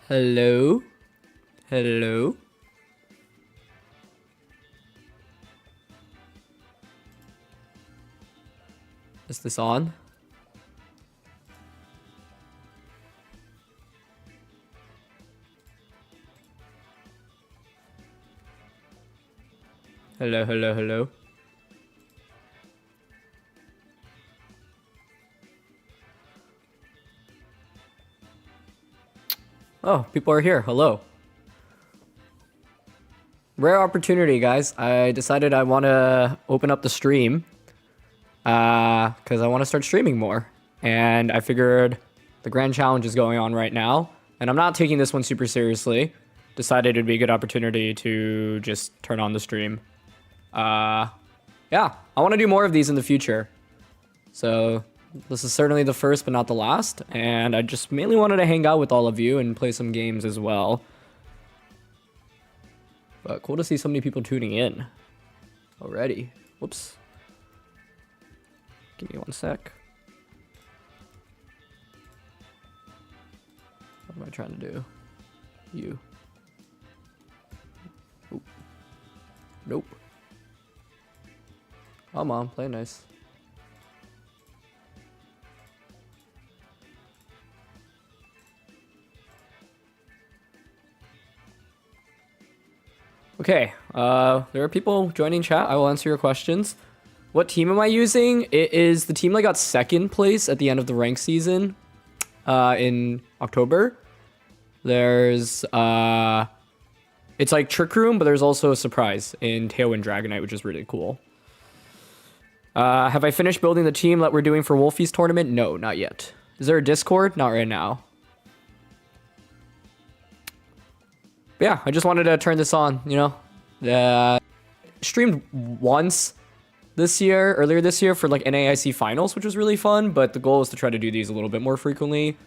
Hello? Hello? Is this on? Hello, hello, hello. Oh, people are here. Hello. Rare opportunity, guys. I decided I want to open up the stream because I want to start streaming more. And I figured the grand challenge is going on right now, and I'm not taking this one super seriously. Decided it'd be a good opportunity to just turn on the stream. Yeah, I want to do more of these in the future. So this is certainly the first, but not the last. And I just mainly wanted to hang out with all of you and play some games as well. But cool to see so many people tuning in already. Whoops. Give me one sec. What am I trying to do? You. Oop. Nope. Come on, play nice. Okay, there are people joining chat. I will answer your questions. What team am I using? It is the team that got second place at the end of the rank season in October. There's, it's like Trick Room, but there's also a surprise in Tailwind Dragonite, which is really cool. Have I finished building the team that we're doing for Wolfie's tournament? No, not yet. Is there a Discord? Not right now. But yeah, I just wanted to turn this on, you know. Streamed once earlier this year for like NAIC finals, which was really fun, but the goal is to try to do these a little bit more frequently.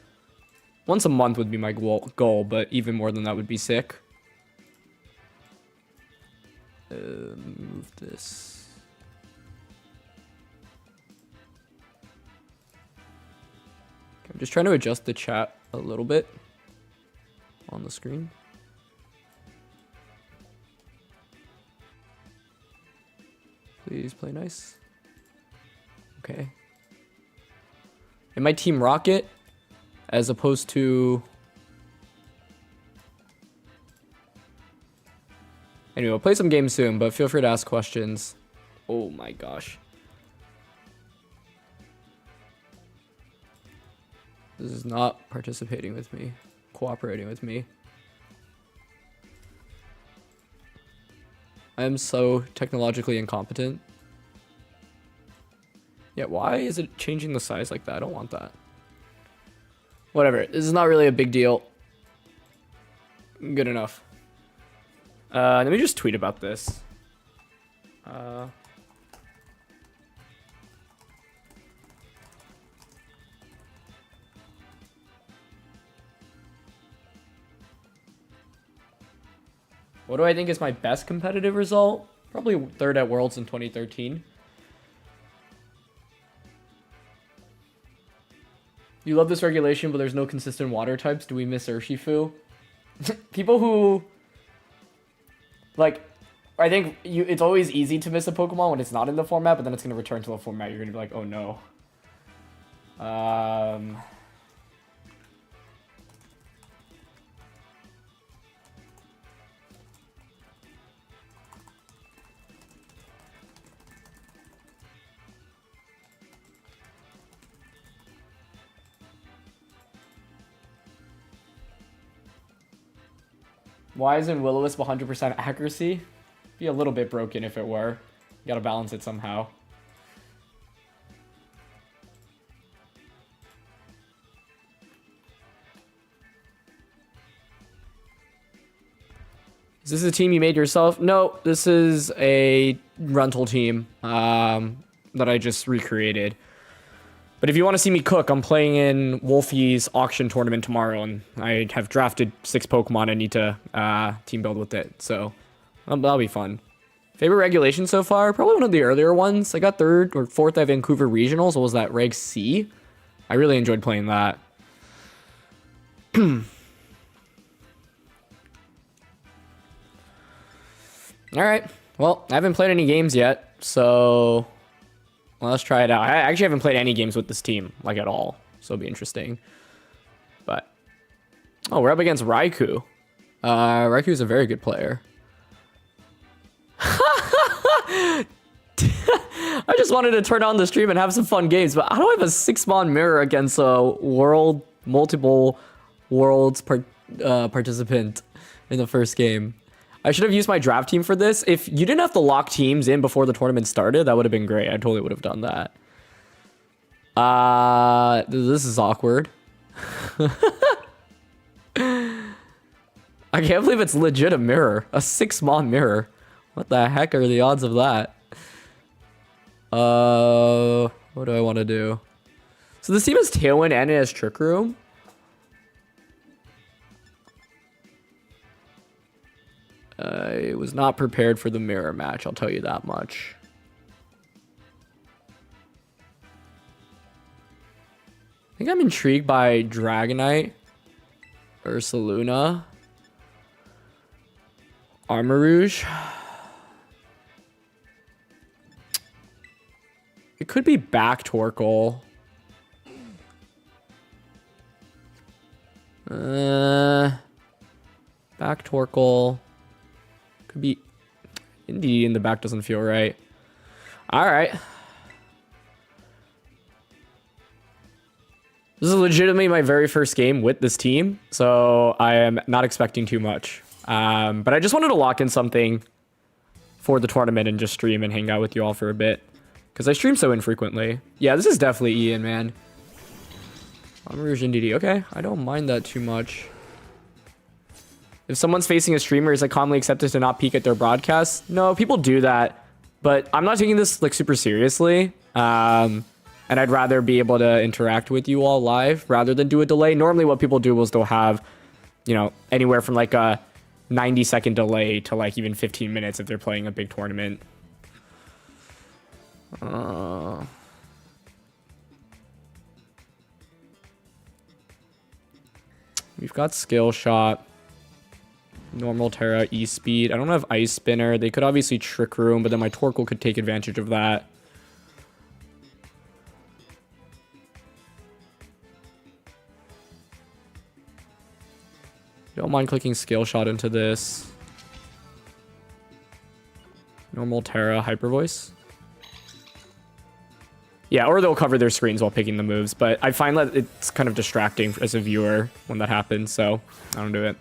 Once a month would be my goal, but even more than that would be sick. Move this. Okay, I'm just trying to adjust the chat a little bit on the screen. Please play nice. Okay. And my team Rocket, as opposed to... Anyway, we'll play some games soon, but feel free to ask questions. Oh my gosh. This is not participating with me, cooperating with me. I am so technologically incompetent. Yeah, why is it changing the size like that? I don't want that. Whatever, this is not really a big deal. Good enough. Let me just tweet about this. What do I think is my best competitive result? Probably third at Worlds in 2013. You love this regulation, but there's no consistent water types. Do we miss Urshifu? People who... Like, I think it's always easy to miss a Pokemon when it's not in the format, but then it's going to return to the format. You're going to be like, oh no. Why isn't Will-O-Wisp 100% accuracy? Be a little bit broken if it were. You gotta balance it somehow. Is this a team you made yourself? No, this is a rental team that I just recreated. But if you want to see me cook, I'm playing in Wolfie's auction tournament tomorrow, and I have drafted 6 Pokemon I need to team build with it, so that'll be fun. Favorite regulation so far? Probably one of the earlier ones. I got 3rd or 4th at Vancouver Regionals. What was that, Reg C? I really enjoyed playing that. All right. Well, I haven't played any games yet, so let's try it out. I actually haven't played any games with this team, like at all, so it'll be interesting. But oh, we're up against Raichu. Raiku's a very good player. I just wanted to turn on the stream and have some fun games, but I don't have a 6-mon mirror against a multiple worlds participant in the first game. I should have used my draft team for this. If you didn't have to lock teams in before the tournament started, that would have been great. I totally would have done that. This is awkward. I can't believe it's legit a mirror. A 6-mon mirror. What the heck are the odds of that? What do I want to do? So this team has Tailwind and it has Trick Room. I was not prepared for the mirror match, I'll tell you that much. I think I'm intrigued by Dragonite, Ursaluna, Armarouge. It could be back Torkoal. Back Torkoal. Could be Indeedee in the back doesn't feel right. All right. This is legitimately my very first game with this team, so I am not expecting too much. But I just wanted to lock in something for the tournament and just stream and hang out with you all for a bit. Because I stream so infrequently. Yeah, this is definitely Ian, man. Rouge Indeedee. Okay, I don't mind that too much. If someone's facing a streamer, is it commonly accepted to not peek at their broadcast? No, people do that. But I'm not taking this like super seriously. And I'd rather be able to interact with you all live rather than do a delay. Normally what people do is they'll have, you know, anywhere from like a 90-second delay to like even 15 minutes if they're playing a big tournament. We've got Skill Shot, Normal Terra, E-Speed. I don't have Ice Spinner. They could obviously Trick Room, but then my Torkoal could take advantage of that. Don't mind clicking Skill Shot into this. Normal Terra, Hyper Voice. Yeah, or they'll cover their screens while picking the moves, but I find that it's kind of distracting as a viewer when that happens, so I don't do it.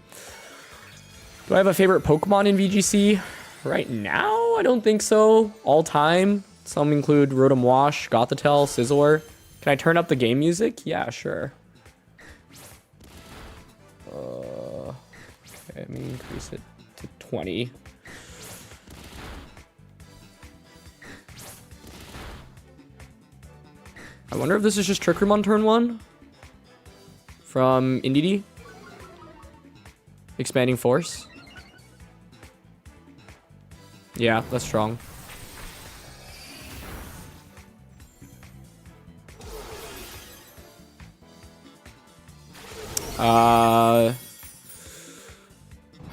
Do I have a favorite Pokemon in VGC? Right now, I don't think so. All time, some include Rotom Wash, Gothitelle, Scizor. Can I turn up the game music? Yeah, sure. Okay, let me increase it to 20. I wonder if this is just Trick Room on turn 1 from Indeedee. Expanding Force. Yeah, that's strong. I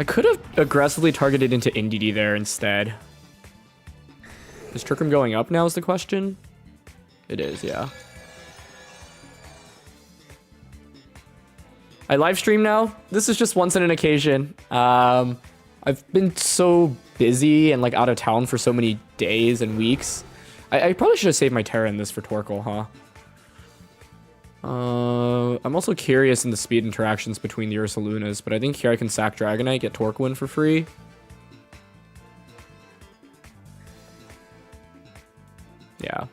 could have aggressively targeted into Indeedee there instead. Is Trick Room going up now is the question? It is, yeah. I live stream now. This is just once in an occasion. I've been so busy and like out of town for so many days and weeks. I probably should have saved my Terra in this for Torkoal, huh? I'm also curious in the speed interactions between the Ursalunas, but I think here I can sack Dragonite, get Torkoal in for free. Yeah.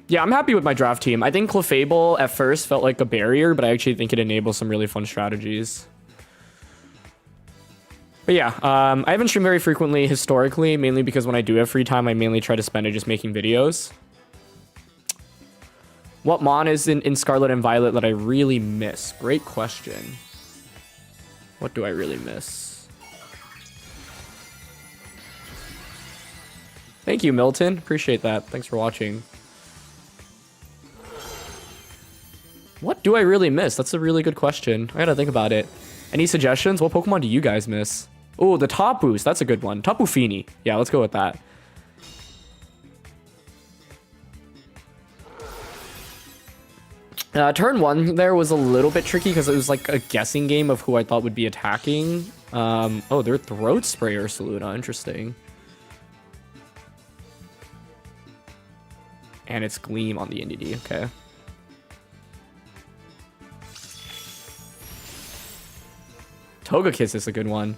Yeah, I'm happy with my draft team. I think Clefable at first felt like a barrier, but I actually think it enables some really fun strategies. But yeah, I haven't streamed very frequently historically, mainly because when I do have free time, I mainly try to spend it just making videos. What Mon is in Scarlet and Violet that I really miss? Great question. What do I really miss? Thank you, Milton. Appreciate that. Thanks for watching. What do I really miss? That's a really good question. I gotta think about it. Any suggestions? What Pokemon do you guys miss? Oh, the top boost. That's a good one. Tapu Fini. Yeah, let's go with that. Turn 1 there was a little bit tricky because it was like a guessing game of who I thought would be attacking. Oh, they're Throat Spray Ursaluna. Interesting. And it's Gleam on the Indeedee. Okay. Togekiss is a good one.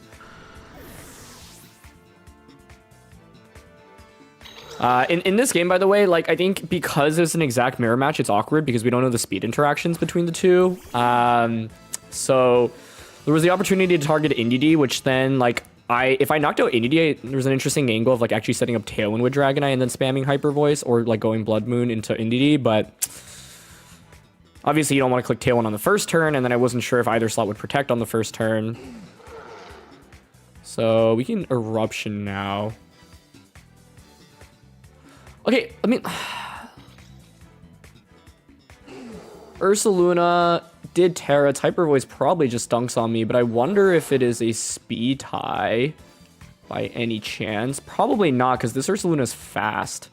In this game, by the way, like I think because it's an exact mirror match, it's awkward because we don't know the speed interactions between the two. So there was the opportunity to target Indeedee, which then like if I knocked out Indeedee, there was an interesting angle of like actually setting up Tailwind with Dragonite and then spamming Hyper Voice or like going Blood Moon into Indeedee, but obviously you don't want to click Tailwind on the first turn, and then I wasn't sure if either slot would protect on the first turn. So we can Eruption now. Okay, I mean, Ursaluna did Terra. Its Hyper Voice probably just dunks on me, but I wonder if it is a speed tie by any chance. Probably not, because this Ursaluna is fast.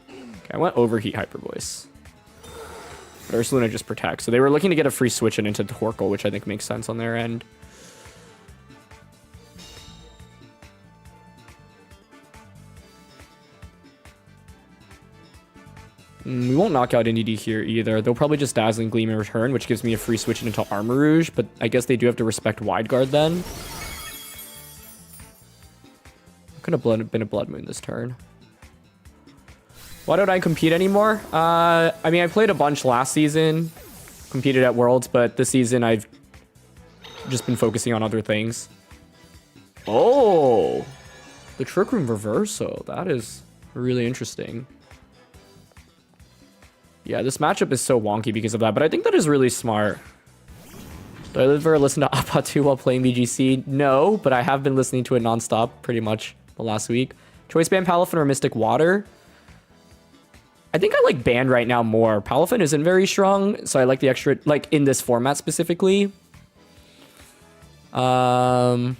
Okay, I went Overheat Hyper Voice. Ursaluna just protects. So they were looking to get a free switch in into Torkoal, which I think makes sense on their end. We won't knock out Indeedee here either. They'll probably just Dazzling Gleam in return, which gives me a free switch into Armor Rouge, but I guess they do have to respect Wide Guard then. Could have been a Blood Moon this turn. Why don't I compete anymore? I mean, I played a bunch last season, competed at Worlds, but this season I've just been focusing on other things. Oh, the Trick Room Reverso. That is really interesting. Yeah, this matchup is so wonky because of that, but I think that is really smart. Do I ever listen to Appa 2 while playing BGC? No, but I have been listening to it nonstop pretty much the last week. Choice Band Palafin or Mystic Water? I think I like Band right now more. Palafin isn't very strong, so I like the extra, like in this format specifically. I've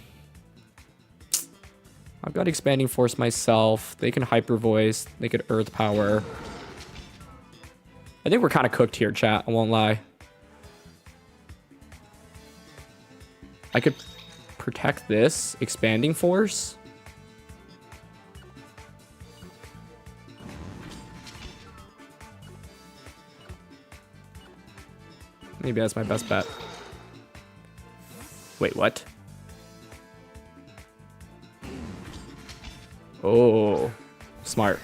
got Expanding Force myself. They can Hyper Voice. They could Earth Power. I think we're kind of cooked here, chat. I won't lie. I could protect this. Expanding Force. Maybe that's my best bet. Wait, what? Oh, smart.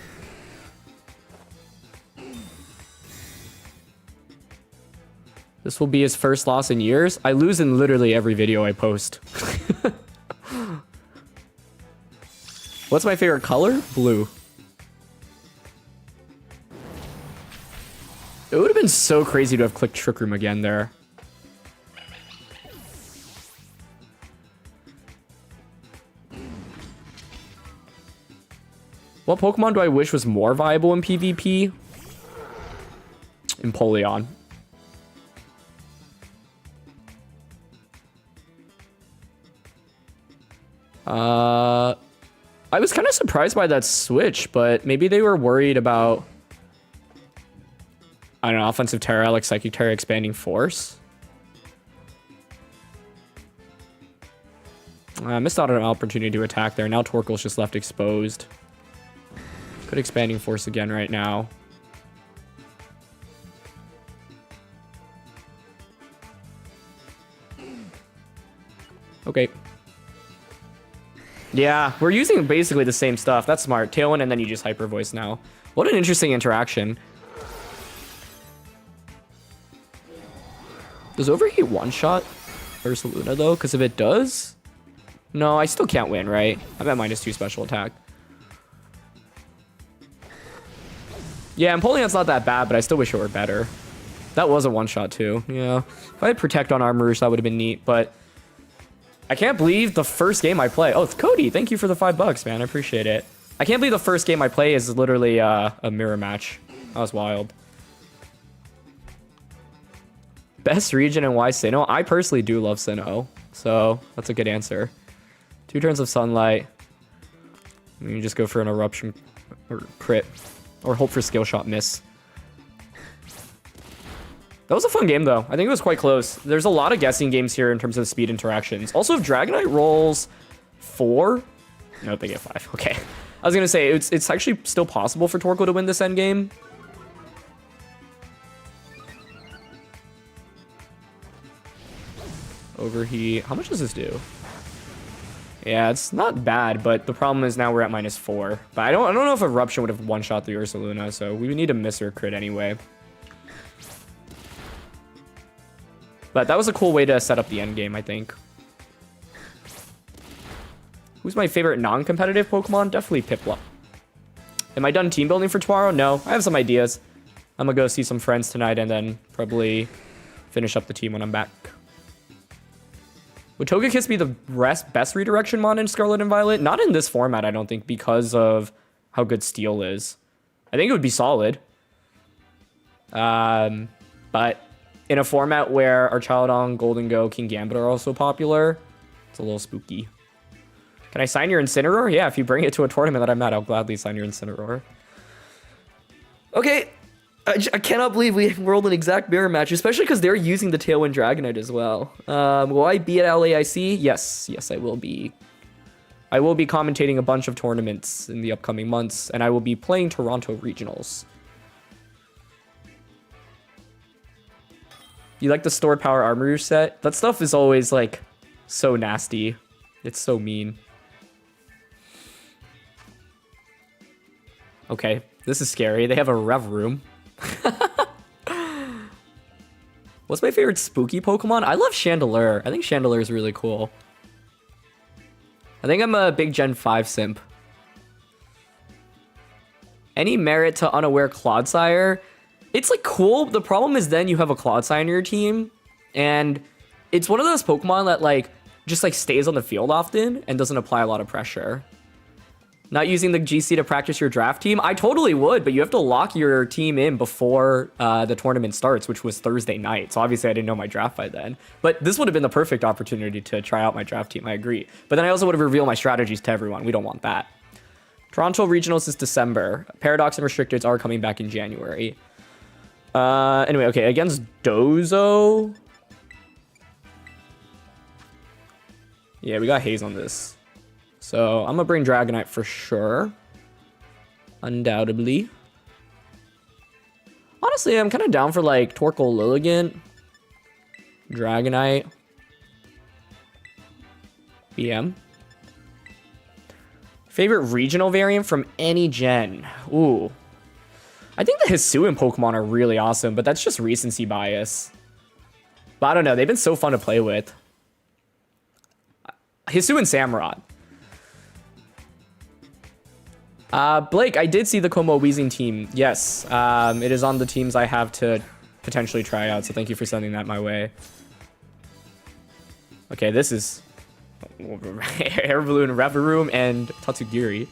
This will be his first loss in years. I lose in literally every video I post. What's my favorite color? Blue. It would have been so crazy to have clicked Trick Room again there. What Pokemon do I wish was more viable in PvP? Empoleon. I was kind of surprised by that switch, but maybe they were worried about, I don't know, Offensive Terra, like Psychic Terra Expanding Force. I missed out on an opportunity to attack there. Now Torkoal's just left exposed. Good Expanding Force again right now. Okay. Yeah, we're using basically the same stuff. That's smart. Tailwind, and then you just Hyper Voice now. What an interesting interaction. Does Overheat one-shot Ursaluna, though? Because if it does... No, I still can't win, right? I'm at -2 special attack. Yeah, Empoleon's not that bad, but I still wish it were better. That was a one-shot, too. Yeah. If I had Protect on Armor Rouge, that would have been neat, but... I can't believe the first game I play. Oh, it's Cody. Thank you for the $5, man. I appreciate it. I can't believe the first game I play is literally a mirror match. That was wild. Best region and why Sinnoh? I personally do love Sinnoh, so that's a good answer. 2 turns of sunlight. You just go for an eruption or crit, or hope for skill shot miss. That was a fun game, though. I think it was quite close. There's a lot of guessing games here in terms of speed interactions. Also, if Dragonite rolls 4... Nope, they get 5. Okay. I was going to say, it's actually still possible for Torkoal to win this endgame. Overheat. How much does this do? Yeah, it's not bad, but the problem is now we're at -4. But I don't know if Eruption would have one-shot the Ursaluna, so we would need to miss or crit anyway. But that was a cool way to set up the end game, I think. Who's my favorite non-competitive Pokemon? Definitely Piplup. Am I done team building for tomorrow? No, I have some ideas. I'm gonna go see some friends tonight and then probably finish up the team when I'm back. Would Togekiss be the best redirection mon in Scarlet and Violet? Not in this format, I don't think, because of how good Steel is. I think it would be solid. But in a format where Archaludon, Golden Go, King Gambit are also popular, it's a little spooky. Can I sign your Incineroar? Yeah, if you bring it to a tournament that I'm at, I'll gladly sign your Incineroar. Okay, I cannot believe we rolled an exact mirror match, especially because they're using the Tailwind Dragonite as well. Will I be at LAIC? Yes, I will be. I will be commentating a bunch of tournaments in the upcoming months, and I will be playing Toronto Regionals. You like the stored power armor set? That stuff is always, like, so nasty. It's so mean. Okay, this is scary. They have a Rev Room. What's my favorite spooky Pokemon? I love Chandelure. I think Chandelure is really cool. I think I'm a big Gen 5 simp. Any merit to unaware Clodsire? It's like cool. The problem is then you have a Clodsire in your team, and it's one of those Pokemon that like just like stays on the field often and doesn't apply a lot of pressure. Not using the GC to practice your draft team? I totally would, but you have to lock your team in before the tournament starts, which was Thursday night. So obviously I didn't know my draft by then. But this would have been the perfect opportunity to try out my draft team, I agree. But then I also would have revealed my strategies to everyone. We don't want that. Toronto Regionals is December. Paradox and Restricteds are coming back in January. Anyway, okay, against Dozo. Yeah, we got Haze on this. So I'm gonna bring Dragonite for sure. Undoubtedly. Honestly, I'm kind of down for like Torkoal Lilligant, Dragonite, BM. Favorite regional variant from any gen? Ooh. I think the Hisuian Pokemon are really awesome, but that's just recency bias. But I don't know, they've been so fun to play with. Hisuian Samurott. Blake, I did see the Como Weezing team. Yes, it is on the teams I have to potentially try out, so thank you for sending that my way. Okay, this is Air Balloon, Reveroom, and Tatsugiri.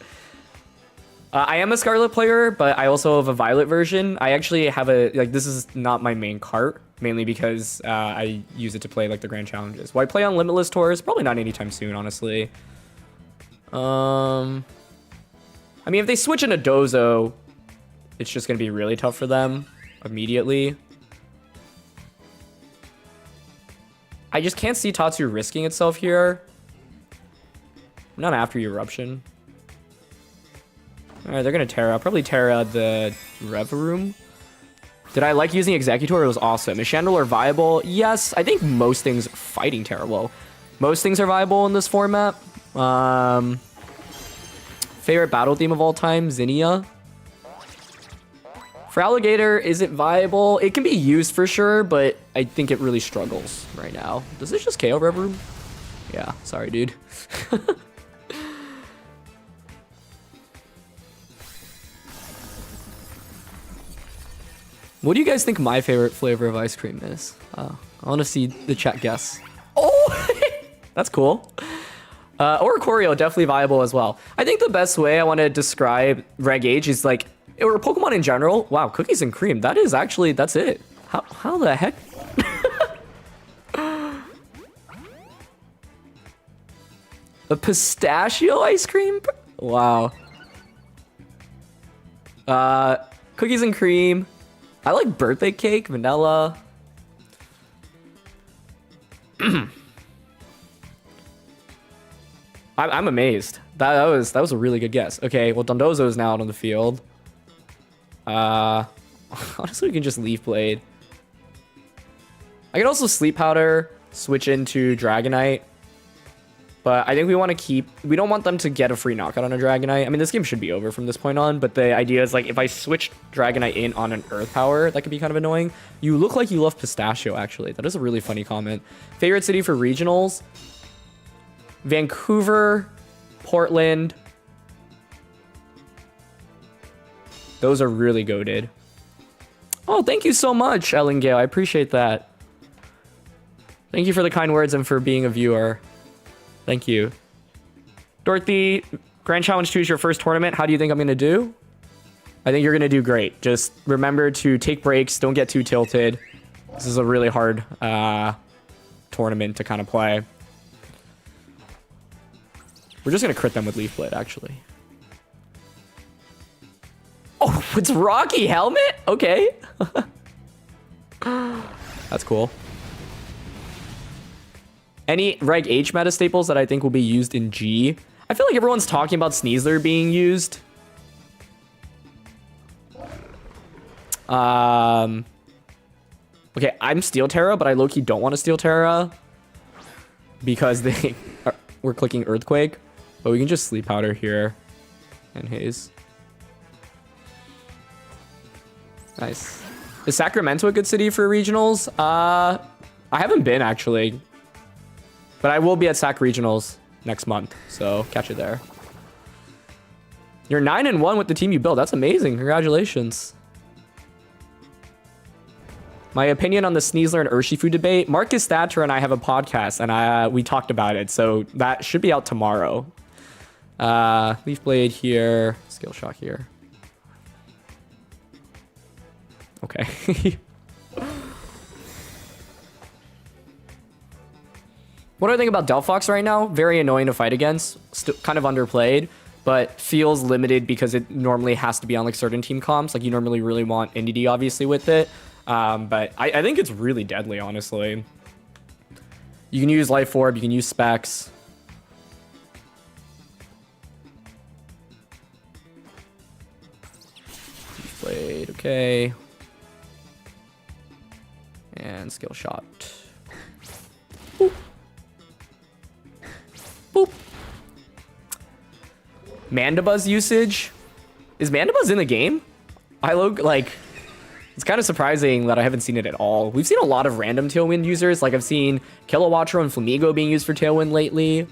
I am a Scarlet player, but I also have a Violet version. I actually have a, like, this is not my main cart, mainly because I use it to play, like, the Grand Challenges. Will I play on Limitless Tours? Probably not anytime soon, honestly. I mean, if they switch into Dozo, it's just going to be really tough for them immediately. I just can't see Tatsu risking itself here. Not after Eruption. Alright, they're going to Terra. Probably Terra the Reveroom. Did I like using Executor? It was awesome. Is Chandelure viable? Yes, I think most things are fighting Terra. Well, most things are viable in this format. Favorite battle theme of all time? Zinnia. For Alligator, is it viable? It can be used for sure, but I think it really struggles right now. Does this just KO Reveroom? Yeah, sorry, dude. What do you guys think my favorite flavor of ice cream is? I want to see the chat guess. Oh! That's cool. Or Choreo, definitely viable as well. I think the best way I want to describe Reg Age is like, or Pokemon in general. Wow, cookies and cream. That is actually, that's it. How the heck? A pistachio ice cream? Wow. Cookies and cream. I like birthday cake, vanilla. I'm amazed. That was a really good guess. Okay, well, Dondozo is now out on the field. Honestly, we can just Leaf Blade. I could also Sleep Powder, switch into Dragonite. But I think we don't want them to get a free knockout on a Dragonite. I mean, this game should be over from this point on, but the idea is like, if I switch Dragonite in on an Earth Power, that could be kind of annoying. You look like you love pistachio, actually. That is a really funny comment. Favorite city for regionals? Vancouver, Portland. Those are really goated. Oh, thank you so much, Ellen Gale. I appreciate that. Thank you for the kind words and for being a viewer. Thank you. Dorothy, Grand Challenge 2 is your first tournament. How do you think I'm going to do? I think you're going to do great. Just remember to take breaks. Don't get too tilted. This is a really hard tournament to kind of play. We're just going to crit them with Leaf Blade, actually. Oh, it's Rocky Helmet? Okay. That's cool. Any Reg H meta staples that I think will be used in G? I feel like everyone's talking about Sneasler being used. Okay, I'm Steel Terra, but I low-key don't want to Steel Terra because we're clicking Earthquake. But we can just Sleep Powder here and Haze. Nice. Is Sacramento a good city for regionals? I haven't been, actually. But I will be at SAC Regionals next month, so catch you there. You're 9-1 with the team you built. That's amazing. Congratulations. My opinion on the Sneasler and Urshifu debate. Marcus Thatcher and I have a podcast, and we talked about it, so that should be out tomorrow. Leaf Blade here. Skill Shot here. Okay. What do I think about Delphox right now? Very annoying to fight against. Still kind of underplayed, but feels limited because it normally has to be on like certain team comps. Like you normally really want NDD obviously with it. But I think it's really deadly, honestly. You can use Life Orb, you can use Specs. Blade, okay. And Skill Shot. Boop. Boop. Mandibuzz usage? Is Mandibuzz in the game? It's kind of surprising that I haven't seen it at all. We've seen a lot of random Tailwind users. Like I've seen Kilowattrel and Flamigo being used for Tailwind lately.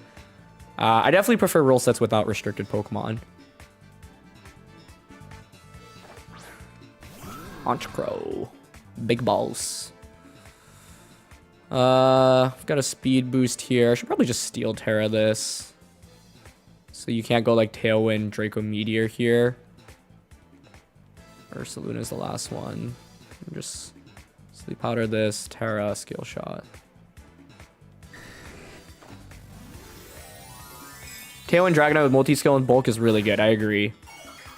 I definitely prefer rule sets without restricted Pokemon. Honchkrow. Big balls. I've got a speed boost here. I should probably just Steel Terra this. So you can't go like Tailwind, Draco Meteor here. Ursaluna's the last one. Just Sleep Powder this, Terra, Skill Shot. Tailwind Dragonite with multi-skill and bulk is really good, I agree.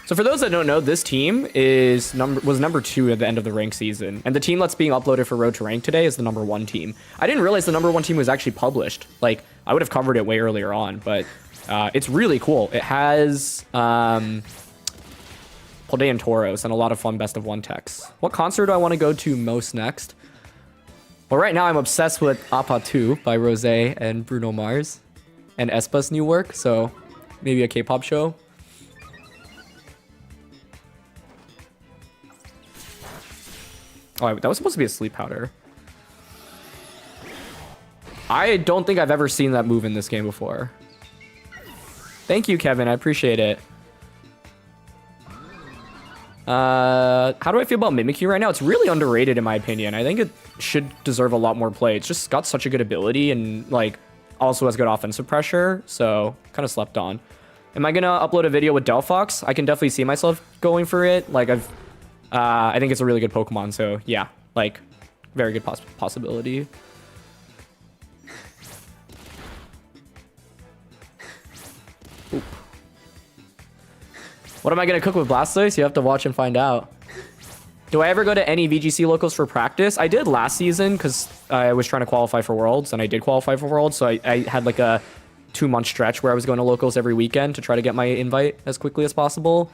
So for those that don't know, this team was number 2 at the end of the rank season. And the team that's being uploaded for Road to Rank today is the number 1 team. I didn't realize the number 1 team was actually published. Like, I would have covered it way earlier on, but it's really cool. It has Paldean Tauros and a lot of fun best of 1 techs. What concert do I want to go to most next? Well, right now I'm obsessed with Appa 2 by Rose and Bruno Mars and Espa's new work, so maybe a K-pop show. Oh, that was supposed to be a Sleep Powder. I don't think I've ever seen that move in this game before. Thank you, Kevin. I appreciate it. How do I feel about Mimikyu right now? It's really underrated in my opinion. I think it should deserve a lot more play. It's just got such a good ability and like also has good offensive pressure, so kind of slept on. Am I gonna upload a video with Delphox? I can definitely see myself going for it. Like I think it's a really good Pokemon, so yeah, like very good possibility. Oop. What am I gonna cook with Blastoise? You have to watch and find out. Do I ever go to any VGC locals for practice? I did last season because I was trying to qualify for Worlds, and I did qualify for Worlds, so I had like a 2-month stretch where I was going to locals every weekend to try to get my invite as quickly as possible.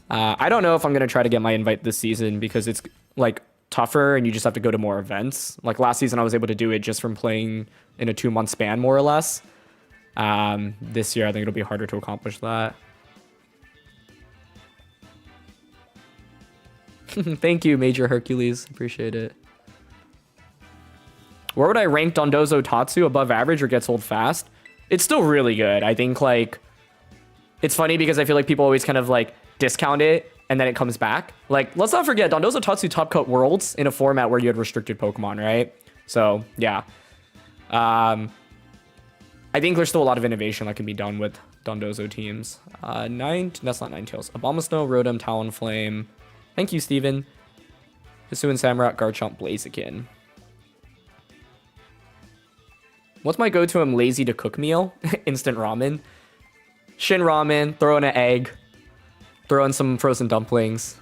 I don't know if I'm going to try to get my invite this season because it's like tougher and you just have to go to more events. Like last season, I was able to do it just from playing in a 2-month span, more or less. This year, I think it'll be harder to accomplish that. Thank you, Major Hercules. Appreciate it. Where would I rank Dondozo Tatsu? Above average or gets old fast? It's still really good. I think, like, it's funny because I feel like people always kind of, like, discount it and then it comes back. Like, let's not forget, Dondozo Tatsu top cut Worlds in a format where you had restricted Pokemon, right? So, yeah. I think there's still a lot of innovation that can be done with Dondozo teams. That's not Ninetales. Abomasnow, Rotom, Talonflame. Thank you, Steven. Hisuian Samurott, Garchomp, Blaziken. What's my go-to? I'm lazy to cook meal? Instant ramen. Shin ramen, throw in an egg. Throw in some frozen dumplings.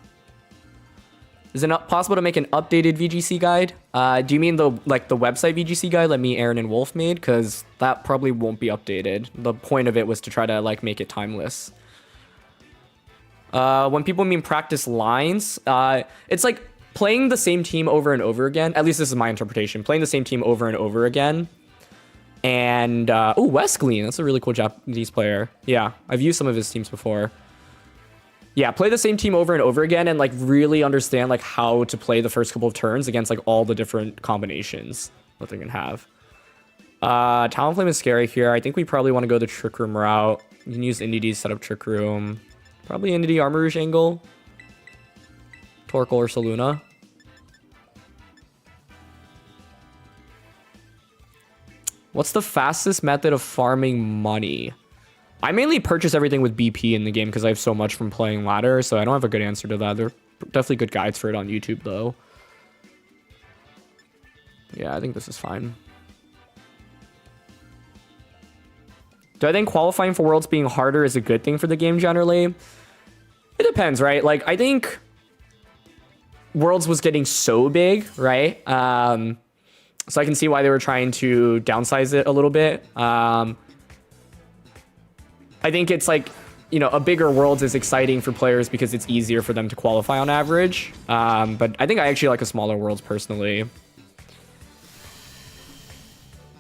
Is it not possible to make an updated VGC guide? Do you mean the website VGC guide that me, Aaron, and Wolf made? Because that probably won't be updated. The point of it was to try to like make it timeless. When people mean practice lines, it's like playing the same team over and over again. At least this is my interpretation. Playing the same team over and over again. And, oh, Wesclean. That's a really cool Japanese player. Yeah, I've used some of his teams before. Yeah, play the same team over and over again and, like, really understand, like, how to play the first couple of turns against, like, all the different combinations that they're gonna have. Talonflame is scary here. I think we probably want to go the Trick Room route. You can use Indeedee to set up Trick Room. Probably Indeedee Armor Rouge angle. Torkoal or Saluna. What's the fastest method of farming money? I mainly purchase everything with BP in the game because I have so much from playing ladder, so I don't have a good answer to that. There are definitely good guides for it on YouTube, though. Yeah, I think this is fine. Do I think qualifying for Worlds being harder is a good thing for the game generally? It depends, right? Like, I think Worlds was getting so big, right? So I can see why they were trying to downsize it a little bit. I think it's like, you know, a bigger Worlds is exciting for players because it's easier for them to qualify on average. But I think I actually like a smaller Worlds personally.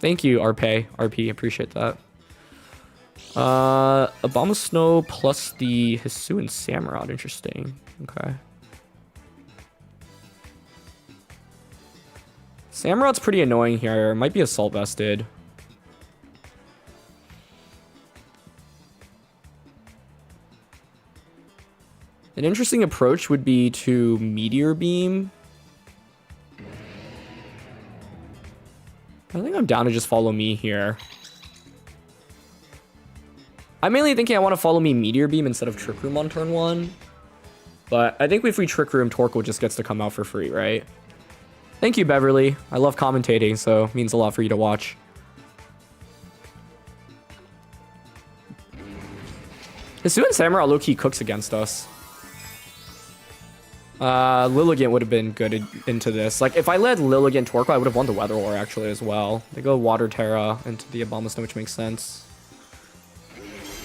Thank you, RP, appreciate that. Abomasnow plus the Hisuian Samurott, interesting. Okay. Samurott's pretty annoying here. Might be Assault Vested. An interesting approach would be to Meteor Beam. I think I'm down to just follow me here. I'm mainly thinking I want to follow me Meteor Beam instead of Trick Room on turn 1. But I think if we Trick Room, Torkoal just gets to come out for free, right? Thank you, Beverly. I love commentating, so it means a lot for you to watch. Hisuian Samurott low-key cooks against us. Lilligant would have been good into this. Like, if I led Lilligant Torkoal, I would have won the Weather War, actually, as well. They go Water Terra into the Abomasnow, which makes sense.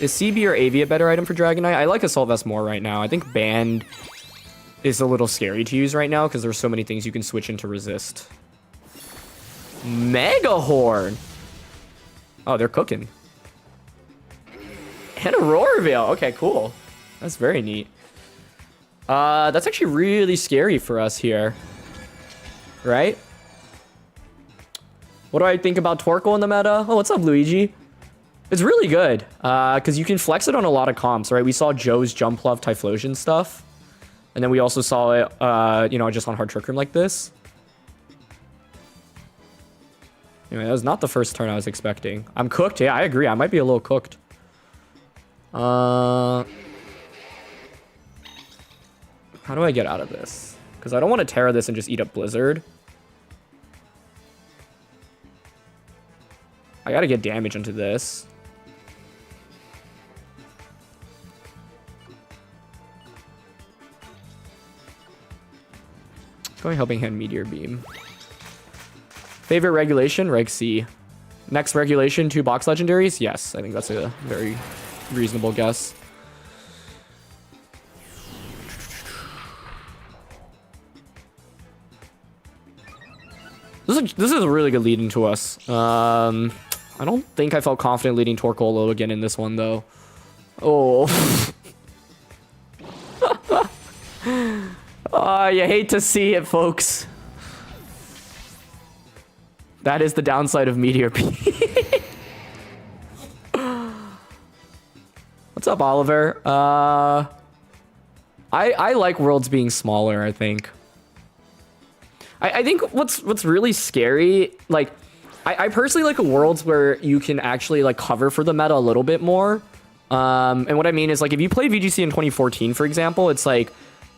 Is CB or AV a better item for Dragonite? I like Assault Vest more right now. I think Band is a little scary to use right now because there's so many things you can switch into resist. Mega Horn! Oh, they're cooking. And Aurora Veil. Okay, cool. That's very neat. That's actually really scary for us here. Right? What do I think about Torkoal in the meta? Oh, what's up, Luigi? It's really good. Because you can flex it on a lot of comps, right? We saw Joe's Jump Love Typhlosion stuff. And then we also saw it, you know, just on Hard Trick Room like this. Anyway, that was not the first turn I was expecting. I'm cooked. Yeah, I agree. I might be a little cooked. How do I get out of this? Because I don't want to Terra this and just eat up Blizzard. I gotta get damage into this. Going Helping Hand, Meteor Beam. Favorite regulation? Reg C. Next regulation, 2 box legendaries? Yes, I think that's a very reasonable guess. This is a really good lead into us. I don't think I felt confident leading Torkoalo again in this one, though. Oh. Oh, you hate to see it, folks. That is the downside of Meteor Beam. What's up, Oliver? I like worlds being smaller, I think. I think what's really scary, like, I personally like worlds where you can actually like cover for the meta a little bit more. And what I mean is, like, if you played VGC in 2014, for example, it's like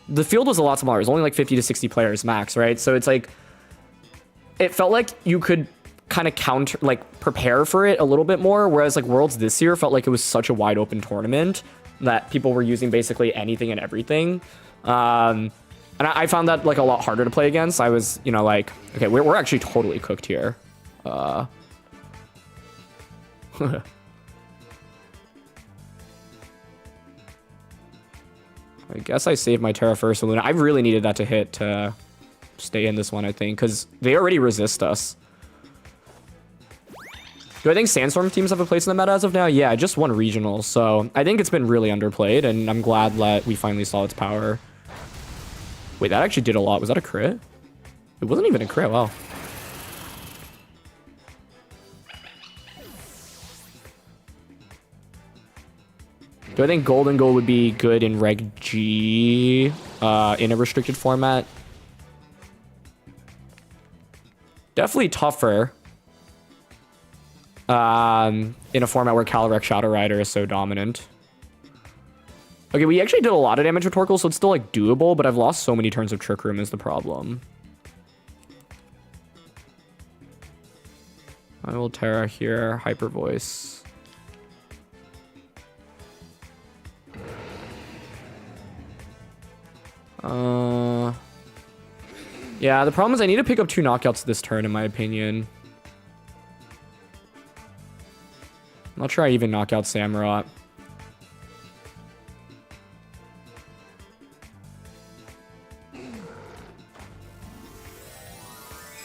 the field was a lot smaller. It was only like 50 to 60 players max, right? So it's like it felt like you could kind of prepare for it a little bit more. Whereas like Worlds this year felt like it was such a wide open tournament that people were using basically anything and everything. And I found that like a lot harder to play against. I was, you know, like, okay, we're actually totally cooked here. I guess I saved my Terra first, Luna. I really needed that to hit to stay in this one, I think, because they already resist us. Do I think Sandstorm teams have a place in the meta as of now? Yeah, I just won regional, so I think it's been really underplayed, and I'm glad that we finally saw its power. Wait, that actually did a lot. Was that a crit? It wasn't even a crit. Wow. Do I think Golden Goal would be good in Reg G in a restricted format? Definitely tougher in a format where Calyrex Shadow Rider is so dominant. Okay, we actually did a lot of damage with Torkoal, so it's still like doable, but I've lost so many turns of Trick Room is the problem. I will Terra here, Hyper Voice. Yeah, the problem is I need to pick up 2 knockouts this turn, in my opinion. I'm not sure I even knock out Samurott.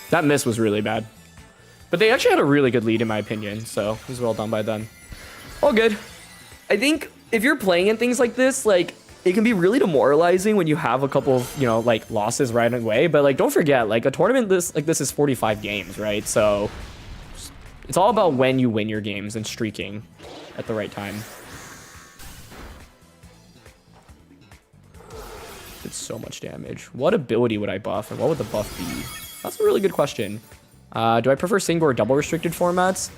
That miss was really bad. But they actually had a really good lead, in my opinion, so it was well done by them. All good. I think if you're playing in things like this, like, it can be really demoralizing when you have a couple of, you know, like, losses right away. But, like, don't forget, like, a tournament this is 45 games, right? So it's all about when you win your games and streaking at the right time. Did so much damage. What ability would I buff, and what would the buff be? That's a really good question. Do I prefer single or double restricted formats?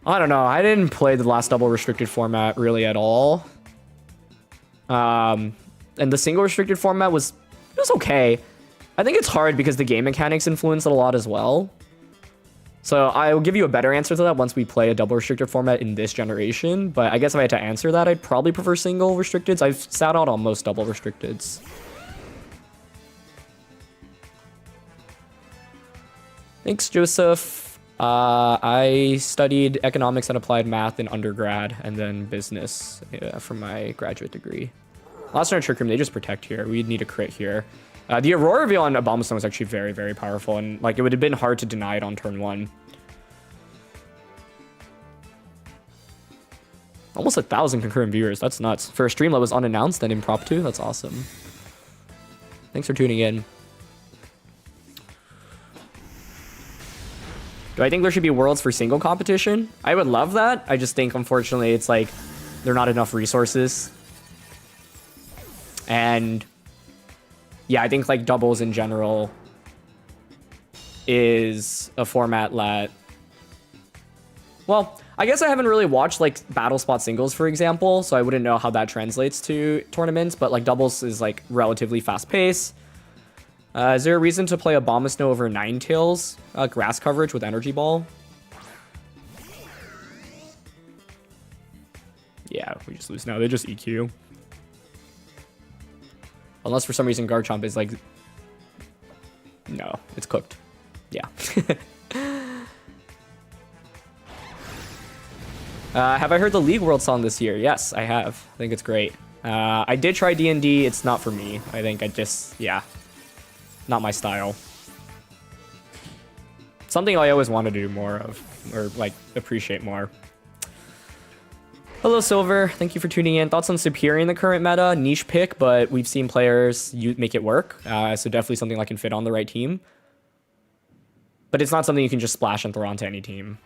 I don't know. I didn't play the last double restricted format really at all. And the single restricted format was okay. I think it's hard because the game mechanics influence it a lot as well. So I will give you a better answer to that once we play a double restricted format in this generation. But I guess if I had to answer that, I'd probably prefer single restricteds. I've sat out on most double restricteds. Thanks, Joseph. I studied economics and applied math in undergrad and then business for my graduate degree. Last turn Trick Room, they just protect here. We'd need a crit here. The Aurora Reveal on Abomasnow was actually very, very powerful, and like it would have been hard to deny it on turn 1. Almost 1,000 concurrent viewers. That's nuts. For a stream that was unannounced and impromptu, that's awesome. Thanks for tuning in. Do I think there should be worlds for single competition? I would love that. I just think, unfortunately, it's like there are not enough resources. And yeah, I think like doubles in general is a format that, well, I guess I haven't really watched like battle spot singles, for example, so I wouldn't know how that translates to tournaments, but like doubles is like relatively fast paced. Is there a reason to play Abomasnow over Ninetales grass coverage with Energy Ball? Yeah, we just lose now. They just EQ. Unless for some reason Garchomp is like... No, it's cooked. Yeah. Have I heard the League World song this year? Yes, I have. I think it's great. I did try D&D. It's not for me. I think I just... Yeah. Not my style. Something I always want to do more of. Or, like, appreciate more. Hello, Silver. Thank you for tuning in. Thoughts on Superior in the current meta? Niche pick, but we've seen players make it work. So definitely something that can fit on the right team. But it's not something you can just splash and throw onto any team.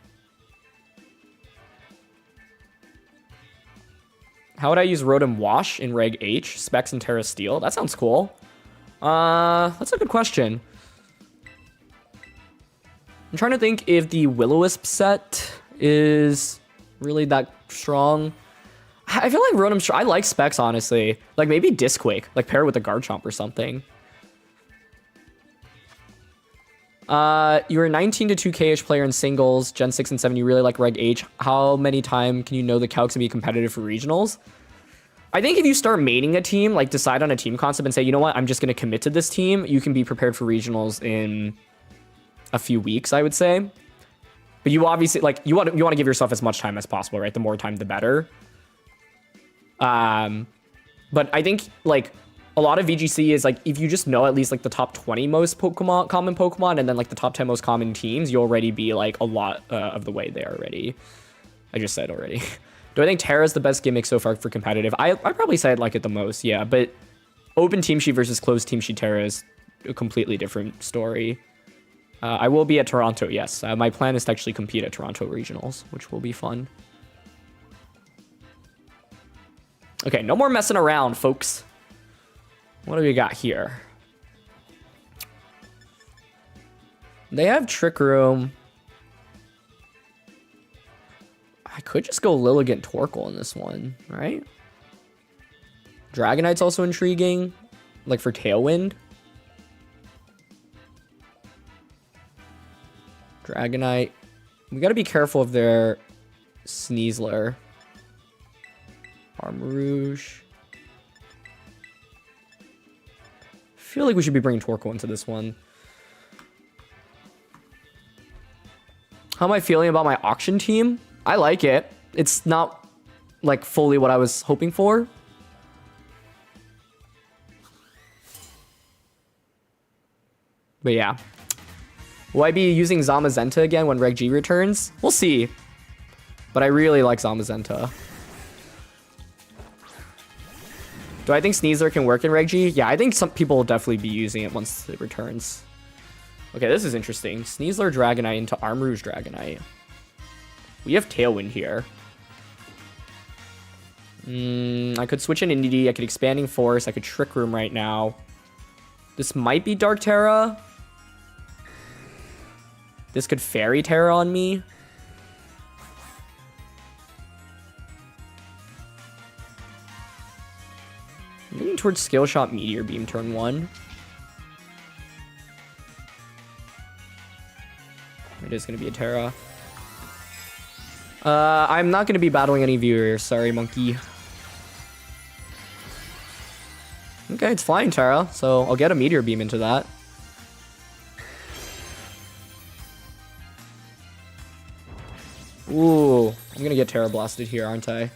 How would I use Rotom Wash in Reg H? Specs and Terra Steel? That sounds cool. That's a good question. I'm trying to think if the Will-O-Wisp set is really that strong. I feel like Rotom... I like Specs, honestly. Like, maybe Disquake. Like, pair it with a Garchomp or something. You're a 19 to 2 KH player in singles, Gen 6 and 7. You really like Reg H. How many times can you know the calcs can be competitive for regionals? I think if you start maining a team, like decide on a team concept and say, you know what, I'm just going to commit to this team, you can be prepared for regionals in a few weeks, I would say. But you obviously, like, you want to give yourself as much time as possible, right? The more time, the better. But I think, like, a lot of VGC is, like, if you just know at least, like, the top 20 most common Pokemon and then, like, the top 10 most common teams, you'll already be, like, a lot of the way there already. I just said already. Do I think Terra's the best gimmick so far for competitive? I probably say I'd like it the most, yeah. But open team sheet versus closed team sheet Terra is a completely different story. I will be at Toronto, yes. My plan is to actually compete at Toronto Regionals, which will be fun. Okay, no more messing around, folks. What do we got here? They have Trick Room. I could just go Lilligant Torkoal in this one, right? Dragonite's also intriguing, like for Tailwind. Dragonite. We got to be careful of their Sneasler. Armarouge. I feel like we should be bringing Torkoal into this one. How am I feeling about my auction team? I like it. It's not like fully what I was hoping for. But yeah. Will I be using Zamazenta again when Reg G returns? We'll see. But I really like Zamazenta. Do I think Sneasler can work in Reg G? Yeah, I think some people will definitely be using it once it returns. Okay, this is interesting. Sneasler Dragonite into Armarouge Dragonite. We have Tailwind here. I could switch in Indeedee. I could Expanding Force. I could Trick Room right now. This might be Dark Terra. This could Fairy Terra on me. I'm leaning towards Skill Shot Meteor Beam turn 1. It is going to be a Terra. I'm not going to be battling any viewers. Sorry, monkey. Okay, it's flying Terra, so I'll get a Meteor Beam into that. Ooh, I'm going to get Terra Blasted here, aren't I?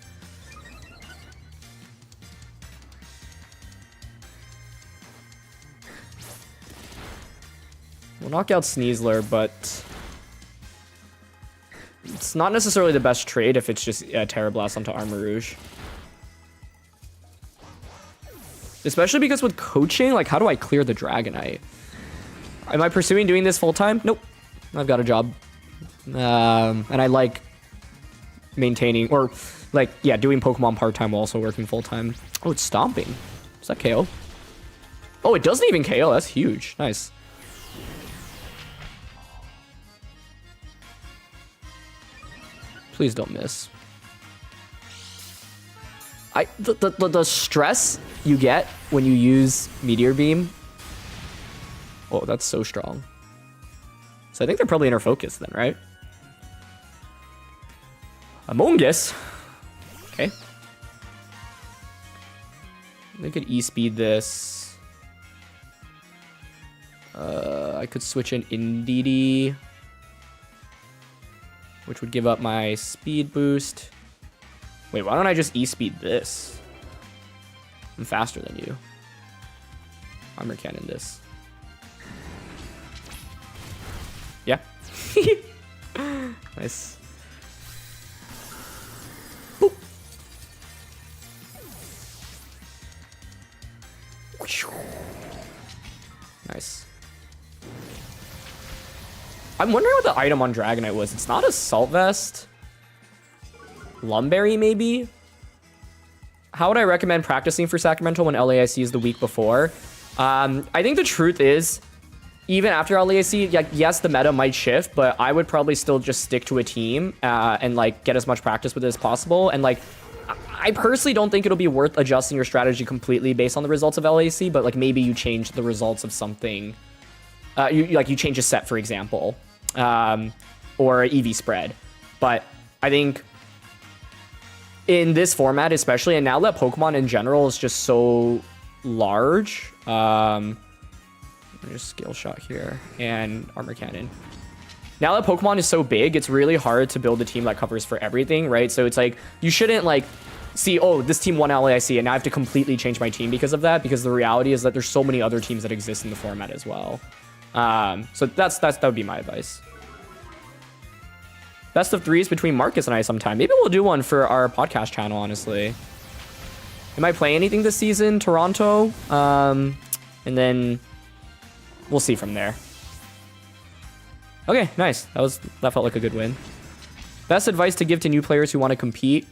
We'll knock out Sneasler, but it's not necessarily the best trade if it's just Terra Blast onto Armarouge. Especially because with coaching, like, how do I clear the Dragonite? Am I pursuing doing this full time? Nope. I've got a job. And I like maintaining, or like, yeah, doing Pokemon part-time while also working full-time. Oh, it's Stomping. Is that KO? Oh, it doesn't even KO. That's huge. Nice. Please don't miss. The stress you get when you use Meteor Beam. Oh, that's so strong. So I think they're probably inner focus then, right? Among Us. Okay. They could E-speed this. I could switch in Indeedee, which would give up my speed boost. Wait, why don't I just E-speed this? I'm faster than you. Armor cannon this. Yeah. Nice. Boop. Nice. I'm wondering what the item on Dragonite was. It's not Assault Vest. Lumberry, maybe? How would I recommend practicing for Sacramento when LAIC is the week before? I think the truth is, even after LAIC, like, yes, the meta might shift, but I would probably still just stick to a team and like get as much practice with it as possible. And like, I personally don't think it'll be worth adjusting your strategy completely based on the results of LAC, but like maybe you change the results of something. You change a set, for example, or EV spread. But I think in this format especially, and now that Pokemon in general is just so large, just skill shot here and armor cannon. Now that Pokemon is so big, it's really hard to build a team that covers for everything, right? So it's like, you shouldn't like see, oh, this team won LAIC and now I have to completely change my team because of that, because the reality is that there's so many other teams that exist in the format as well. So that would be my advice. Best of threes between Marcus and I sometime. Maybe we'll do one for our podcast channel, honestly. Am I playing anything this season? Toronto? And then we'll see from there. Okay, nice. That felt like a good win. Best advice to give to new players who want to compete.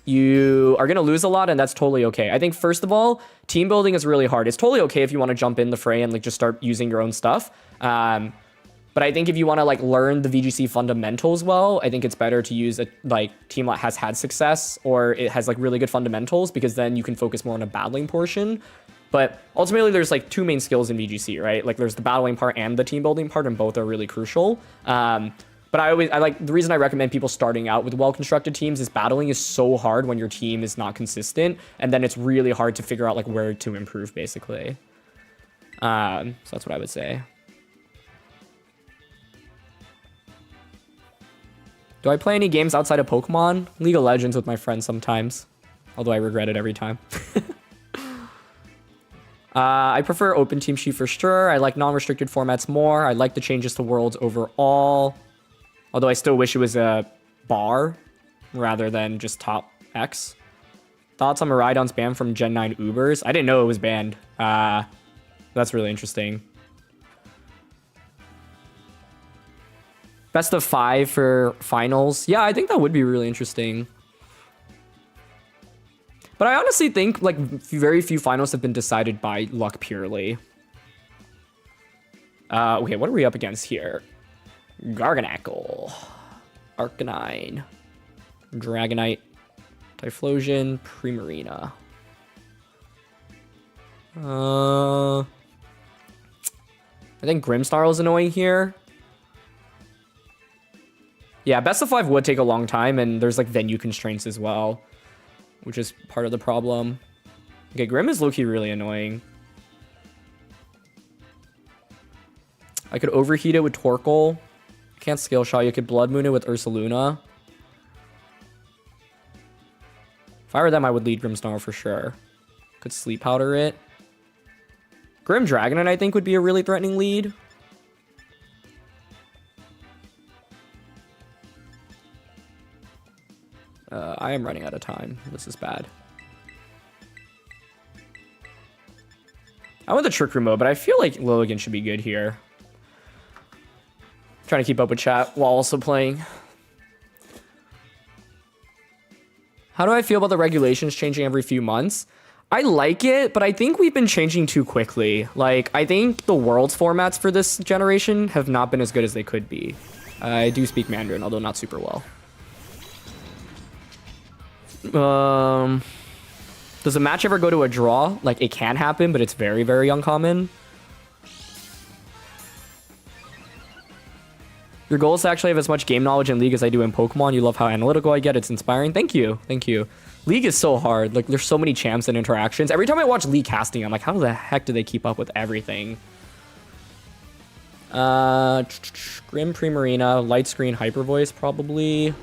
You are going to lose a lot, and that's totally okay. I think, first of all, team building is really hard. It's totally okay if you want to jump in the fray and like just start using your own stuff. But I think if you want to like learn the VGC fundamentals well, I think it's better to use a like team that has had success or it has like really good fundamentals, because then you can focus more on a battling portion. But ultimately, there's like two main skills in VGC, right? Like there's the battling part and the team building part, and both are really crucial. But I like, the reason I recommend people starting out with well-constructed teams is battling is so hard when your team is not consistent, and then it's really hard to figure out like where to improve, basically. So that's what I would say. Do I play any games outside of Pokemon? League of Legends with my friends sometimes, although I regret it every time. I prefer open team sheet for sure. I like non-restricted formats more. I like the changes to worlds overall, although I still wish it was a bar rather than just top X. Thoughts on Miraidon's ban from Gen 9 Ubers? I didn't know it was banned. That's really interesting. Best of 5 for finals. Yeah, I think that would be really interesting. But I honestly think like very few finals have been decided by luck purely. Okay, what are we up against here? Garganacl, Arcanine, Dragonite, Typhlosion, Primarina. I think Grimmsnarl is annoying here. Yeah, best of 5 would take a long time, and there's like venue constraints as well, which is part of the problem. Okay, Grimm is low-key really annoying. I could overheat it with Torkoal. I can't skill shot. You could Blood Moon it with Ursaluna. If I were them, I would lead Grimmsnarl for sure. Could Sleep Powder it. Grim Dragonite, I think, would be a really threatening lead. I am running out of time. This is bad. I want the Trick Room mode, but I feel like Lilligant should be good here. Trying to keep up with chat while also playing. How do I feel about the regulations changing every few months? I like it, but I think we've been changing too quickly. Like, I think the Worlds formats for this generation have not been as good as they could be. I do speak Mandarin, although not super well. Does a match ever go to a draw? Like, it can happen, but it's very, very uncommon. Your goal is to actually have as much game knowledge in League as I do in Pokemon. You love how analytical I get. It's inspiring. Thank you. Thank you. League is so hard. Like, there's so many champs and interactions. Every time I watch League casting, I'm like, how the heck do they keep up with everything? Grim Primarina, Light Screen, Hyper Voice, probably.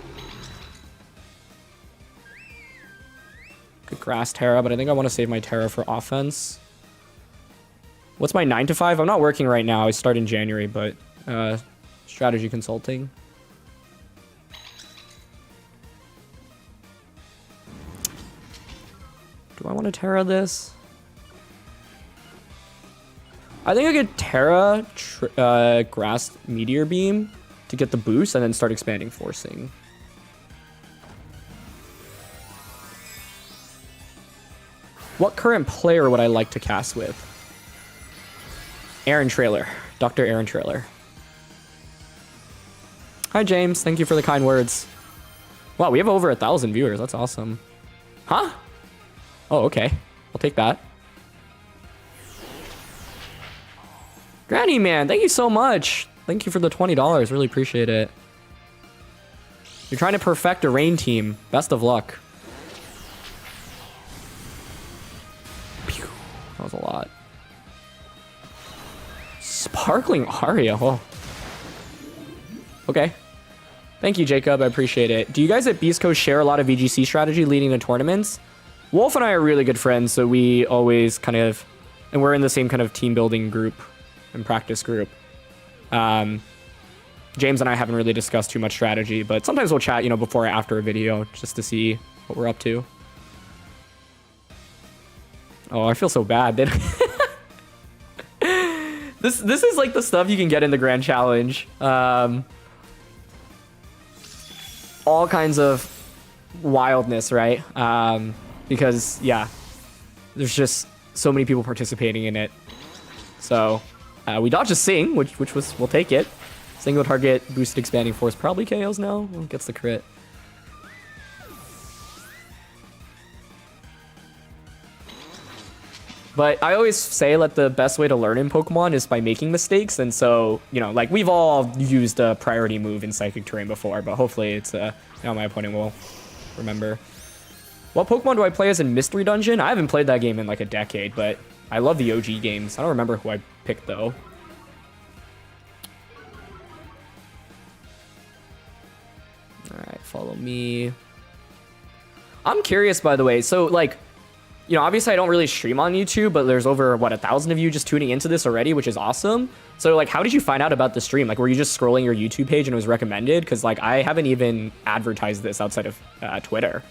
Good Grass Terra, but I think I want to save my Terra for offense. What's my 9 to 5? I'm not working right now. I start in January, but strategy consulting. Do I want to Terra this? I think I could Terra Grass Meteor Beam to get the boost and then start expanding Forcing. What current player would I like to cast with? Aaron Trailer. Dr. Aaron Trailer. Hi, James. Thank you for the kind words. Wow, we have over 1,000 viewers. That's awesome. Huh? Oh, okay. I'll take that. Granny Man, thank you so much. Thank you for the $20. Really appreciate it. You're trying to perfect a rain team. Best of luck. Pew. That was a lot. Sparkling Aria. Oh. Okay. Thank you, Jacob. I appreciate it. Do you guys at Beast Coast share a lot of VGC strategy leading to tournaments? Wolf and I are really good friends, so we always kind of... And we're in the same kind of team building group and practice group. James and I haven't really discussed too much strategy, but sometimes we'll chat, you know, before or after a video just to see what we're up to. Oh, I feel so bad. This is like the stuff you can get in the Grand Challenge. All kinds of wildness, right? Because, yeah, there's just so many people participating in it. So, we dodged a Sing, which was, we'll take it. Single target, boosted expanding force, probably KOs now. Well, gets the crit. But I always say that the best way to learn in Pokemon is by making mistakes. And so, you know, like we've all used a priority move in Psychic Terrain before, but hopefully it's now my opponent will remember. What Pokemon do I play as in Mystery Dungeon? I haven't played that game in like a decade, but I love the OG games. I don't remember who I picked though. All right, follow me. I'm curious, by the way. So like, you know, obviously I don't really stream on YouTube, but there's over, what, 1,000 of you just tuning into this already, which is awesome. So, like, how did you find out about the stream? Like, were you just scrolling your YouTube page and it was recommended? Because, like, I haven't even advertised this outside of Twitter.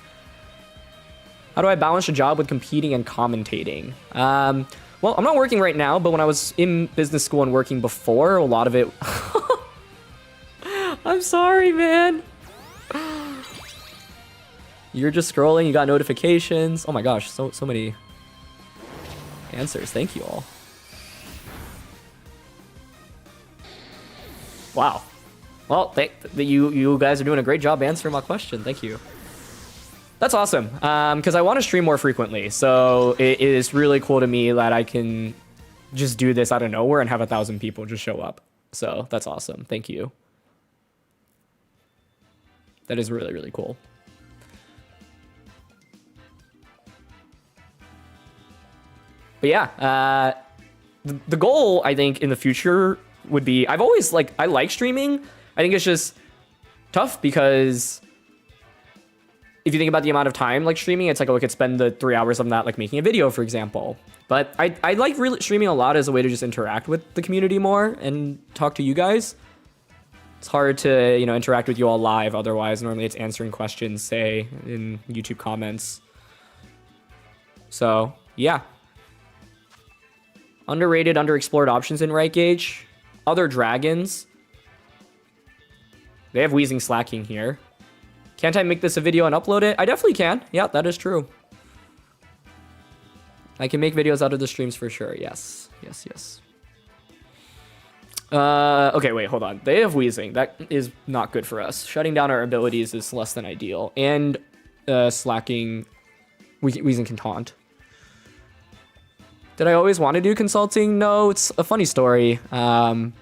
How do I balance a job with competing and commentating? Well, I'm not working right now, but when I was in business school and working before, a lot of it... I'm sorry, man. You're just scrolling, you got notifications. Oh my gosh, so many answers. Thank you all. Wow. Well, you guys are doing a great job answering my question. Thank you. That's awesome. Because I want to stream more frequently. So it is really cool to me that I can just do this out of nowhere and have 1,000 people just show up. So that's awesome. Thank you. That is really, really cool. But yeah, the goal, I think, in the future would be... I've always, like, I like streaming. I think it's just tough because if you think about the amount of time, like, streaming, it's like, oh, I could spend the 3 hours of that, like, making a video, for example. But I like really streaming a lot as a way to just interact with the community more and talk to you guys. It's hard to, you know, interact with you all live. Otherwise, normally it's answering questions, say, in YouTube comments. So, yeah. Underrated, underexplored options in right gauge. Other dragons. They have Wheezing Slacking here. Can't I make this a video and upload it? I definitely can. Yeah, that is true. I can make videos out of the streams for sure. Yes. Yes, yes. Okay, wait, hold on. They have Wheezing. That is not good for us. Shutting down our abilities is less than ideal. And slacking. Weezing can taunt. Did I always want to do consulting? No, it's a funny story. Long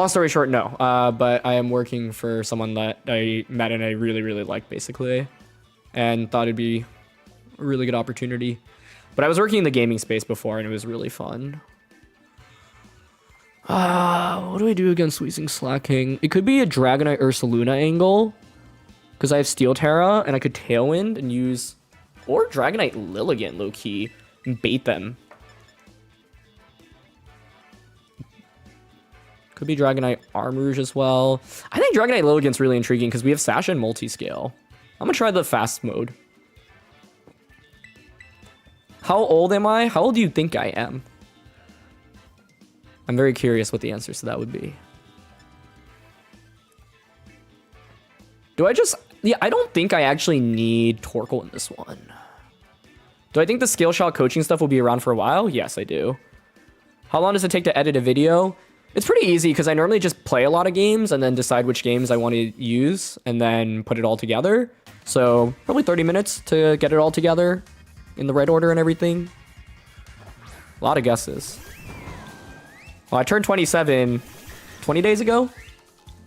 story short, no. But I am working for someone that I met and I really, really liked, basically. And thought it'd be a really good opportunity. But I was working in the gaming space before, and it was really fun. What do I do against Weezing slacking? It could be a Dragonite Ursaluna angle. Because I have Steel Terra, and I could Tailwind and use... Or Dragonite Lilligant, low-key. And bait them. Could be Dragonite Armouge as well. I think Dragonite Lilligant's really intriguing because we have Sash and Multiscale. I'm going to try the fast mode. How old am I? How old do you think I am? I'm very curious what the answers to that would be. Do I just... Yeah, I don't think I actually need Torkoal in this one. Do I think the skill shot coaching stuff will be around for a while? Yes, I do. How long does it take to edit a video? It's pretty easy because I normally just play a lot of games and then decide which games I want to use and then put it all together. So probably 30 minutes to get it all together in the right order and everything. A lot of guesses. Well, I turned 27 20 days ago?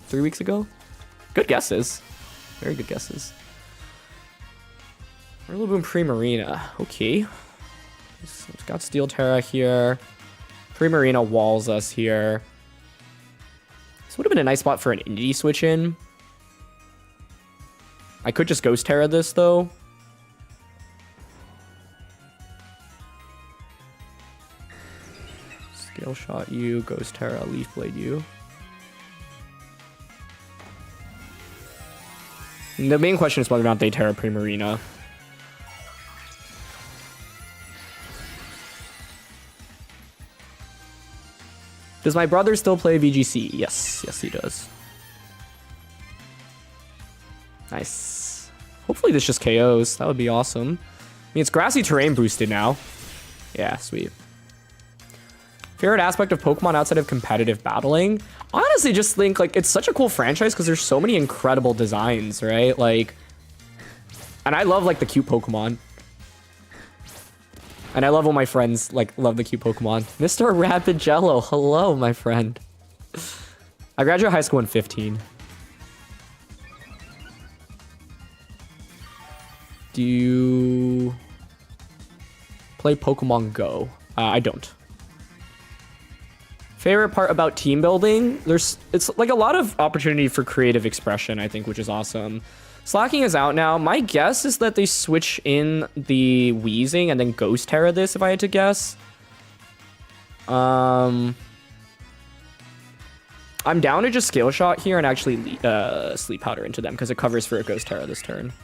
3 weeks ago? Good guesses. Very good guesses. Rillaboom Primarina. Okay. It's got Steel Terra here. Primarina walls us here. This would have been a nice spot for an Indie switch in. I could just Ghost Terra this, though. Scale Shot you, Ghost Terra, Leaf Blade you. And the main question is whether or not they Terra Primarina. Does my brother still play VGC? Yes. Yes, he does. Nice. Hopefully this just KOs. That would be awesome. I mean, it's grassy terrain boosted now. Yeah, sweet. Favorite aspect of Pokemon outside of competitive battling? I honestly just think, like, it's such a cool franchise because there's so many incredible designs, right? Like, and I love, like, the cute Pokemon. And I love when my friends, like, love the cute Pokemon. Mr. Rapid Jello, hello, my friend. I graduated high school in 15. Do you play Pokemon Go? I don't. Favorite part about team building? It's like a lot of opportunity for creative expression, I think, which is awesome. Slacking is out now. My guess is that they switch in the Weezing and then Ghost Terra this, if I had to guess. I'm down to just Scale Shot here and actually Sleep Powder into them because it covers for a Ghost Terra this turn.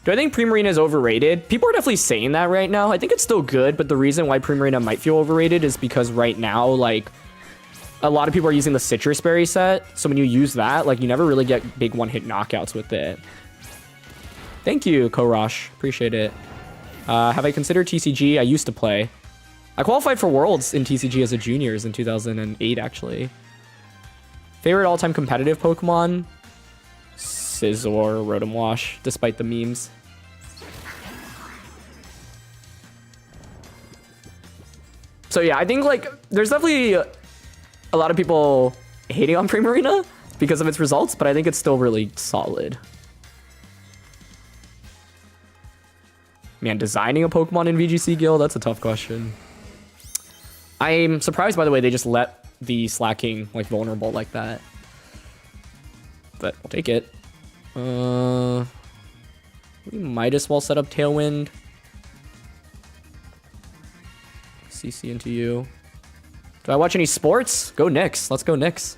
Do I think Primarina is overrated? People are definitely saying that right now. I think it's still good, but the reason why Primarina might feel overrated is because right now, like, a lot of people are using the Citrus Berry set. So when you use that, like, you never really get big one-hit knockouts with it. Thank you, Korosh. Appreciate it. Have I considered TCG? I used to play. I qualified for Worlds in TCG as a juniors in 2008, actually. Favorite all-time competitive Pokemon? Scizor, Rotom Wash, despite the memes. So yeah, I think, like, there's definitely a lot of people hating on Primarina because of its results, but I think it's still really solid. Man, designing a Pokemon in VGC Guild, that's a tough question. I'm surprised, by the way, they just let the slacking, like, vulnerable like that. But I'll take it. We might as well set up Tailwind. CC into you. Do I watch any sports? Go Knicks. Let's go Knicks.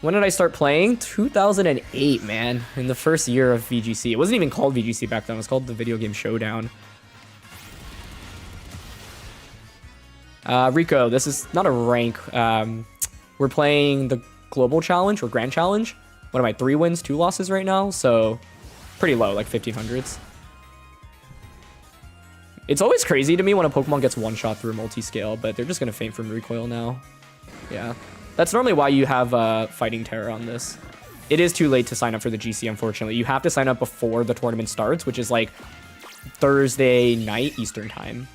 When did I start playing? 2008, man. In the first year of VGC. It wasn't even called VGC back then. It was called the Video Game Showdown. Rico, this is not a rank. We're playing the Global Challenge or Grand Challenge. What am I, 3 wins, 2 losses right now? So pretty low, like 1500s. It's always crazy to me when a Pokemon gets one-shot through a multi-scale, but they're just going to faint from recoil now. Yeah. That's normally why you have Fighting Terror on this. it is too late to sign up for the GC, unfortunately. You have to sign up before the tournament starts, which is like Thursday night Eastern time.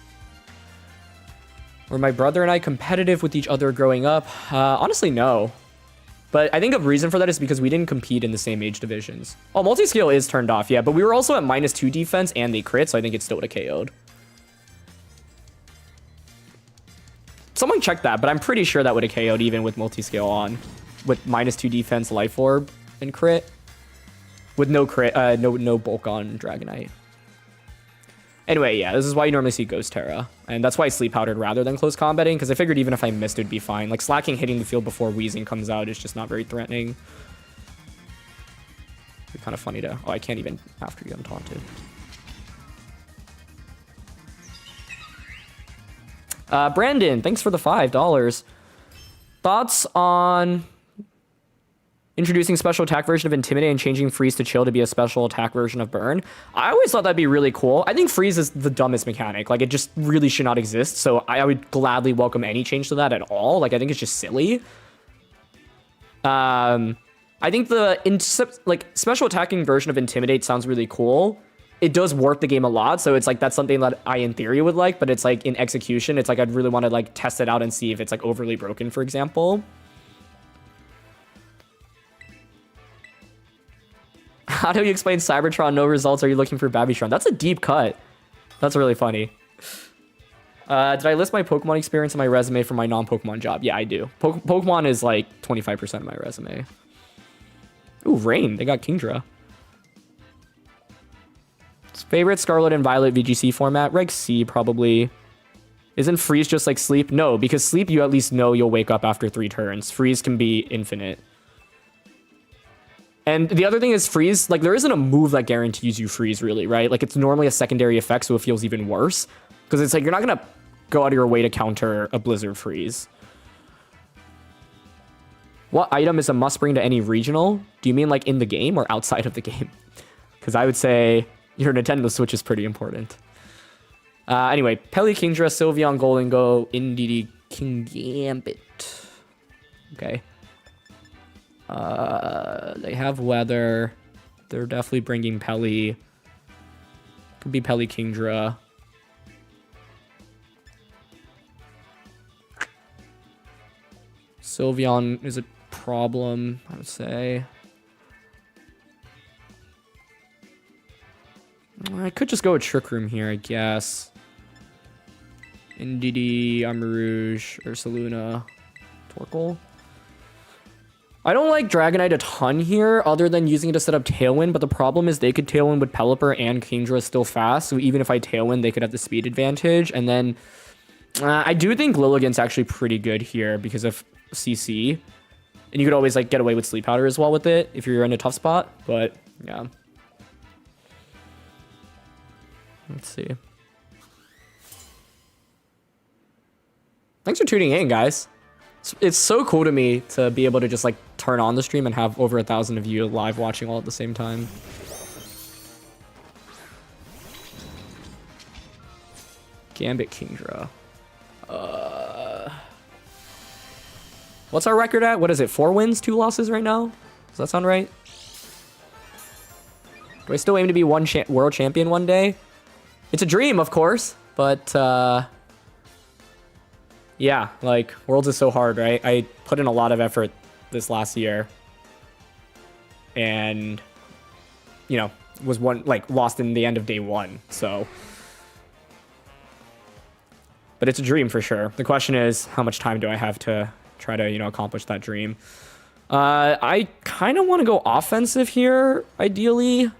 Were my brother and I competitive with each other growing up? Honestly, no. But I think a reason for that is because we didn't compete in the same age divisions. Oh, multi-scale is turned off, yeah. But we were also at -2 defense and they crit, so I think it still would have KO'd. Someone check that, but I'm pretty sure that would have KO'd even with multi-scale on. With -2 defense, life orb, and crit. With no crit, no bulk on Dragonite. Anyway, yeah, this is why you normally see Ghost Terra. And that's why I sleep powdered rather than close combating, because I figured even if I missed, it'd be fine. Like, slacking hitting the field before Wheezing comes out is just not very threatening. It'd be kind of funny to... Oh, I can't even after you, I'm taunted. Brandon, thanks for the $5. Thoughts on introducing special attack version of Intimidate and changing Freeze to Chill to be a special attack version of Burn? I always thought that'd be really cool. I think Freeze is the dumbest mechanic. Like, it just really should not exist. So I would gladly welcome any change to that at all. Like, I think it's just silly. I think the special attacking version of Intimidate sounds really cool. It does warp the game a lot, so it's like that's something that I in theory would like, but it's like in execution, it's like I'd really want to like test it out and see if it's like overly broken, for example. How do you explain Cybertron? No results. Are you looking for Babytron? That's a deep cut. That's really funny. Did I list my Pokemon experience in my resume for my non-Pokemon job? Yeah, I do. Pokemon is like 25% of my resume. Ooh, Rain. They got Kingdra. Favorite Scarlet and Violet VGC format? Reg C, probably. Isn't Freeze just like Sleep? No, because Sleep, you at least know you'll wake up after 3 turns. Freeze can be infinite. And the other thing is Freeze, like, there isn't a move that guarantees you Freeze, really, right? Like, it's normally a secondary effect, so it feels even worse. Because it's like, you're not going to go out of your way to counter a Blizzard Freeze. What item is a must-bring to any regional? Do you mean, like, in the game or outside of the game? Because I would say your Nintendo Switch is pretty important. Anyway, Pelly, Kingdra, Sylveon, Goldengo, Indeedee, Kingambit. Okay. They have weather. They're definitely bringing Pelly. Could be Pelly, Kingdra. Sylveon is a problem, I would say. I could just go with Trick Room here, I guess. Indeedee, Armarouge, Ursaluna, Torkoal. I don't like Dragonite a ton here, other than using it to set up Tailwind, but the problem is they could Tailwind with Pelipper and Kingdra still fast, so even if I Tailwind, they could have the speed advantage. And then I do think Lilligant's actually pretty good here because of CC. And you could always like get away with Sleep Powder as well with it if you're in a tough spot, but yeah. Let's see. Thanks for tuning in, guys. It's so cool to me to be able to just like turn on the stream and have over 1,000 of you live watching all at the same time. Gambit Kingdra. What's our record at? What is it? 4 wins, 2 losses right now? Does that sound right? Do I still aim to be world champion one day? It's a dream, of course, but yeah, like Worlds is so hard, right? I put in a lot of effort this last year and, you know, was lost in the end of day 1. So, but it's a dream for sure. The question is, how much time do I have to try to, you know, accomplish that dream? I kind of want to go offensive here, ideally.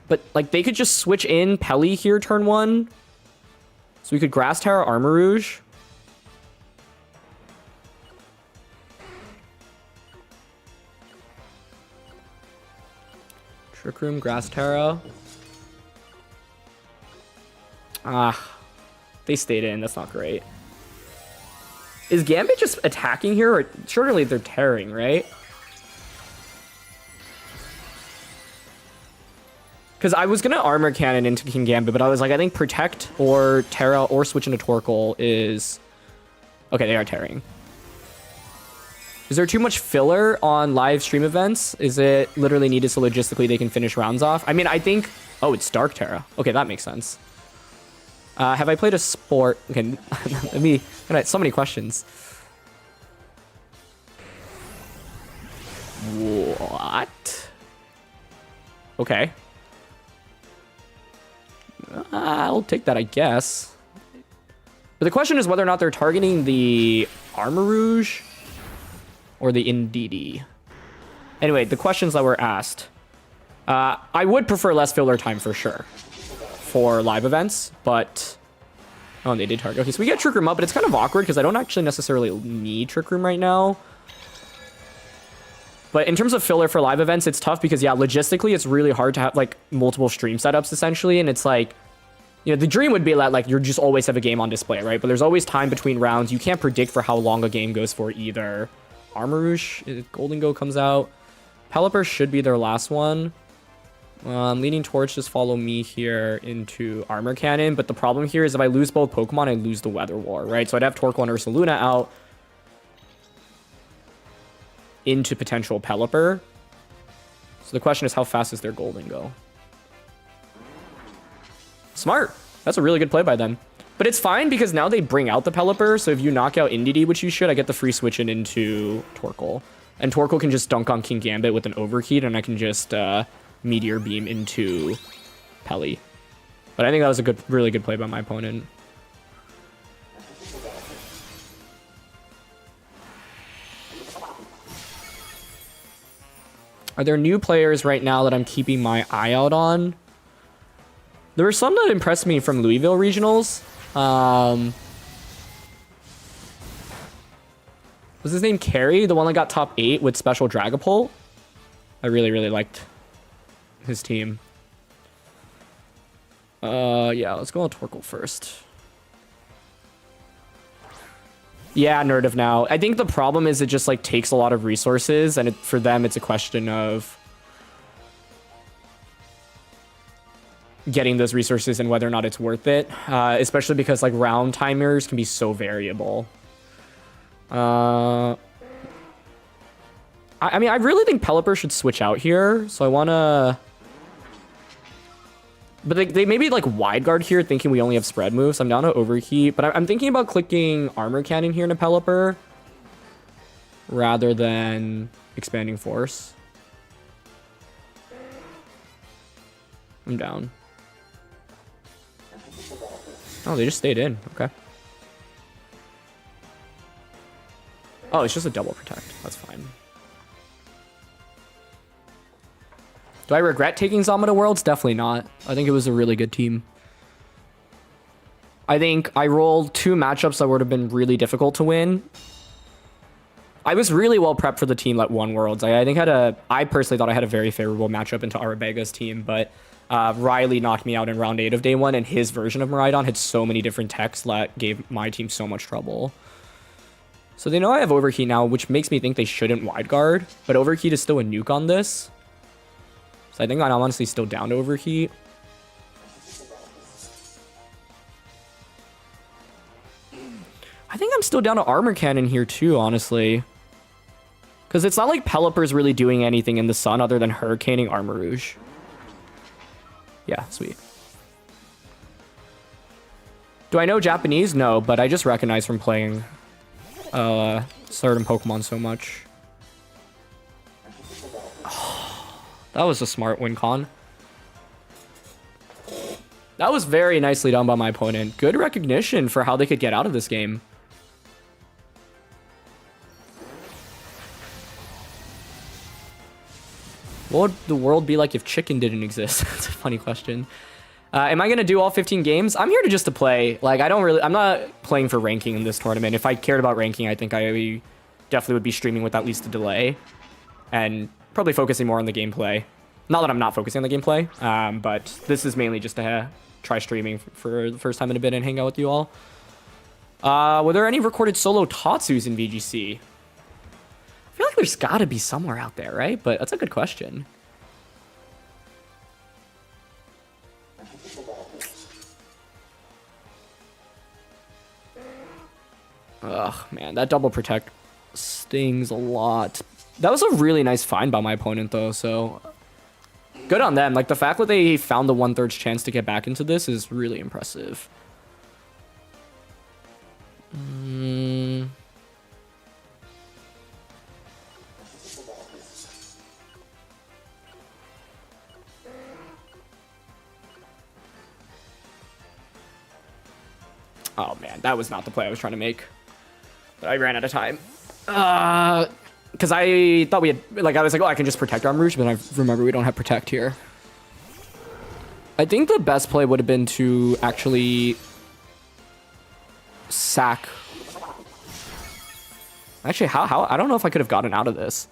But, like, they could just switch in Pelly here turn 1. So we could Grass Terra Armarouge. Trick Room, Grass Terra. Ah, they stayed in. That's not great. Is Gambit just attacking here? Or surely they're tearing, right? Because I was going to Armor Cannon into King Gambit, but I was like, I think Protect or Terra or switch into Torkoal is... Okay, they are tearing. Is there too much filler on live stream events? Is it literally needed so logistically they can finish rounds off? I mean, I think... Oh, it's Dark Terra. Okay, that makes sense. Have I played a sport? Okay, let me... So many questions. What? Okay. I'll take that, I guess. But the question is whether or not they're targeting the Armor Rouge or the Indeedee. Anyway, the questions that were asked. I would prefer less filler time for sure for live events, but... Oh, they did target. Okay, so we get Trick Room up, but it's kind of awkward because I don't actually necessarily need Trick Room right now. But in terms of filler for live events, it's tough because, yeah, logistically, it's really hard to have, like, multiple stream setups, essentially. And it's like, you know, the dream would be that, like, you just always have a game on display, right? But there's always time between rounds. You can't predict for how long a game goes for either. Armor Rouge, Golden Go comes out. Pelipper should be their last one. I'm leaning towards just follow me here into Armor Cannon. But the problem here is if I lose both Pokemon, I lose the Weather War, right? So I'd have Torkoal and Ursaluna out into potential Pelipper. So the question is, how fast is their Golden Go? Smart. That's a really good play by them. But it's fine because now they bring out the Pelipper. So if you knock out Indeedee, which you should, I get the free switch in into Torkoal. And Torkoal can just dunk on King Gambit with an Overheat, and I can just Meteor Beam into Peli. But I think that was a really good play by my opponent. Are there new players right now that I'm keeping my eye out on? There were some that impressed me from Louisville Regionals. Was his name Carey? The one that got top 8 with Special Dragapult? I really, really liked his team. Yeah, let's go on Torkoal first. Yeah, Nerdiv now. I think the problem is it just like takes a lot of resources, and for them it's a question of getting those resources and whether or not it's worth it, especially because like round timers can be so variable. I mean, I really think Pelipper should switch out here, so I want to... But they maybe like wide guard here, thinking we only have spread moves. I'm down to Overheat, but I'm thinking about clicking Armor Cannon here in a Pelipper rather than Expanding Force. I'm down. Oh, they just stayed in. Okay. Oh, it's just a double protect. That's fine. Do I regret taking Zomata Worlds? Definitely not. I think it was a really good team. I think I rolled 2 matchups that would have been really difficult to win. I was really well prepped for the team that won Worlds. I personally thought I had a very favorable matchup into Arabega's team, but Riley knocked me out in round 8 of day 1, and his version of Miraidon had so many different techs that gave my team so much trouble. So they know I have Overheat now, which makes me think they shouldn't wide guard, but Overheat is still a nuke on this. So I think I'm honestly still down to Overheat. I think I'm still down to Armor Cannon here too, honestly. Because it's not like Pelipper's really doing anything in the sun other than Hurricaning Armor Rouge. Yeah, sweet. Do I know Japanese? No, but I just recognize from playing certain Pokemon so much. That was a smart win con. That was very nicely done by my opponent. Good recognition for how they could get out of this game. What would the world be like if chicken didn't exist? That's a funny question. Am I going to do all 15 games? I'm here to play. Like, I'm not playing for ranking in this tournament. If I cared about ranking, I think I definitely would be streaming with at least a delay. And probably focusing more on the gameplay. Not that I'm not focusing on the gameplay, but this is mainly just to try streaming for the first time in a bit and hang out with you all. Were there any recorded solo Tatsus in VGC? I feel like there's got to be somewhere out there, right? But that's a good question. Ugh, man, that double protect stings a lot. That was a really nice find by my opponent, though, so good on them. Like, the fact that they found the 1/3 chance to get back into this is really impressive. Oh, man, that was not the play I was trying to make. But I ran out of time. Because I thought we had, like, I was like, oh, I can just protect Arm Rouge, but I remember we don't have protect here. I think the best play would have been to actually sack. Actually, how? I don't know if I could have gotten out of this.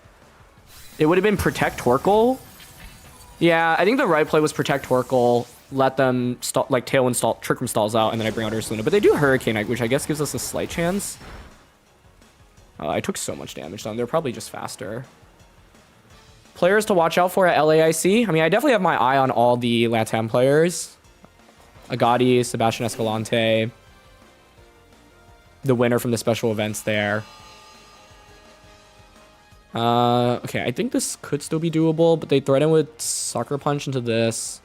It would have been protect Torkoal. Yeah, I think the right play was protect Torkoal, let them stall, like Tailwind stall, Trick Room stalls out, and then I bring out Ursaluna. But they do Hurricane, which I guess gives us a slight chance. I took so much damage on. They're probably just faster. Players to watch out for at LAIC. I mean, I definitely have my eye on all the LATAM players. Agati, Sebastian Escalante. The winner from the special events there. Okay, I think this could still be doable, but they threaten with Sucker Punch into this.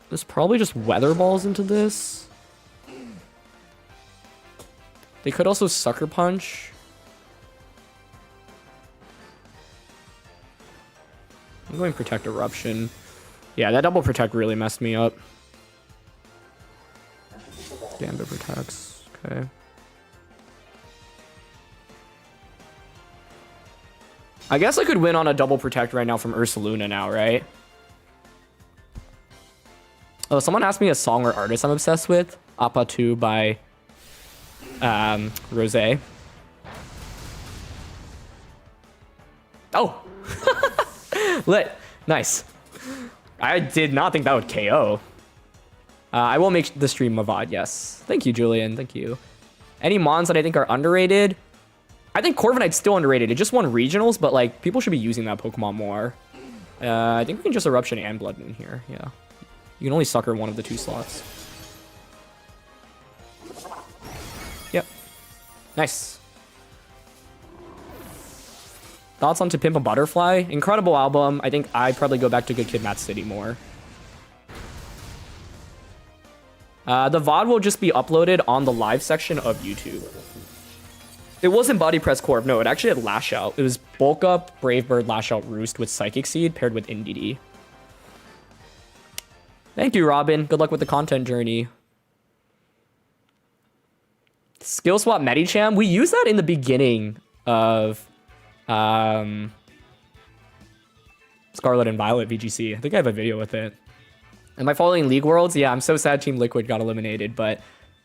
There's probably just Weather Balls into this. They could also Sucker Punch. I'm going Protect Eruption. Yeah, that double protect really messed me up. Gambit protects. Okay. I guess I could win on a double protect right now from Ursaluna now, right? Oh, someone asked me a song or artist I'm obsessed with. Appa 2 by Rosé. Oh! Lit. Nice. I did not think that would KO. I will make the stream a VOD, yes. Thank you, Julian. Thank you. Any mons that I think are underrated? I think Corviknight's still underrated. It just won regionals, but like people should be using that Pokemon more. I think we can just Eruption and Blood in here. Yeah. You can only sucker one of the 2 slots. Yep. Nice. Thoughts on To Pimp a Butterfly? Incredible album. I think I'd probably go back to Good Kid, Mad City more. The VOD will just be uploaded on the live section of YouTube. It wasn't Body Press Corp. No, it actually had Lash Out. It was Bulk Up, Brave Bird, Lash Out, Roost with Psychic Seed paired with NDD. Thank you, Robin. Good luck with the content journey. Skill Swap Medicham. We used that in the beginning of Scarlet and Violet VGC. I think I have a video with it. Am I following League Worlds? Yeah, I'm so sad Team Liquid got eliminated, but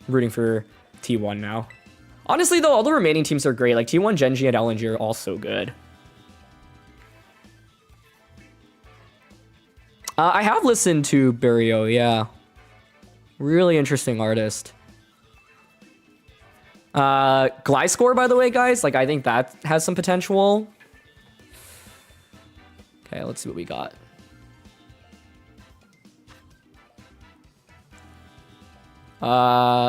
I'm rooting for T1 now. Honestly, though, all the remaining teams are great. Like T1, Genji, and LNG are all so good. I have listened to Burio, yeah. Really interesting artist. Gliscor, by the way, guys. Like, I think that has some potential. Okay, let's see what we got.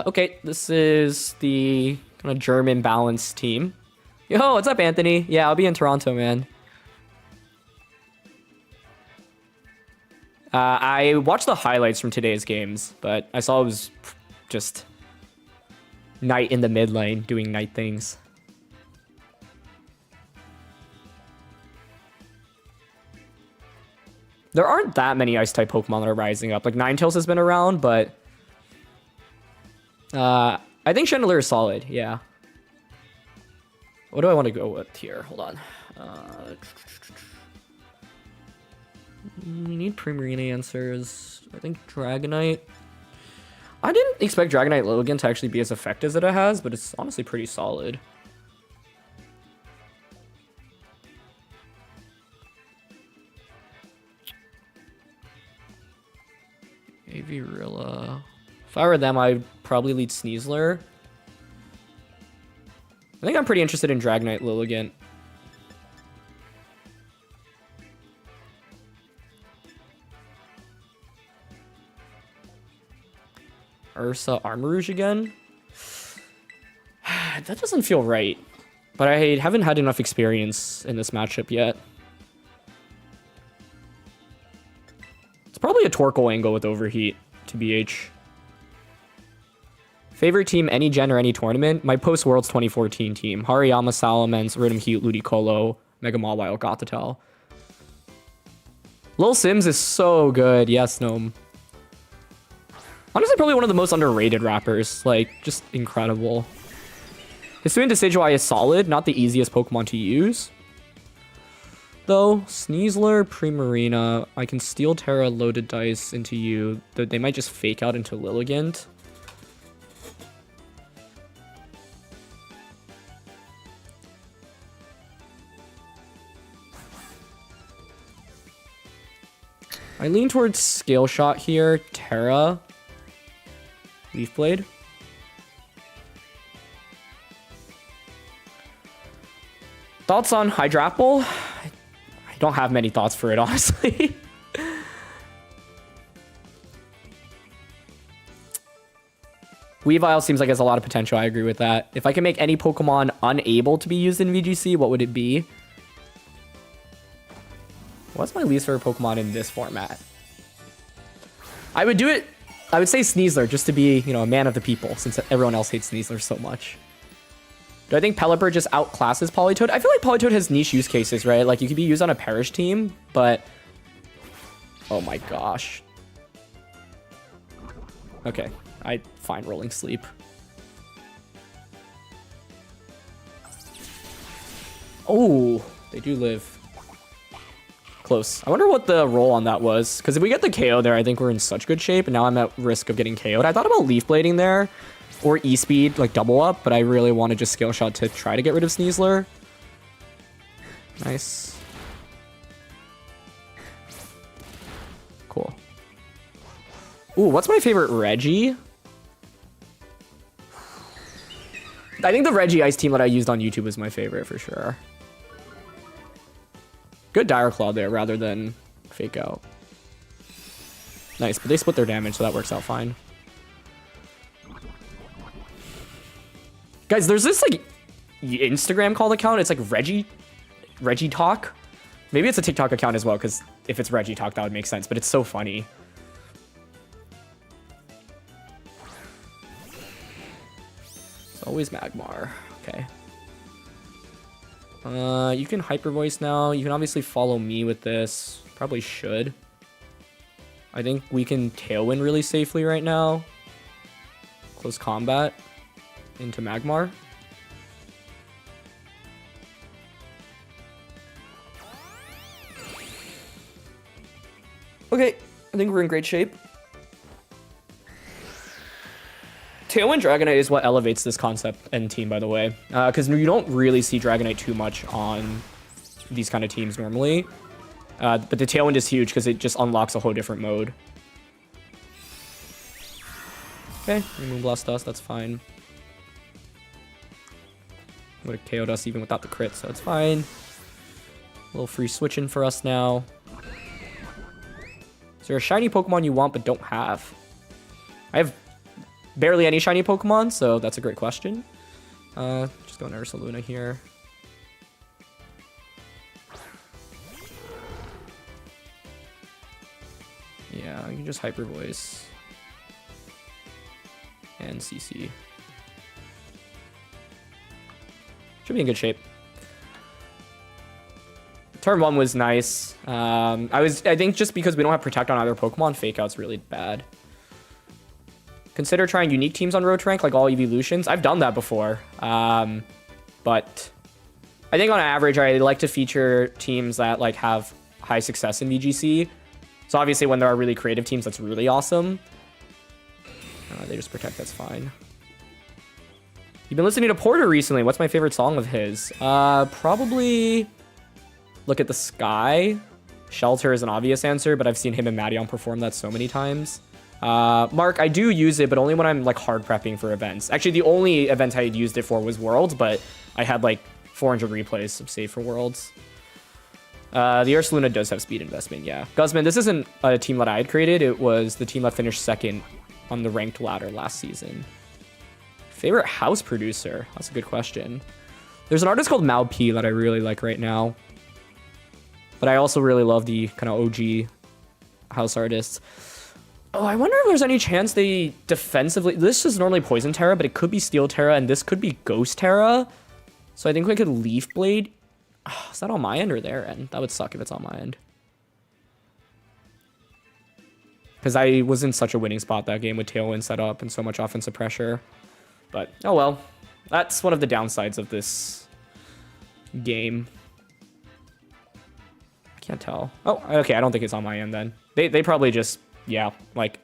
Okay, this is the kind of German balanced team. Yo, what's up, Anthony? Yeah, I'll be in Toronto, man. I watched the highlights from today's games, but I saw it was just Knight in the mid lane doing Knight things. There aren't that many Ice-type Pokemon that are rising up. Like, Ninetales has been around, but I think Chandelier is solid, yeah. What do I want to go with here? Hold on. We need Primarina answers. I think Dragonite. I didn't expect Dragonite Lilligant to actually be as effective as it has, but it's honestly pretty solid. Avirilla. If I were them, I'd probably lead Sneasler. I think I'm pretty interested in Dragonite Lilligant. Ursa Armarouge again? That doesn't feel right. But I haven't had enough experience in this matchup yet. It's probably a Torkoal angle with Overheat, TBH. Favorite team, any gen or any tournament? My post-Worlds 2014 team. Hariyama, Salamence, Rhythm Heat, Ludicolo, Mega Mawile, Gothitelle. Lil Sims is so good. Yes, Gnome. Honestly, probably one of the most underrated rappers. Like, just incredible. Hisuian Decidueye is solid. Not the easiest Pokemon to use. Though, Sneasler, Primarina. I can Steel Terra, Loaded Dice into you. They might just fake out into Lilligant. I lean towards Scale Shot here. Terra. Leaf Blade. Thoughts on Hydrapple? I don't have many thoughts for it, honestly. Weavile seems like it has a lot of potential. I agree with that. If I can make any Pokemon unable to be used in VGC, what would it be? What's my least favorite Pokemon in this format? I would do it. I would say Sneasler, just to be, you know, a man of the people, since everyone else hates Sneasler so much. Do I think Pelipper just outclasses Politoed? I feel like Politoed has niche use cases, right? Like, you could be used on a Perish team, but... Oh my gosh. Okay, I find Rolling Sleep. Oh, they do live. Close. I wonder what the roll on that was. Because if we get the KO there, I think we're in such good shape. And now I'm at risk of getting KO'd. I thought about Leaf Blading there. Or E-Speed, like double up. But I really want to just Scale Shot to try to get rid of Sneasler. Nice. Cool. Ooh, what's my favorite Reggie? I think the Reggie Ice team that I used on YouTube was my favorite for sure. Good Dire Claw there rather than Fake Out. Nice, but they split their damage, so that works out fine. Guys, there's this like Instagram called account. It's like Reggie Talk. Maybe it's a TikTok account as well, because if it's Reggie Talk, that would make sense, but it's so funny. It's always Magmar. Okay. You can Hyper Voice now. You can obviously follow me with this. Probably should. I think we can Tailwind really safely right now. Close Combat into Magmar. Okay, I think we're in great shape. Tailwind Dragonite is what elevates this concept and team, by the way. Because you don't really see Dragonite too much on these kind of teams normally. But the Tailwind is huge because it just unlocks a whole different mode. Okay, we Moonblast us, that's fine. Would have KO'd us even without the crit, so it's fine. A little free switching for us now. Is there a shiny Pokemon you want but don't have? I have barely any shiny Pokemon, so that's a great question. Just go into Ursaluna here. Yeah, you can just Hyper Voice. And CC. Should be in good shape. Turn 1 was nice. I think just because we don't have Protect on either Pokemon, Fake Out's really bad. Consider trying unique teams on Road Rank, like all evolutions. I've done that before. But I think on average, I like to feature teams that like have high success in VGC. So obviously when there are really creative teams, that's really awesome. They just Protect, that's fine. You've been listening to Porter recently. What's my favorite song of his? Probably Look at the Sky. Shelter is an obvious answer, but I've seen him and Maddion perform that so many times. Mark, I do use it, but only when I'm like hard prepping for events. Actually, the only event I had used it for was Worlds, but I had like 400 replays saved for Worlds. The Ursaluna does have speed investment, yeah. Guzman, this isn't a team that I had created. It was the team that finished second on the ranked ladder last season. Favorite house producer? That's a good question. There's an artist called Mao P that I really like right now. But I also really love the kind of OG house artists. Oh, I wonder if there's any chance they defensively... This is normally Poison Terra, but it could be Steel Terra, and this could be Ghost Terra. So I think we could Leaf Blade. Oh, is that on my end or their end? That would suck if it's on my end. Because I was in such a winning spot that game with Tailwind set up and so much offensive pressure. But, oh well. That's one of the downsides of this game. I can't tell. Oh, okay, I don't think it's on my end then. They probably just, yeah, like,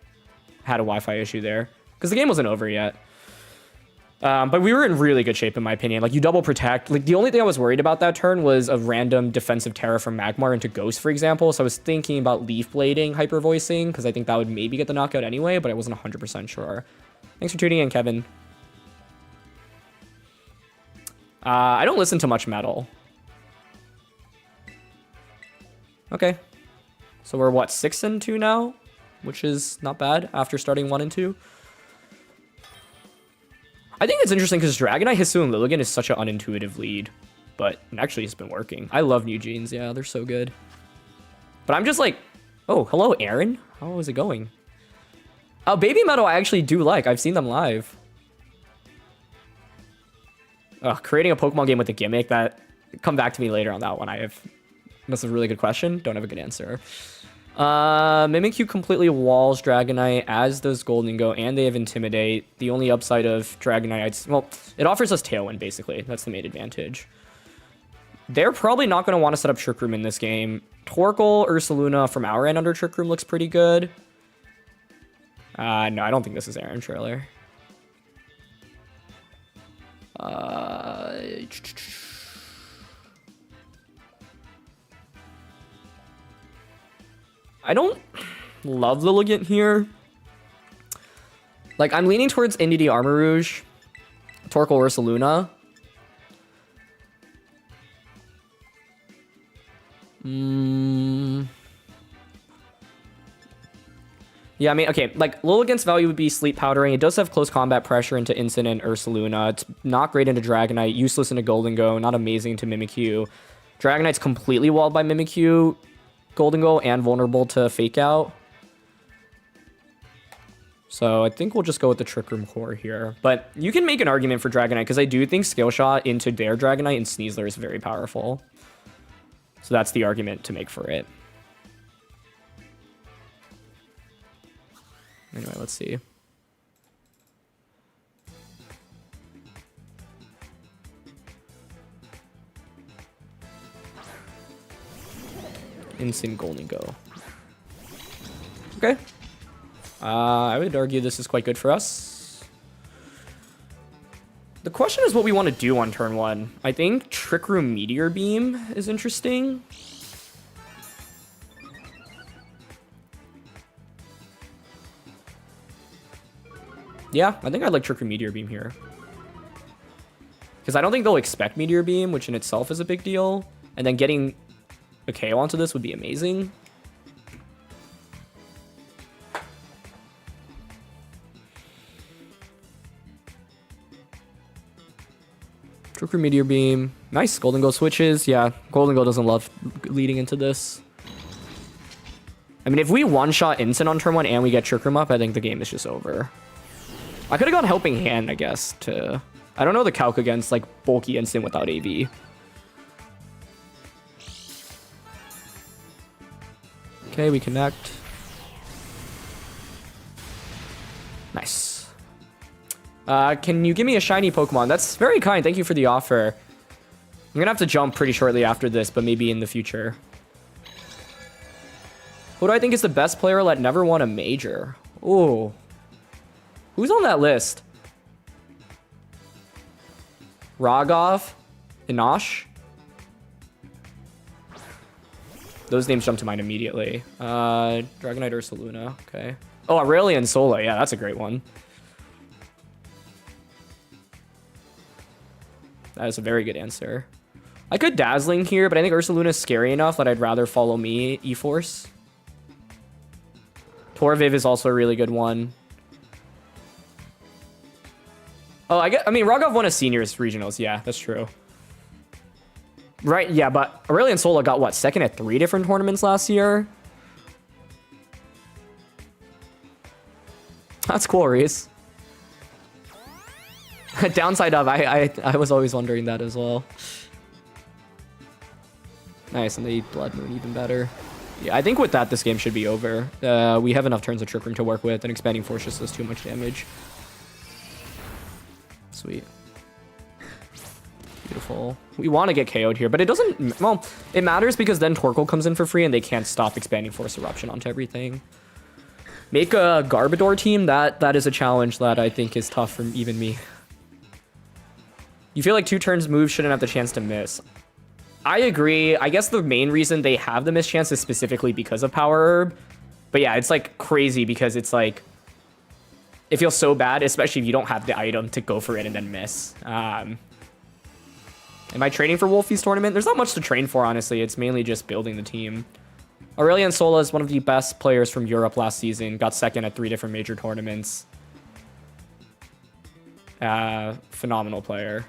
had a Wi-Fi issue there. Because the game wasn't over yet. But we were in really good shape, in my opinion. Like, you double protect. Like, the only thing I was worried about that turn was a random defensive Terra from Magmar into Ghost, for example. So I was thinking about Leaf Blading Hyper Voicing, because I think that would maybe get the knockout anyway, but I wasn't 100% sure. Thanks for tuning in, Kevin. I don't listen to much metal. Okay. So we're, what, 6 and 2 now? Which is not bad after starting 1 and 2. I think it's interesting because Dragonite, Hisu, and Lilligant is such an unintuitive lead. But actually, it's been working. I love New Jeans. Yeah, they're so good. But I'm just like... Oh, hello, Aaron. How is it going? Oh, Baby Metal I actually do like. I've seen them live. Creating a Pokemon game with a gimmick, that... Come back to me later on that one. That's a really good question. Don't have a good answer. Mimikyu completely walls Dragonite, as does Go, and they have Intimidate. The only upside of Dragonite, well, it offers us Tailwind, basically. That's the main advantage. They're probably not going to want to set up Trick Room in this game. Torkoal, Ursaluna from our end under Trick Room looks pretty good. No, I don't think this is Aaron Trailer. I don't love Lilligant here. Like, I'm leaning towards Indeedee Armarouge, Torkoal Ursaluna. Yeah, I mean, okay, like, Lilligant's value would be Sleep Powdering. It does have close combat pressure into Instant and Ursaluna. It's not great into Dragonite, useless into Go, not amazing to Mimikyu. Dragonite's completely walled by Mimikyu, and vulnerable to Fake Out. So I think we'll just go with the Trick Room core here. But you can make an argument for Dragonite, because I do think Scale Shot into their Dragonite and Sneasler is very powerful. So that's the argument to make for it. Anyway, let's see. Instant Go. Okay. I would argue this is quite good for us. The question is what we want to do on turn 1. I think Trick Room Meteor Beam is interesting. Yeah, I think I'd like Trick Room Meteor Beam here. Because I don't think they'll expect Meteor Beam, which in itself is a big deal. And then getting a KO onto this would be amazing. Trick Room Meteor Beam. Nice. Go switches. Yeah, Go doesn't love leading into this. I mean, if we one-shot Instant on turn 1 and we get Trick Room up, I think the game is just over. I could have gone Helping Hand, I guess, to... I don't know the calc against, like, bulky Instant without AV. Okay, we connect. Nice. Can you give me a shiny Pokemon? That's very kind. Thank you for the offer. I'm gonna have to jump pretty shortly after this, but maybe in the future. Who do I think is the best player that never won a major? Ooh. Who's on that list? Ragov? Inosh? Those names jump to mind immediately. Dragonite Ursaluna. Okay. Oh, Aurelion Sola. Yeah, that's a great one. That is a very good answer. I could Dazzling here, but I think Ursaluna is scary enough that I'd rather follow me, E-Force. Torviv is also a really good one. Oh, I mean, Rogov won a seniors regionals. Yeah, that's true. Right, yeah, but Aurelian Sola got, what, second at 3 different tournaments last year? That's cool, Reese. Downside of, I was always wondering that as well. Nice, and they eat Blood Moon even better. Yeah, I think with that, this game should be over. We have enough turns of Trick Room to work with, and Expanding Force just does too much damage. Sweet. Beautiful. We want to get KO'd here, but it doesn't... Well, it matters because then Torkoal comes in for free, and they can't stop Expanding Force Eruption onto everything. Make a Garbodor team, that is a challenge that I think is tough for even me. You feel like 2 turns moves shouldn't have the chance to miss. I agree. I guess the main reason they have the miss chance is specifically because of Power Herb. But yeah, it's like crazy because it's like... It feels so bad, especially if you don't have the item to go for it and then miss. Am I training for Wolfie's tournament? There's not much to train for, honestly. It's mainly just building the team. Aurelian Sola is one of the best players from Europe last season. Got second at 3 different major tournaments. Phenomenal player.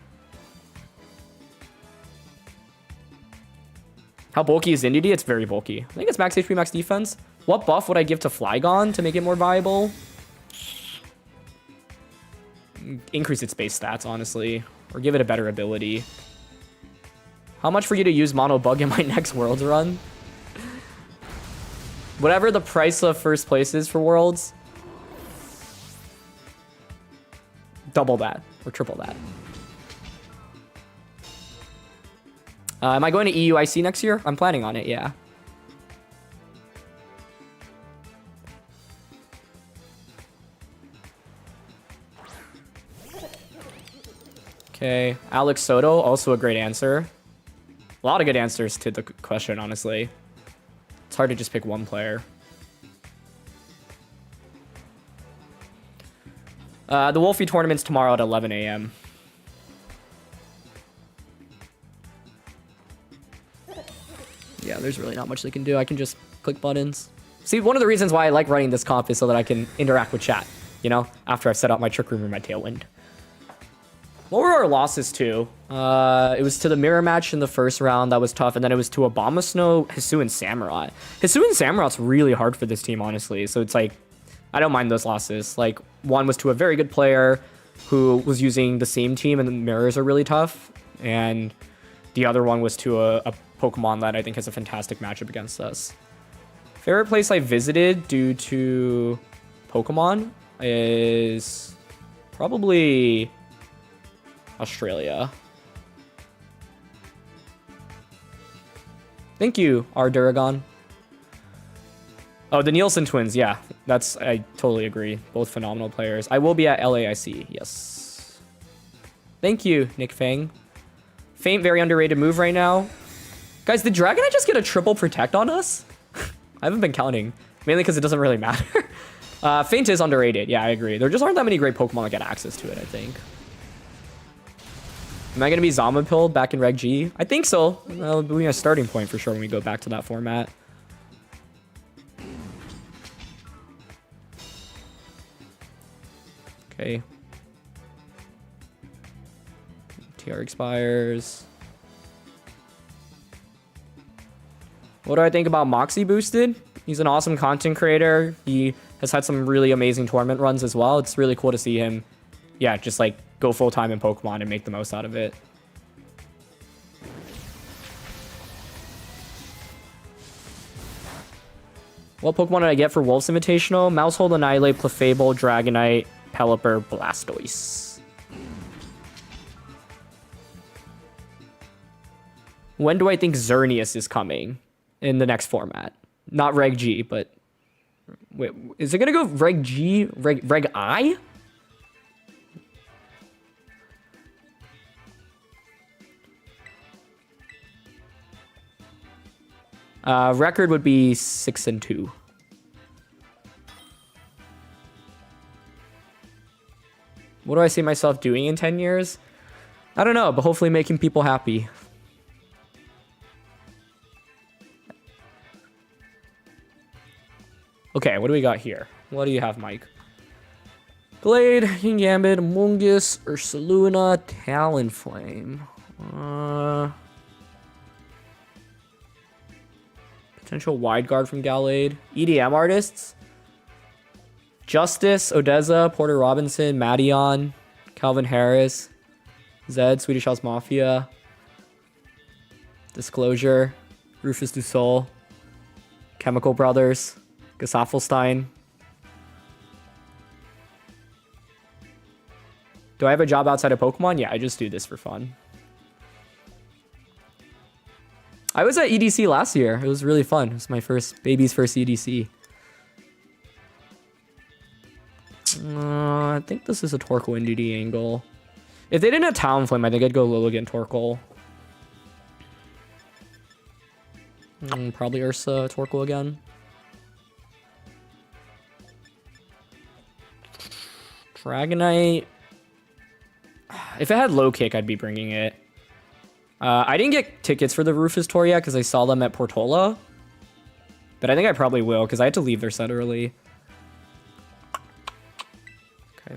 How bulky is Indeedee? It's very bulky. I think it's max HP, max defense. What buff would I give to Flygon to make it more viable? Increase its base stats, honestly. Or give it a better ability. How much for you to use Mono Bug in my next Worlds run? Whatever the price of first place is for Worlds. Double that. Or triple that. Am I going to EUIC next year? I'm planning on it, yeah. Okay, Alex Soto, also a great answer. A lot of good answers to the question, honestly. It's hard to just pick one player. The Wolfie tournament's tomorrow at 11 a.m. Yeah, there's really not much they can do. I can just click buttons. See, one of the reasons why I like running this comp is so that I can interact with chat, you know, after I've set up my Trick Room or my Tailwind. What were our losses to? It was to the mirror match in the first round. That was tough. And then it was to Abomasnow, Hisu, and Samurai. Hisu and Samurai's really hard for this team, honestly. So it's like, I don't mind those losses. Like, one was to a very good player who was using the same team, and the mirrors are really tough. And the other one was to a Pokemon that I think has a fantastic matchup against us. Favorite place I visited due to Pokemon is probably Australia. Thank you, R. Duragon. Oh, the Nielsen twins, yeah. I totally agree. Both phenomenal players. I will be at LAIC, yes. Thank you, Nick Fang. Faint, very underrated move right now. Guys, did Dragonite just get a triple protect on us? I haven't been counting. Mainly because it doesn't really matter. Faint is underrated. Yeah, I agree. There just aren't that many great Pokemon that get access to it, I think. Am I going to be Zombie-pilled back in Reg G? I think so. That'll be a starting point for sure when we go back to that format. Okay. TR expires. What do I think about Moxie Boosted? He's an awesome content creator. He has had some really amazing tournament runs as well. It's really cool to see him, yeah, just like go full time in Pokemon and make the most out of it. What Pokemon did I get for Wolf's Invitational? Mousehold, Annihilate, Clefable, Dragonite, Pelipper, Blastoise. When do I think Xerneas is coming in the next format? Not Reg G, but... Wait, is it going to go Reg G? Reg I? Record would be 6-2. What do I see myself doing in 10 years? I don't know, but hopefully making people happy. Okay, what do we got here? What do you have, Mike? Glade, King Gambit, Amoonguss, Ursaluna, Talonflame. Potential wide guard from Gallade. EDM artists. Justice, Odessa, Porter Robinson, Madeon, Calvin Harris, Zed, Swedish House Mafia, Disclosure, Rufus Du Sol, Chemical Brothers, Gesaffelstein. Do I have a job outside of Pokemon? Yeah, I just do this for fun. I was at EDC last year. It was really fun. It was my baby's first EDC. I think this is a Torkoal Indeedee angle. If they didn't have Talonflame, I think I'd go Lilligant Torkoal. Probably Ursa Torkoal again. Dragonite. If it had low kick, I'd be bringing it. I didn't get tickets for the Rufus tour yet because I saw them at Portola. But I think I probably will because I had to leave their set early. Okay.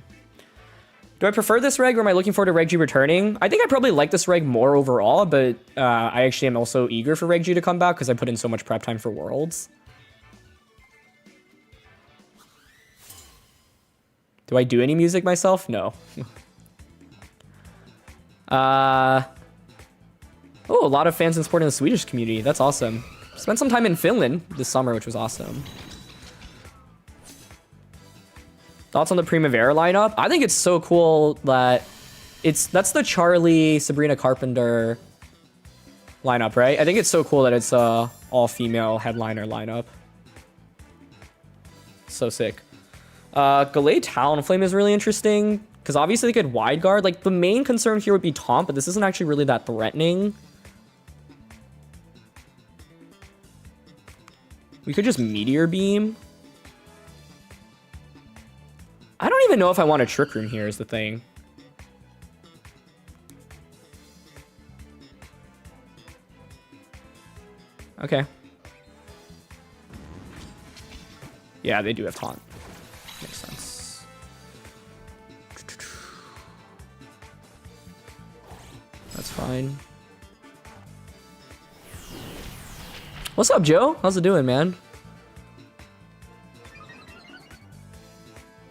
Do I prefer this reg or am I looking forward to Reg G returning? I think I probably like this reg more overall, but I actually am also eager for Reg G to come back because I put in so much prep time for Worlds. Do I do any music myself? No. Oh, a lot of fans and support in the Swedish community. That's awesome. Spent some time in Finland this summer, which was awesome. Thoughts on the Primavera lineup? I think it's so cool that that's the Charlie, Sabrina Carpenter lineup, right? I think it's so cool that it's a all-female headliner lineup. So sick. Gallade Talonflame is really interesting because obviously they could wide guard. Like the main concern here would be Taunt, but this isn't actually really that threatening. We could just Meteor Beam. I don't even know if I want a Trick Room here is the thing. Okay. Yeah, they do have Taunt. Makes sense. That's fine. What's up, Joe? How's it doing, man?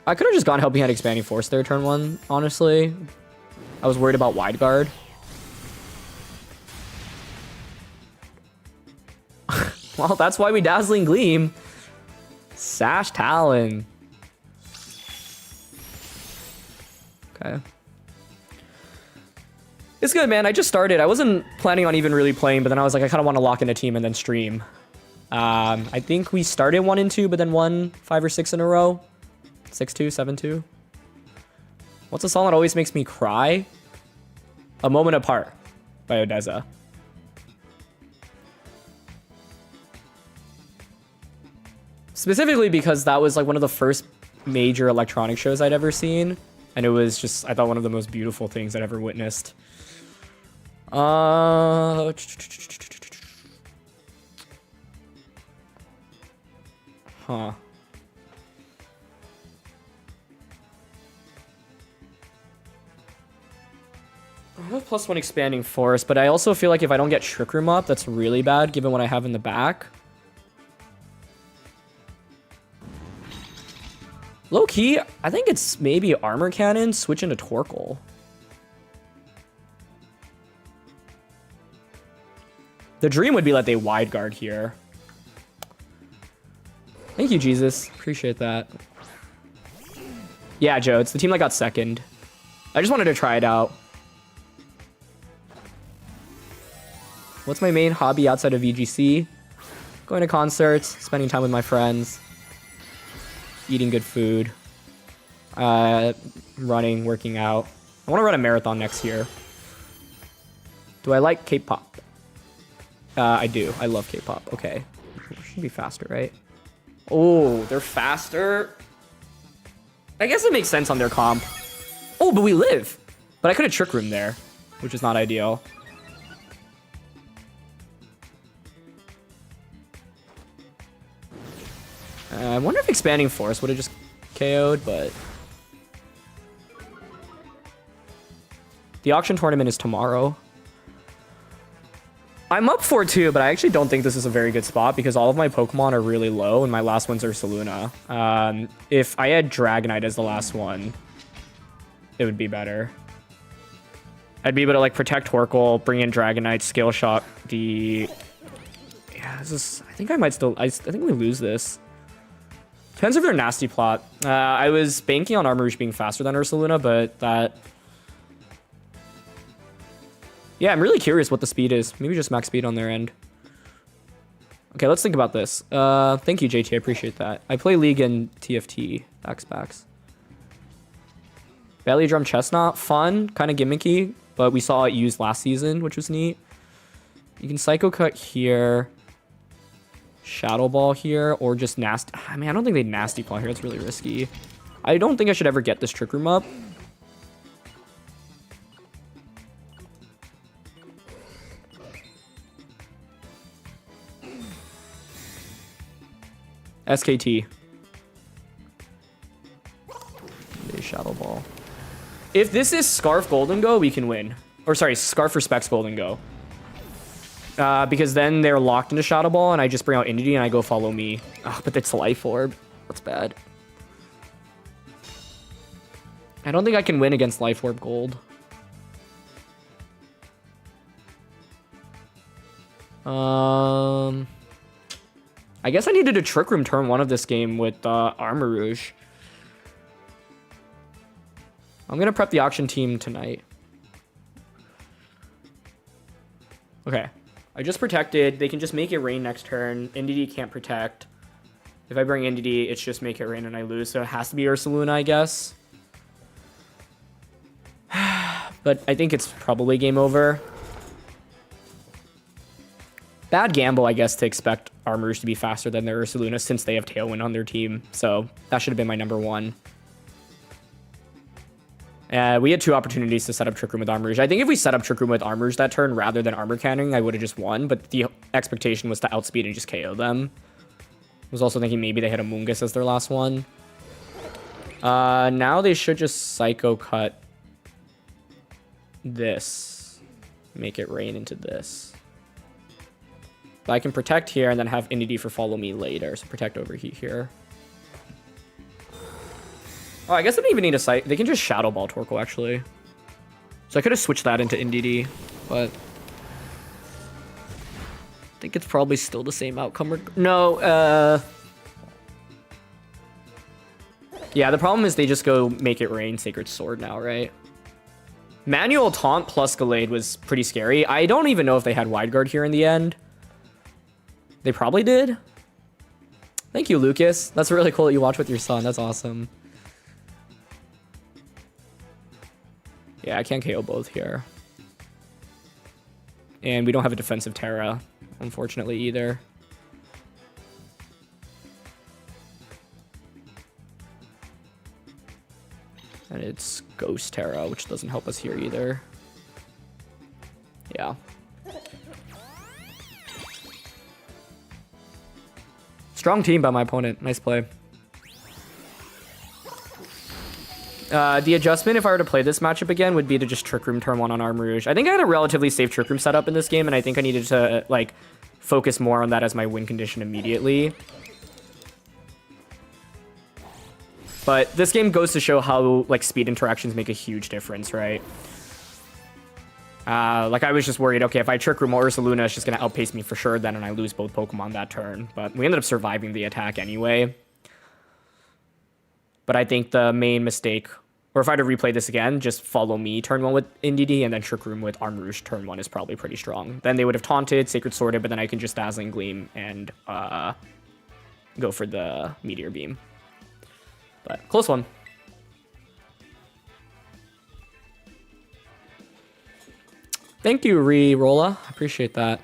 I could have just gone Helping Hand Expanding Force there turn one, honestly. I was worried about wide guard. Well, that's why we Dazzling Gleam. Sash Talon. Okay. It's good, man. I just started. I wasn't planning on even really playing, but then I was like, I kind of want to lock in a team and then stream. I think we started 1 and 2, but then won 5 or 6 in a row. 6-2, 7-2. What's a song that always makes me cry? A Moment Apart by Odessa. Specifically because that was like one of the first major electronic shows I'd ever seen. And it was just, I thought, one of the most beautiful things I'd ever witnessed. Huh. I have +1 Expanding Force, but I also feel like if I don't get Trick Room up, that's really bad given what I have in the back. Low key, I think it's maybe Armor Cannon, switch into Torkoal. The dream would be that they wide guard here. Thank you, Jesus. Appreciate that. Yeah, Joe, it's the team that got second. I just wanted to try it out. What's my main hobby outside of VGC? Going to concerts, spending time with my friends, eating good food, running, working out. I want to run a marathon next year. Do I like K-pop? I do. I love K-pop. Okay. Should be faster, right? Oh, they're faster? I guess it makes sense on their comp. Oh, but we live. But I could have Trick Room there, which is not ideal. I wonder if Expanding Force would have just KO'd, but The auction tournament is tomorrow. I'm up 4-2, but I actually don't think this is a very good spot because all of my Pokemon are really low and my last one's Ursaluna. If I had Dragonite as the last one, it would be better. I'd be able to like protect Torkoal, bring in Dragonite, Scale Shock the... Yeah, this is... I think I might still... I think we lose this. Depends if they're Nasty Plot. I was banking on Armarouge being faster than Ursaluna, but that... Yeah, I'm really curious what the speed is. Maybe just max speed on their end. Okay, let's think about this. Thank you, JT. I appreciate that. I play League and TFT. Backs. Belly Drum Chestnut. Fun. Kind of gimmicky. But we saw it used last season, which was neat. You can Psycho Cut here. Shadow Ball here. Or just Nasty... I mean, I don't think they'd Nasty Claw here. It's really risky. I don't think I should ever get this Trick Room up. SKT. Shadow Ball. If this is Scarf Golden Go, we can win. Or sorry, Scarf Respects Golden Go. Because then they're locked into Shadow Ball and I just bring out Entity and I go follow me. Oh, but it's Life Orb. That's bad. I don't think I can win against Life Orb Gold. I guess I needed a Trick Room turn 1 of this game with Armarouge. I'm going to prep the auction team tonight. Okay. I just protected. They can just make it rain next turn. Entity can't protect. If I bring Entity, it's just make it rain and I lose. So it has to be Ursaluna, I guess. But I think it's probably game over. Bad gamble, I guess, to expect Armarouge to be faster than their Ursaluna since they have Tailwind on their team. So that should have been my number 1. We had 2 opportunities to set up Trick Room with Armarouge. I think if we set up Trick Room with Armarouge that turn rather than Armor Cannoning, I would have just won. But the expectation was to outspeed and just KO them. I was also thinking maybe they had a Mungus as their last one. Now they should just Psycho Cut this. Make it rain into this. But I can protect here and then have Entity for follow me later. So protect overheat here. Oh, I guess I don't even need a sight. They can just Shadow Ball Torkoal, actually. So I could have switched that into Entity, but... I think it's probably still the same outcome. No, yeah, the problem is they just go Make It Rain, Sacred Sword now, right? Manual Taunt plus Gallade was pretty scary. I don't even know if they had Wide Guard here in the end. They probably did. Thank you, Lucas. That's really cool that you watch with your son. That's awesome. Yeah, I can't KO both here. And we don't have a defensive Terra, unfortunately, either. And it's Ghost Terra, which doesn't help us here either. Yeah. Strong team by my opponent. Nice play. The adjustment, if I were to play this matchup again, would be to just Trick Room turn 1 on Armarouge. I think I had a relatively safe Trick Room setup in this game, and I think I needed to, like, focus more on that as my win condition immediately. But this game goes to show how, like, speed interactions make a huge difference, right? Like, I was just worried, okay, if I Trick Room or Ursaluna, it's just going to outpace me for sure then, and I lose both Pokemon that turn. But we ended up surviving the attack anyway. But I think the main mistake, or if I had to replay this again, just follow me turn 1 with NDD and then Trick Room with Armarouge turn 1 is probably pretty strong. Then they would have taunted, Sacred Sworded, but then I can just Dazzling Gleam and go for the Meteor Beam. But close one. Thank you, Rolla. I appreciate that.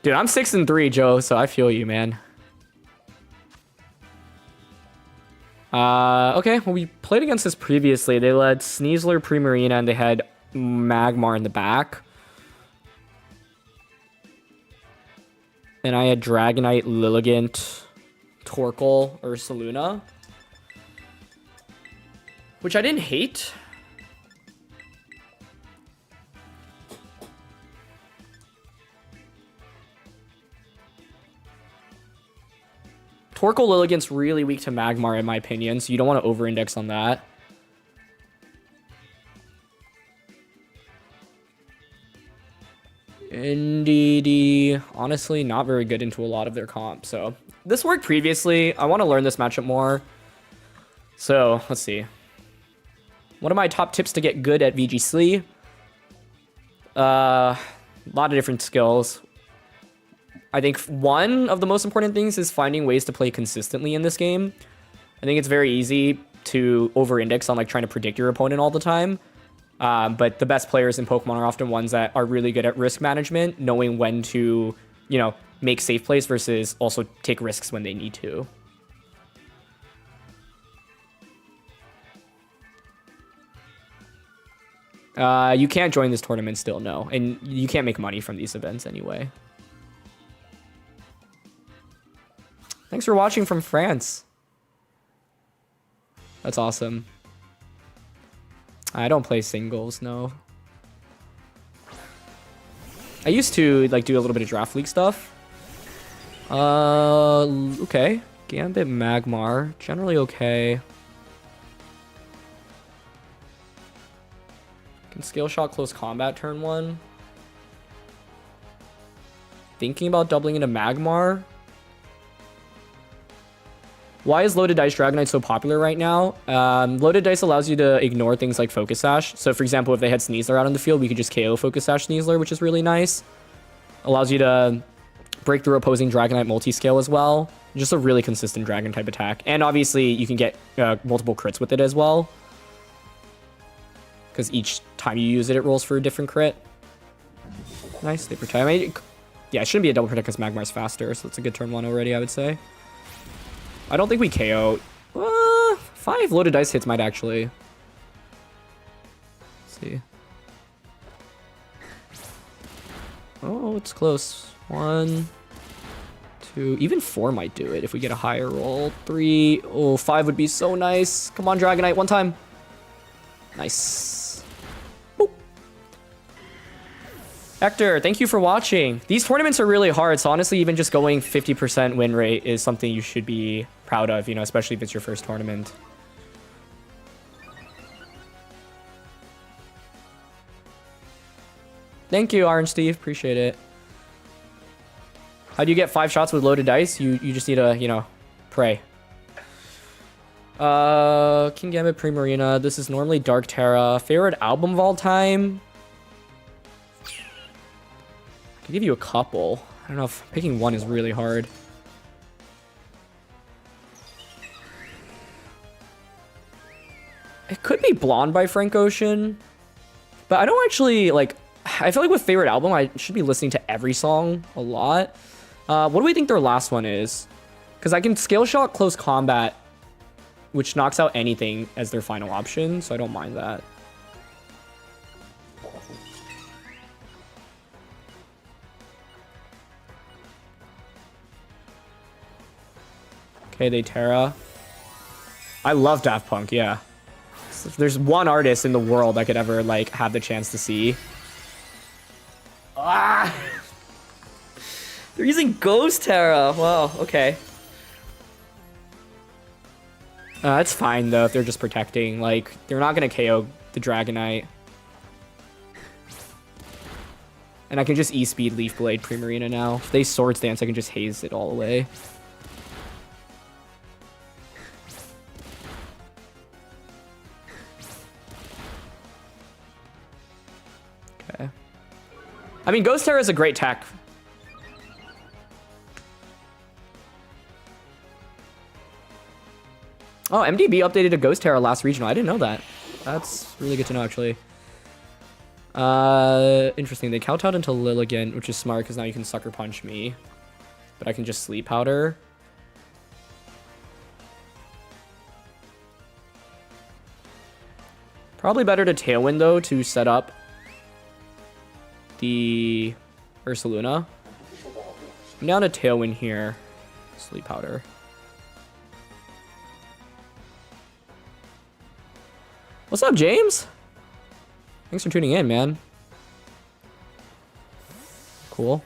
Dude, I'm 6-3, Joe, so I feel you, man. Okay, well, we played against this previously. They led Sneasler, Primarina, and they had Magmar in the back. And I had Dragonite, Lilligant, Torkoal, Ursaluna. which I didn't hate. Torkoal Lilligant's really weak to Magmar in my opinion, so you don't want to over-index on that. Indeed, honestly, not very good into a lot of their comp. So this worked previously. I want to learn this matchup more. So let's see. What are my top tips to get good at VG Slee? A lot of different skills. I think one of the most important things is finding ways to play consistently in this game. I think it's very easy to over-index on like trying to predict your opponent all the time. But the best players in Pokemon are often ones that are really good at risk management, knowing when to, you know, make safe plays versus also take risks when they need to. You can't join this tournament still, no. And you can't make money from these events anyway. Thanks for watching from France. That's awesome. I don't play singles, no. I used to like do a little bit of draft league stuff. Okay. Gambit Magmar, generally okay. Can Scale Shot close combat turn 1. Thinking about doubling into Magmar. Why is Loaded Dice Dragonite so popular right now? Loaded Dice allows you to ignore things like Focus Sash. So for example, if they had Sneasler out on the field, we could just KO Focus Sash Sneasler, which is really nice. Allows you to break through opposing Dragonite multi-scale as well. Just a really consistent Dragon type attack. And obviously you can get multiple crits with it as well. Because each time you use it, it rolls for a different crit. Nice, they protect. I mean, yeah, it shouldn't be a double protect because Magmar's faster, so it's a good turn 1 already, I would say. I don't think we KO. 5 Loaded Dice hits might actually. Let's see. Oh, it's close. 1, 2, even 4 might do it if we get a higher roll. 3, oh, 5 would be so nice. Come on, Dragonite, one time. Nice. Boop. Hector, thank you for watching. These tournaments are really hard, so honestly, even just going 50% win rate is something you should be proud of, you know, especially if it's your first tournament. Thank you, Orange Steve. Appreciate it. How do you get 5 shots with Loaded Dice? You just need to, you know, pray. King Gambit Primarina. This is normally Dark Terra. Favorite album of all time? I can give you a couple. I don't know if picking one is really hard. It could be Blonde by Frank Ocean. But I don't actually, like... I feel like with favorite album, I should be listening to every song a lot. What do we think their last one is? Because I can Scale Shot Close Combat, which knocks out anything as their final option, so I don't mind that. Okay, they Terra. I love Daft Punk, yeah. If there's one artist in the world I could ever, like, have the chance to see. Ah! They're using Ghost Terra. Wow, okay. It's fine, though, if they're just protecting. Like, they're not going to KO the Dragonite. And I can just E-Speed Leaf Blade Primarina now. If they Swords Dance, I can just haze it all away. Okay. I mean, Ghost Terra is a great tech. Oh, MDB updated to Ghost Terra last regional. I didn't know that. That's really good to know, actually. Interesting. They kowtowed into Lilligant, which is smart because now you can Sucker Punch me. But I can just Sleep Powder. Probably better to Tailwind, though, to set up the Ursaluna. I'm down to Tailwind here. Sleep Powder. What's up, James? Thanks for tuning in, man. Cool.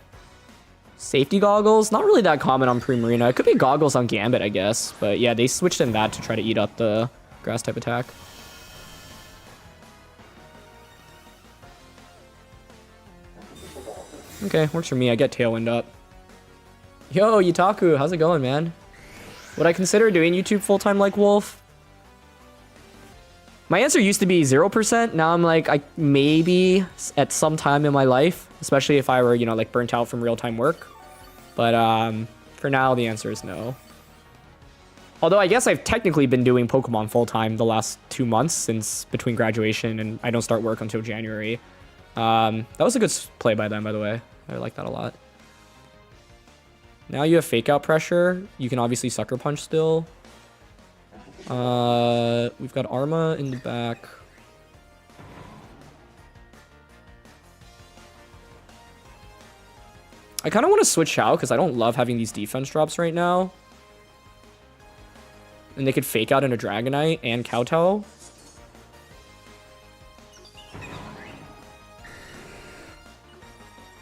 Safety goggles, not really that common on Primarina. It could be goggles on Gambit, I guess. But yeah, they switched in that to try to eat up the grass type attack. Okay, works for me. I get Tailwind up. Yo, Yutaku, how's it going, man? Would I consider doing YouTube full-time like Wolf? My answer used to be 0%. Now I'm like, maybe at some time in my life, especially if I were, you know, like burnt out from real-time work. But for now, the answer is no. Although I guess I've technically been doing Pokemon full-time the last 2 months since between graduation and I don't start work until January. That was a good play by them, by the way. I like that a lot. Now you have Fake Out pressure. You can obviously Sucker Punch still. We've got Arma in the back. I kind of want to switch out because I don't love having these defense drops right now. And they could Fake Out into Dragonite and Kowtow.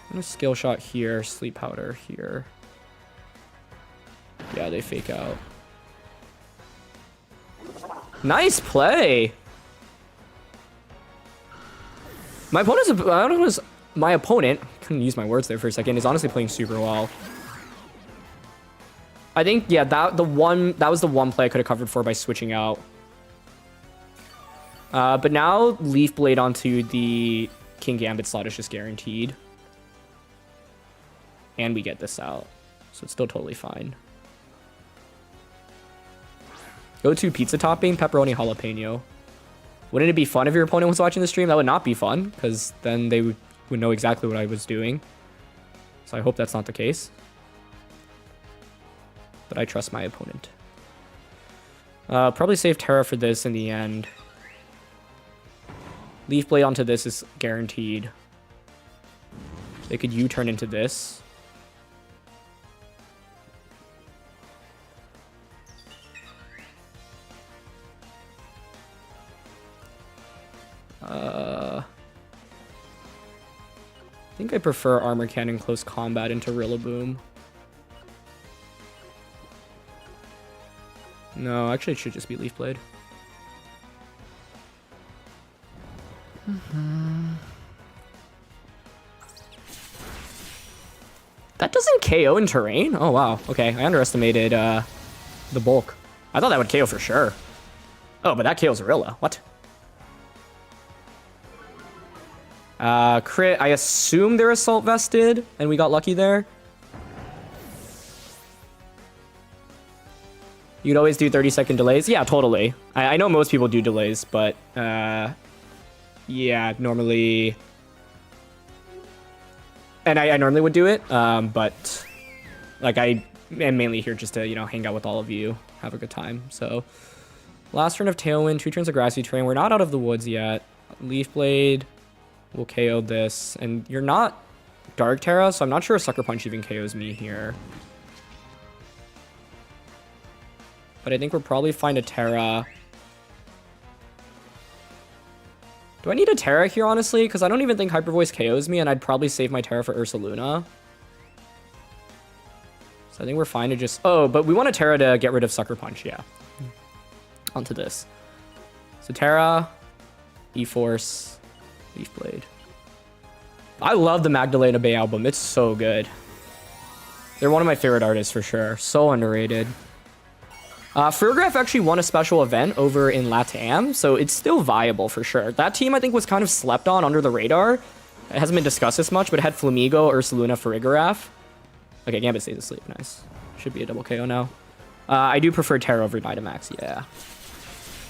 I'm gonna Skill Shot here, Sleep Powder here. Yeah, they Fake Out. Nice play! My opponent's, my opponent, couldn't use my words there for a second, is honestly playing super well. I think, yeah, that was the one play I could have covered for by switching out. But now Leaf Blade onto the King Gambit slot is just guaranteed. And we get this out. So it's still totally fine. Go to pizza topping, pepperoni jalapeno. Wouldn't it be fun if your opponent was watching the stream? That would not be fun, because then they would know exactly what I was doing. So I hope that's not the case. But I trust my opponent. Probably save Terra for this in the end. Leaf Blade onto this is guaranteed. They could U-turn into this. I think I prefer Armor Cannon Close Combat into Rillaboom. No, actually it should just be Leaf Blade. That doesn't KO in terrain? Oh wow, okay, I underestimated the bulk. I thought that would KO for sure. Oh, but that KO's Rilla, what? Crit, I assume they're Assault Vested, and we got lucky there. You'd always do 30-second delays? Yeah, totally. I know most people do delays, but, yeah, normally... And I normally would do it, but, like, I am mainly here just to, you know, hang out with all of you, have a good time, so... Last turn of Tailwind, 2 turns of Grassy Terrain. We're not out of the woods yet. Leaf Blade... We'll KO this, and you're not Dark Terra, so I'm not sure if Sucker Punch even KOs me here. But I think we're probably fine to Terra. Do I need a Terra here, honestly? Because I don't even think Hyper Voice KOs me, and I'd probably save my Terra for Ursaluna. So I think we're fine to just... Oh, but we want a Terra to get rid of Sucker Punch, yeah. Onto this. So Terra, E-Force... Leaf Blade. I love the Magdalena Bay album. It's so good. They're one of my favorite artists for sure. So underrated. Fergraph actually won a special event over in LATAM, so it's still viable for sure. That team I think was kind of slept on under the radar. It hasn't been discussed as much, but it had Flamigo, Ursaluna, Farigiraf. Okay, Gambit stays asleep. Nice. Should be a double KO now. I do prefer Terra over Dynamax, yeah.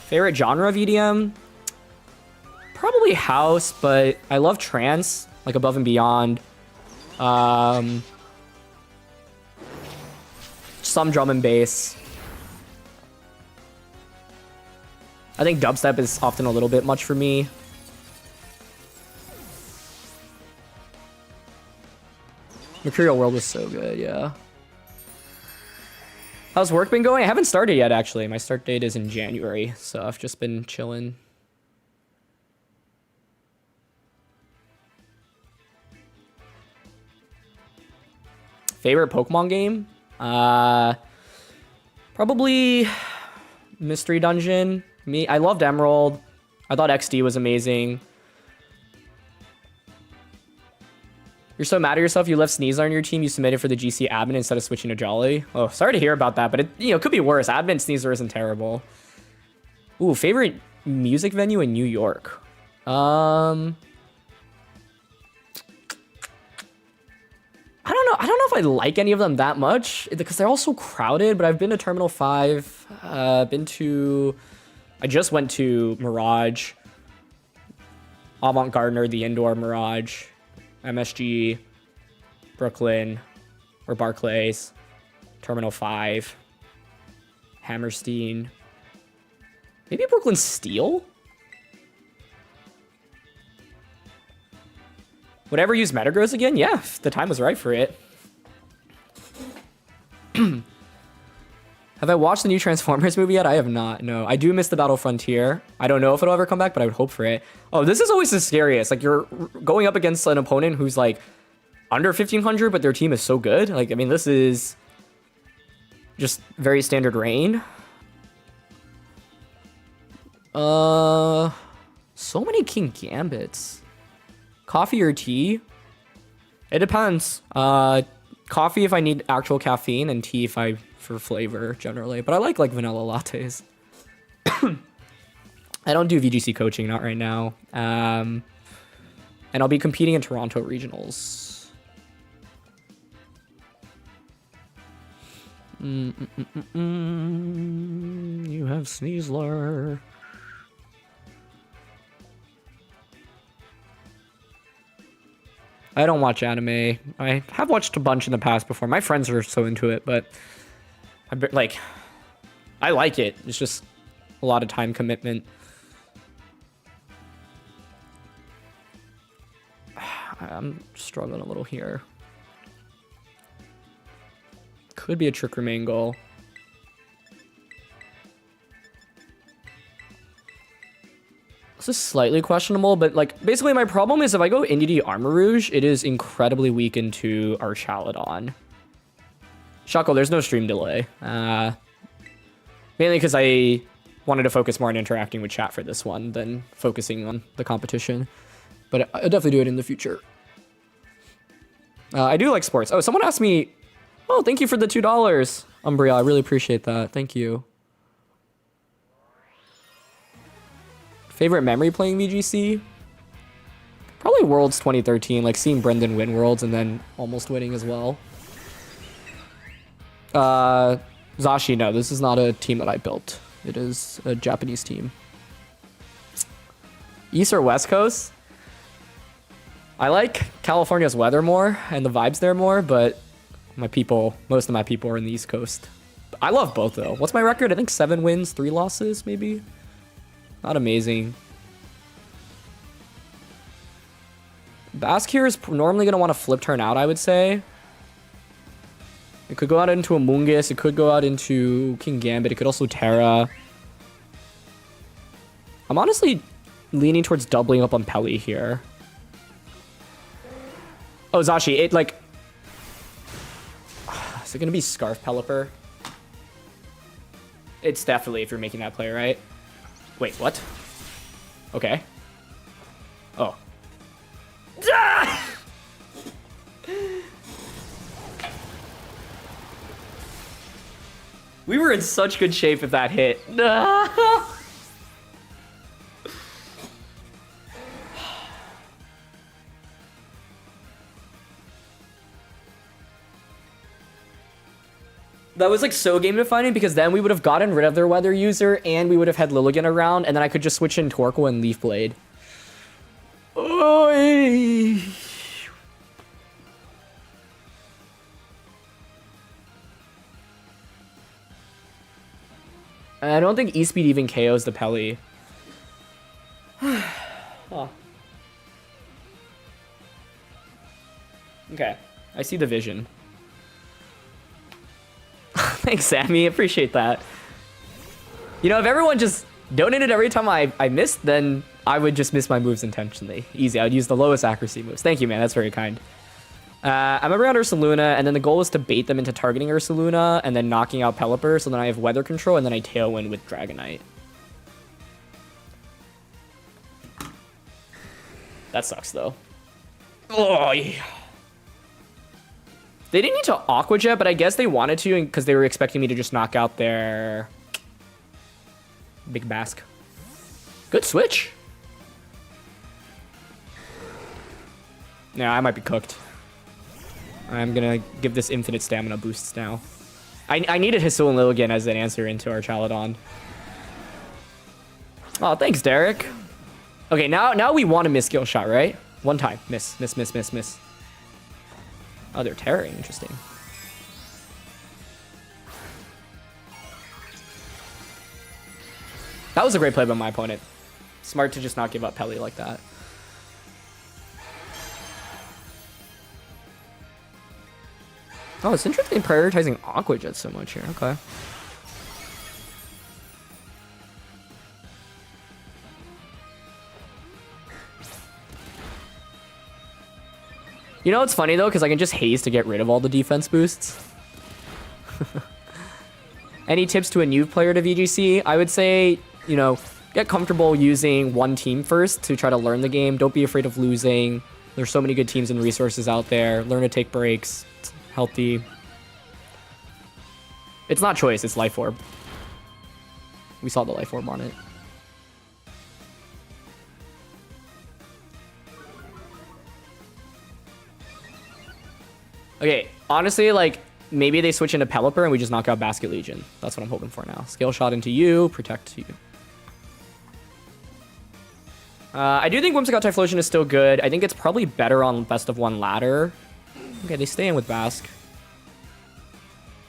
Favorite genre of EDM? Probably house, but I love trance, like Above and Beyond. Some drum and bass. I think dubstep is often a little bit much for me. Mercurial World was so good, yeah. How's work been going? I haven't started yet, actually. My start date is in January, so I've just been chilling. Favorite Pokemon game? Probably Mystery Dungeon. I loved Emerald. I thought XD was amazing. You're so mad at yourself you left Sneasler on your team. You submitted for the GC admin instead of switching to Jolly. Oh, sorry to hear about that, but it could be worse. Admin Sneasler isn't terrible. Ooh, favorite music venue in New York. I don't know. I don't know if I like any of them that much because they're all so crowded, but I've been to Terminal 5, I just went to Mirage, Avant Gardner, the indoor Mirage, MSG, Brooklyn, or Barclays, Terminal 5, Hammerstein, maybe Brooklyn Steel? Would I ever use Metagross again? Yeah, if the time was right for it. Have I watched the new Transformers movie yet? I have not, no. I do miss the Battle Frontier. I don't know if it'll ever come back, but I would hope for it. Oh, this is always the scariest. Like, you're going up against an opponent who's, like, under 1,500, but their team is so good. Like, I mean, this is just very standard rain. So many King Gambits. Coffee or tea? It depends. Coffee if I need actual caffeine, and tea if I for flavor generally. But I like vanilla lattes. I don't do VGC coaching, not right now. And I'll be competing in Toronto regionals. You have Sneasler. I don't watch anime. I have watched a bunch in the past before. My friends are so into it, but I like it. It's just a lot of time commitment. I'm struggling a little here. Could be a Trick or Mangle. This is slightly questionable, but basically my problem is if I go Indeedee Armor Rouge, it is incredibly weak into Archaladon. Shuckle, there's no stream delay. Mainly because I wanted to focus more on interacting with chat for this one than focusing on the competition. But I'll definitely do it in the future. I do like sports. Oh, someone asked me, oh, thank you for the $2, Umbria. I really appreciate that. Thank you. Favorite memory playing VGC? Probably Worlds 2013, seeing Brendan win Worlds and then almost winning as well. Zashi, no, this is not a team that I built. It is a Japanese team. East or West Coast? I like California's weather more and the vibes there more, but most of my people are in the East Coast. I love both though. What's my record? I think 7 wins, 3 losses, maybe? Not amazing. Bask here is normally going to want to flip turn out, I would say. It could go out into a Mungus. It could go out into King Gambit. It could also Terra. I'm honestly leaning towards doubling up on Pelly here. Oh, Zashi, is it going to be Scarf Pelipper? It's definitely if you're making that play, right? Wait, what? Okay. Oh. We were in such good shape if that hit. That was so game defining because then we would have gotten rid of their weather user and we would have had Lilligant around and then I could just switch in Torkoal and Leaf Blade. Oy. I don't think E-Speed even KOs the Pelly. Oh. Okay, I see the vision. Thanks, Sammy. Appreciate that. You know, if everyone just donated every time I missed, then I would just miss my moves intentionally. Easy. I would use the lowest accuracy moves. Thank you, man. That's very kind. I'm around Ursaluna, and then the goal is to bait them into targeting Ursaluna and then knocking out Pelipper, so then I have Weather Control, and then I Tailwind with Dragonite. That sucks, though. Oh, yeah. They didn't need to Aqua Jet, but I guess they wanted to because they were expecting me to just knock out their Big Bask. Good switch. Yeah, I might be cooked. I'm gonna give this infinite stamina boosts now. I needed Hisuian Lilligant as an answer into our Chaladon. Oh, thanks, Derek. Okay, now we want to miss skill shot, right? One time. Miss. Oh, they're tearing. Interesting. That was a great play by my opponent. Smart to just not give up Pelly like that. Oh, it's interesting prioritizing Aqua Jet so much here. Okay. You know what's funny, though? Because I can just haze to get rid of all the defense boosts. Any tips to a new player to VGC? I would say, you know, get comfortable using one team first to try to learn the game. Don't be afraid of losing. There's so many good teams and resources out there. Learn to take breaks. It's healthy. It's not choice, it's Life Orb. We saw the Life Orb on it. Okay, honestly, like, maybe they switch into Pelipper and we just knock out Basket Legion. That's what I'm hoping for now. Scale Shot into you, Protect you. I do think Whimsicott Typhlosion is still good. I think it's probably better on best of one ladder. Okay, they stay in with Bask.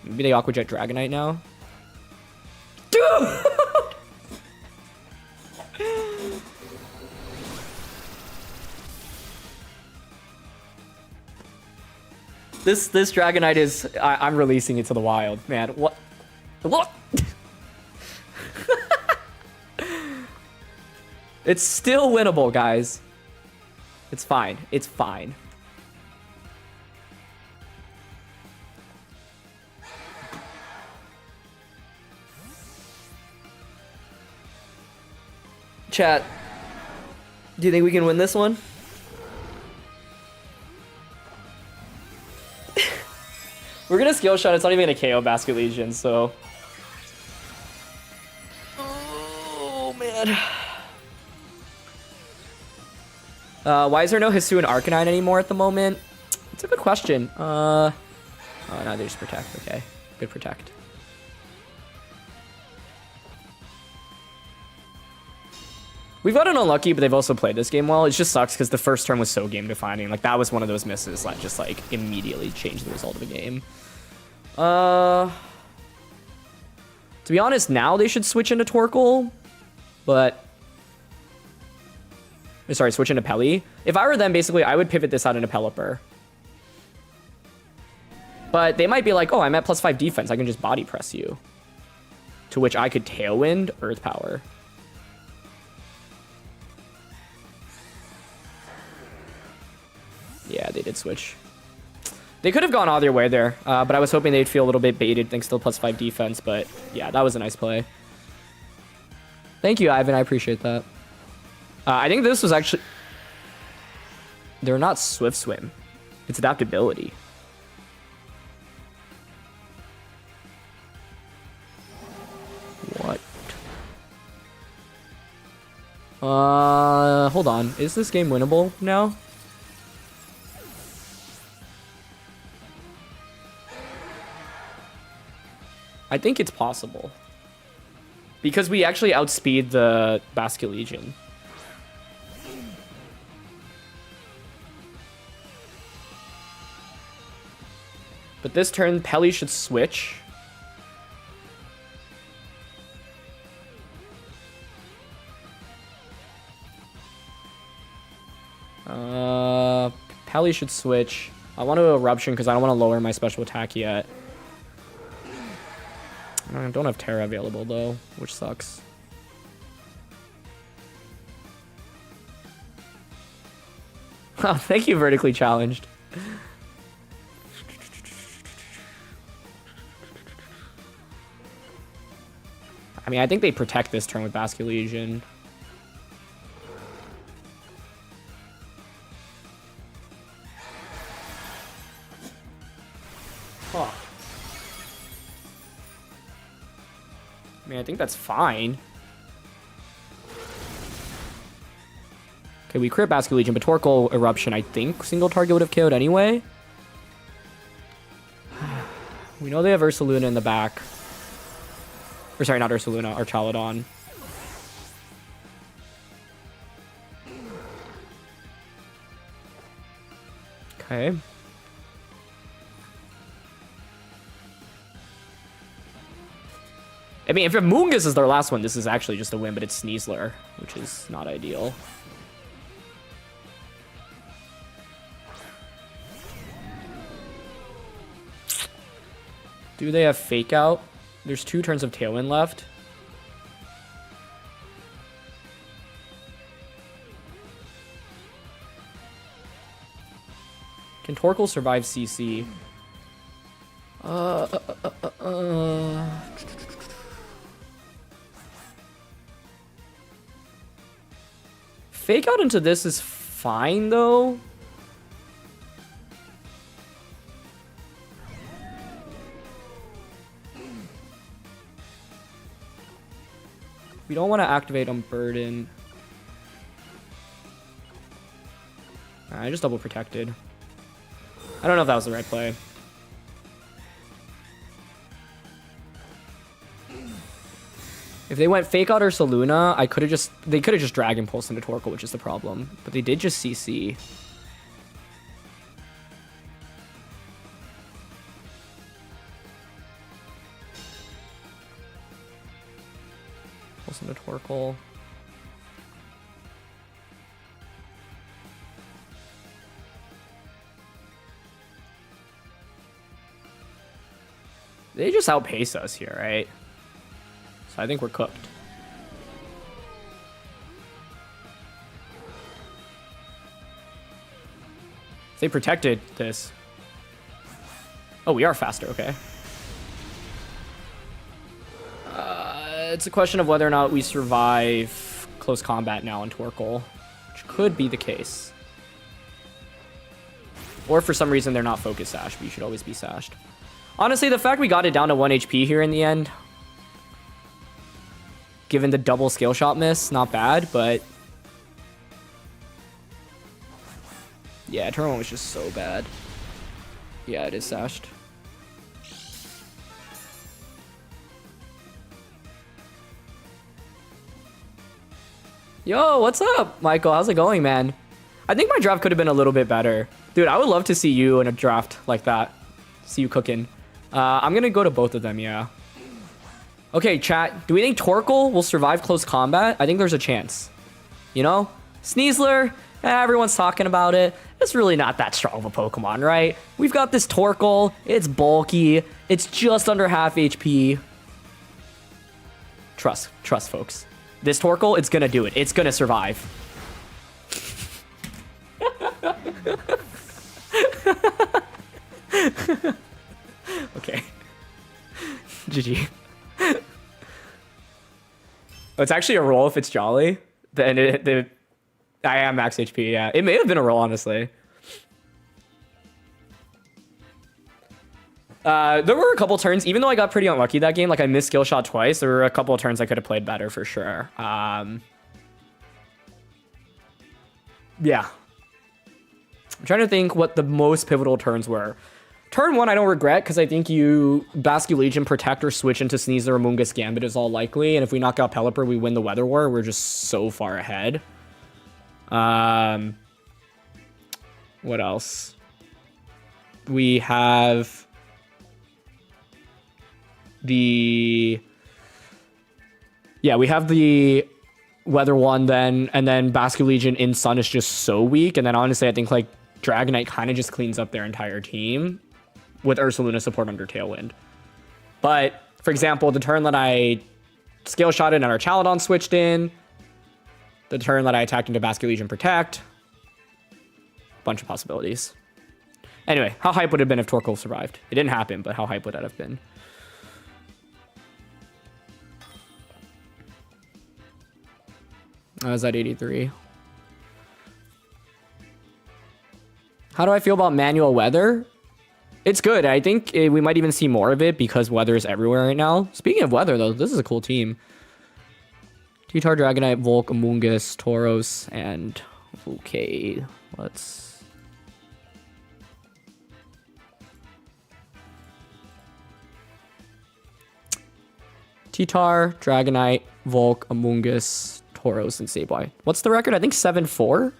Maybe they Aqua Jet Dragonite now. Dude! This Dragonite is... I'm releasing it to the wild, man. What? It's still winnable, guys. It's fine. It's fine. Chat, do you think we can win this one? We're gonna skill shot. It's not even gonna KO Basket Legion, so. Oh man. Why is there no Hisuian Arcanine anymore at the moment? It's a good question. Oh no, they just Protect. Okay, good Protect. We've gotten unlucky, but they've also played this game well. It just sucks because the first turn was so game defining. Like, that was one of those misses that just, like, immediately changed the result of a game. To be honest, now they should switch into Torkoal, but... Sorry, switch into Pelly. If I were them, basically, I would pivot this out into Pelipper. But they might be like, oh, I'm at +5 defense. I can just body press you. To which I could Tailwind Earth Power. Yeah, they did switch. They could have gone either way there, but I was hoping they'd feel a little bit baited thanks to the +5 defense, but yeah, that was a nice play. Thank you, Ivan. I appreciate that. I think this was actually... They're not Swift Swim. It's Adaptability. What? Hold on. Is this game winnable now? I think it's possible. Because we actually outspeed the Basket Legion. But this turn, Pelly should switch. Pelly should switch. I want to Eruption because I don't want to lower my special attack yet. I don't have Terra available, though, which sucks. Oh, thank you, Vertically Challenged. I mean, I think they protect this turn with Basket Legion. Huh. I mean, I think that's fine. Okay, we crit Basket Legion, but Torkoal Eruption, I think single target would have KO'd anyway. We know they have Ursaluna in the back. Or sorry, not Ursaluna, Archaludon. Okay. I mean, if Moongus is their last one, this is actually just a win, but it's Sneasler, which is not ideal. Do they have Fake Out? There's 2 turns of Tailwind left. Can Torkoal survive CC? Fake Out into this is fine, though. We don't want to activate on Burden. I just double protected. I don't know if that was the right play. If they went Fake Out or Saluna, they could have just Dragon Pulse into Torkoal, which is the problem. But they did just CC. Pulse into Torkoal. They just outpace us here, right? So I think we're cooked. They protected this. Oh, we are faster, okay. It's a question of whether or not we survive close combat now in Torkoal, which could be the case. Or for some reason they're not focus sash, but you should always be sashed. Honestly, the fact we got it down to 1 HP here in the end, given the double scale shot miss, not bad, but yeah, turn 1 was just so bad. Yeah, it is sashed. Yo, what's up, Michael? How's it going, man? I think my draft could have been a little bit better. Dude, I would love to see you in a draft like that. See you cooking. I'm gonna go to both of them, yeah. Okay, chat. Do we think Torkoal will survive close combat? I think there's a chance. You know? Sneasler, everyone's talking about it. It's really not that strong of a Pokemon, right? We've got this Torkoal. It's bulky. It's just under half HP. Trust, folks. This Torkoal, it's gonna do it. It's gonna survive. Okay. GG. Oh, it's actually a roll if it's Jolly. Then I am max HP, yeah. It may have been a roll, honestly. There were a couple turns, even though I got pretty unlucky that game, like I missed skill shot twice, there were a couple of turns I could have played better for sure. Yeah. I'm trying to think what the most pivotal turns were. Turn 1, I don't regret, because I think you Basket Legion, Protect, or switch into Sneasler or Mungus Gambit is all likely, and if we knock out Pelipper, we win the Weather War. We're just so far ahead. What else? We have we have the Weather one then, and then Basket Legion in Sun is just so weak, and then honestly, I think like Dragonite kind of just cleans up their entire team with Ursaluna support under Tailwind. But, for example, the turn that I Scale Shot in and our Archaludon switched in, the turn that I attacked into Basket Legion Protect, bunch of possibilities. Anyway, how hype would it have been if Torkoal survived? It didn't happen, but how hype would that have been? I was at 83. How do I feel about manual weather? It's good. I think we might even see more of it because weather is everywhere right now. Speaking of weather, though, this is a cool team. T-Tar, Dragonite, Volk, Amoonguss, Tauros, and... Okay, let's... T-Tar, Dragonite, Volk, Amoonguss, Tauros, and Sableye. What's the record? I think 7-4?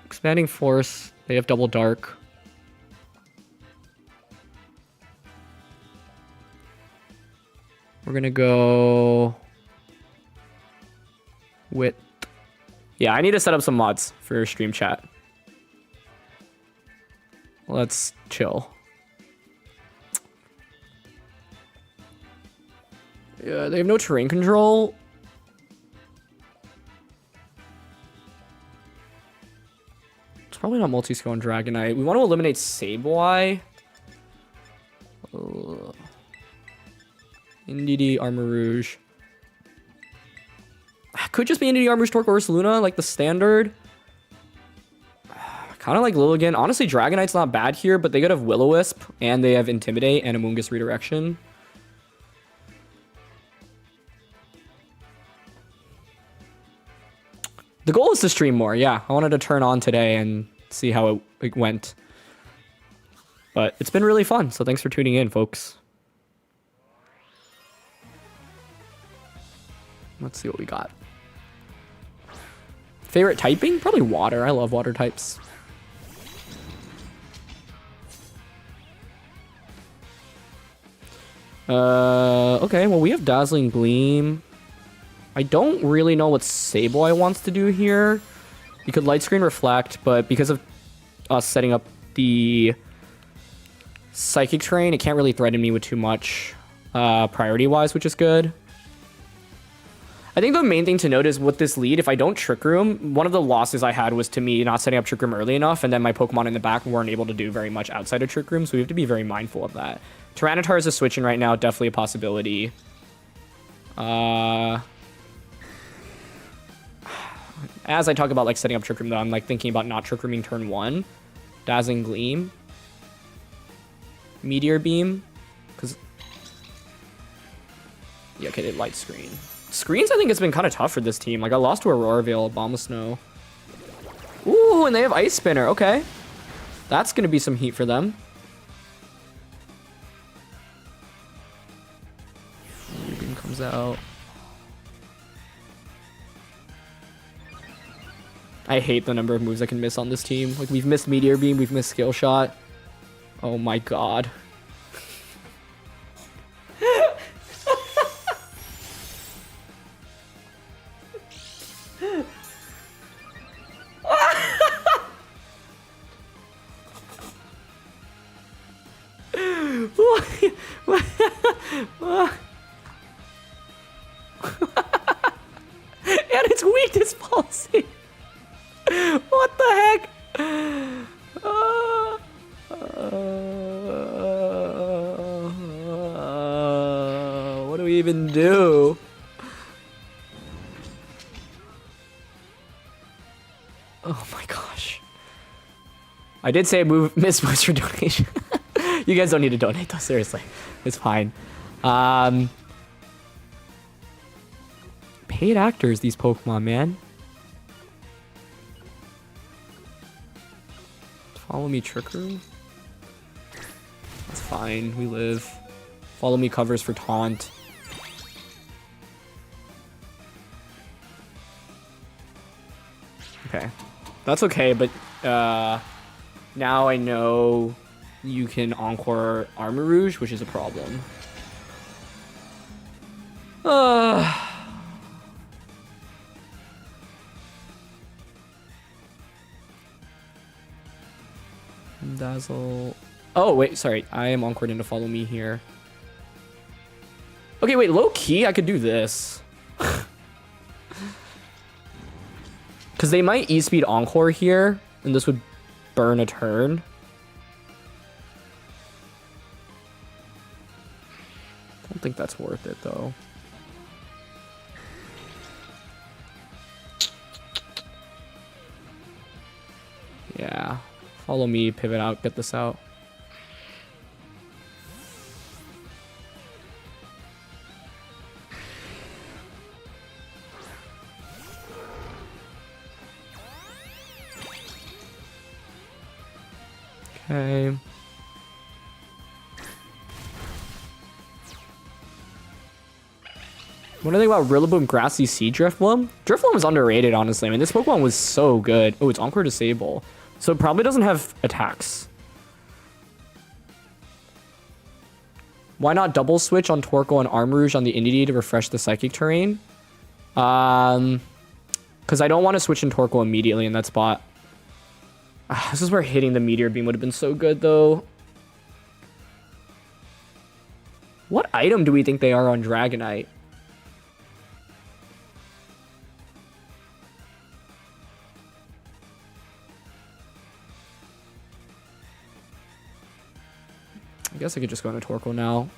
Expanding Force. They have Double Dark. We're gonna go with... Yeah, I need to set up some mods for stream chat. Let's chill. Yeah, they have no terrain control. It's probably not multi-skill on Dragonite. We want to eliminate Sableye. Indeedee, Armarouge. Could just be Indeedee, Armarouge, Torkoris, Luna, like the standard. Kind of like Lilligant. Honestly, Dragonite's not bad here, but they could have Will-O-Wisp, and they have Intimidate and Amoonguss Redirection. The goal is to stream more, yeah. I wanted to turn on today and see how it went. But it's been really fun, so thanks for tuning in, folks. Let's see what we got. Favorite typing? Probably water. I love water types. Okay, well, we have Dazzling Gleam. I don't really know what Sableye wants to do here. You could Light Screen Reflect, but because of us setting up the Psychic Terrain, it can't really threaten me with too much priority-wise, which is good. I think the main thing to note is with this lead, if I don't Trick Room, one of the losses I had was to me not setting up Trick Room early enough, and then my Pokemon in the back weren't able to do very much outside of Trick Room, so we have to be very mindful of that. Tyranitar is a switch-in right now, definitely a possibility. As I talk about like setting up Trick Room, though, I'm like thinking about not Trick Rooming turn 1. Dazzling Gleam. Meteor Beam. Because... Yeah, okay, they Light Screen. Screens, I think it's been kind of tough for this team. Like, I lost to Aurora Veil, Abomasnow. Ooh, and they have Ice Spinner. Okay. That's going to be some heat for them. Beam comes out. I hate the number of moves I can miss on this team. Like, we've missed Meteor Beam, we've missed Skill Shot. Oh my god. And it's weakness policy. What the heck? What do we even do? Oh my gosh. I did say miss moves for donation. You guys don't need to donate though, seriously. It's fine. Paid actors, these Pokemon, man. Follow me, Trick Room. That's fine, we live. Follow me covers for Taunt. Okay. That's okay, but now I know you can Encore Armarouge, which is a problem. Dazzle. Oh, wait, sorry. I am Encored in to follow me here. Okay, wait, low key, I could do this. Because they might E-Speed Encore here, and this would burn a turn. think that's worth it, though. Yeah. Follow me, pivot out, get this out. Okay. What do you think about Rillaboom, Grassy, Sea Drifloon? Drifloon was underrated, honestly. I mean, this Pokemon was so good. Oh, it's Encore Disable. So it probably doesn't have attacks. Why not double switch on Torkoal and Armarouge on the Indeedee to refresh the Psychic terrain? Because I don't want to switch in Torkoal immediately in that spot. This is where hitting the Meteor Beam would have been so good, though. What item do we think they are on Dragonite? I guess I could just go into Torkoal now.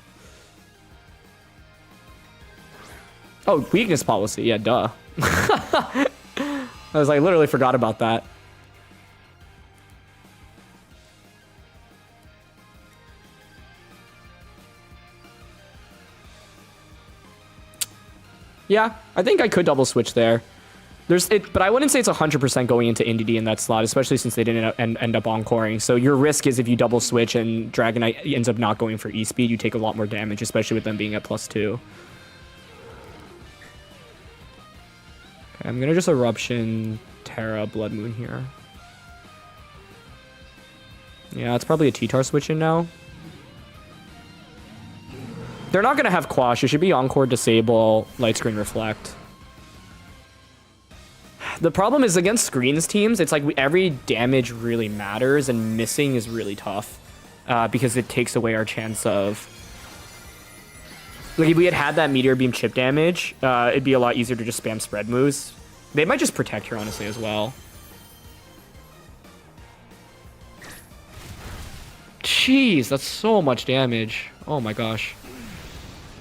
Oh, weakness policy. Yeah, duh. I was like, literally forgot about that. Yeah, I think I could double switch there. But I wouldn't say it's 100% going into Indeedee in that slot, especially since they didn't end up encoring. So your risk is if you double switch and Dragonite ends up not going for E-Speed, you take a lot more damage, especially with them being at +2. Okay, I'm gonna just Eruption, Terra, Blood Moon here. Yeah, it's probably a T-Tar switch in now. They're not gonna have Quash. It should be Encore, Disable, Light Screen, Reflect. The problem is against Screens teams, it's like every damage really matters, and missing is really tough because it takes away our chance of... Like, if we had that Meteor Beam chip damage, it'd be a lot easier to just spam spread moves. They might just protect here, honestly, as well. Jeez, that's so much damage. Oh my gosh.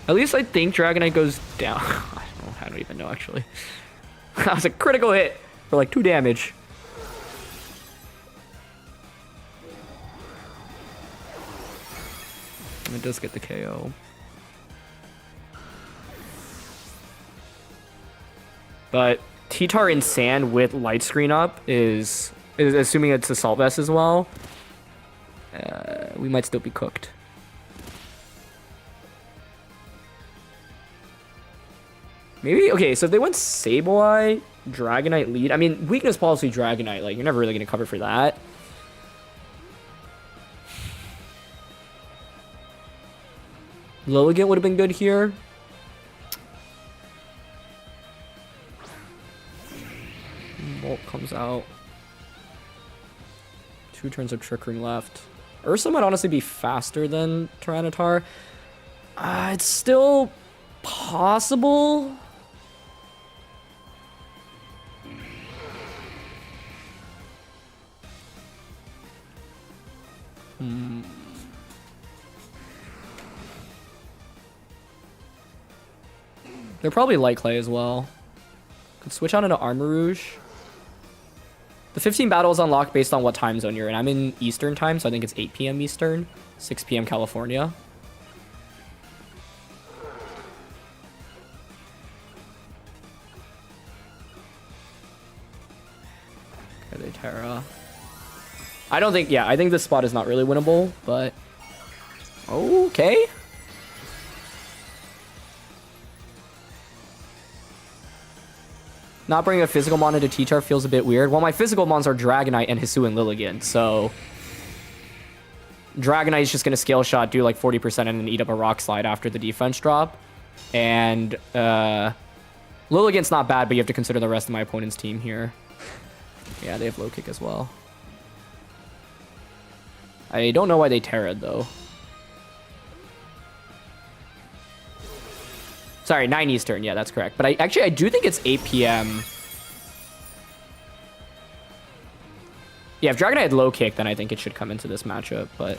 At least I think Dragonite goes down. I don't even know, actually. That was a critical hit for like 2 damage. It does get the KO. But T-Tar in Sand with Light Screen up is assuming it's Assault Vest as well. We might still be cooked. Maybe, okay, so if they went Sableye, Dragonite lead. I mean, weakness policy Dragonite, like, you're never really going to cover for that. Lilligant would have been good here. Molt comes out. 2 turns of Trick Room left. Ursa might honestly be faster than Tyranitar. It's still possible. They're probably Light Clay as well. Could switch on into Armarouge. The 15 battle is unlocked based on what time zone you're in. I'm in Eastern time, so I think it's 8 p.m. Eastern, 6 p.m. California. Okay, they Terra. I don't think, yeah, I think this spot is not really winnable, but okay. Not bringing a physical mon into T-Tar feels a bit weird. Well, my physical mons are Dragonite and Hisuian Lilligant, so Dragonite is just going to Scale Shot, do like 40% and then eat up a Rock Slide after the defense drop. And Lilligant's not bad, but you have to consider the rest of my opponent's team here. Yeah, they have Low Kick as well. I don't know why they Terra'd, though. Sorry, 9 Eastern. Yeah, that's correct. But I do think it's 8 p.m. Yeah, if Dragonite had Low Kick, then I think it should come into this matchup, but...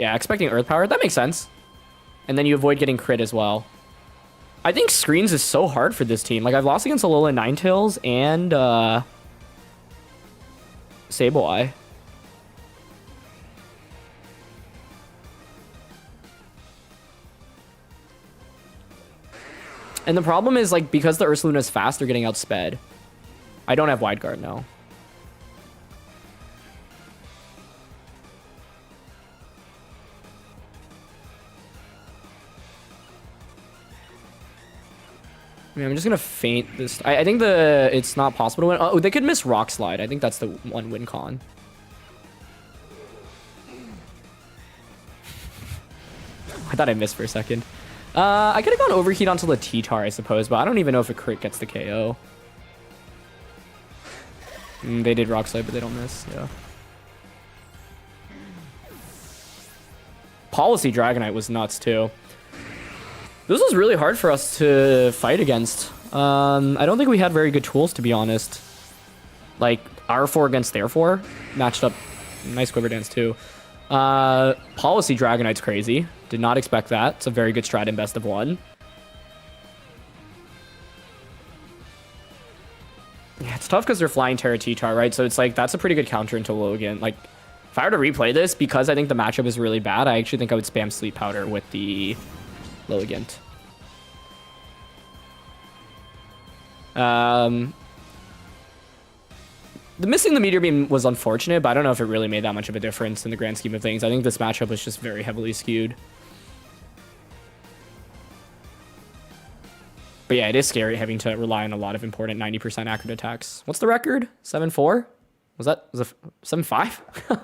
Yeah, expecting Earth Power. That makes sense. And then you avoid getting crit as well. I think screens is so hard for this team. Like, I've lost against Alola Ninetales and Sableye. And the problem is, like, because the Ursaluna is fast, they're getting outsped. I don't have Wide Guard now. I mean, I'm just gonna feint this. I think it's not possible to win. Oh, they could miss Rock Slide. I think that's the one win con. I thought I missed for a second. I could have gone Overheat onto the T-Tar, I suppose, but I don't even know if a crit gets the KO. They did Rock Slide, but they don't miss. Yeah. Policy Dragonite was nuts too. This was really hard for us to fight against. I don't think we had very good tools, to be honest. Like, our 4 against their 4 matched up. Nice Quiver Dance, too. Policy Dragonite's crazy. Did not expect that. It's a very good strat in best of 1. Yeah, it's tough because they're flying Terra T-Tar, right? So it's like, that's a pretty good counter into Logan. Like, if I were to replay this, because I think the matchup is really bad, I actually think I would spam Sleep Powder with the Lilligant. The missing the Meteor Beam was unfortunate, but I don't know if it really made that much of a difference in the grand scheme of things. I think this matchup was just very heavily skewed. But yeah, it is scary having to rely on a lot of important 90% accurate attacks. What's the record? 7-4? Was it 7-5?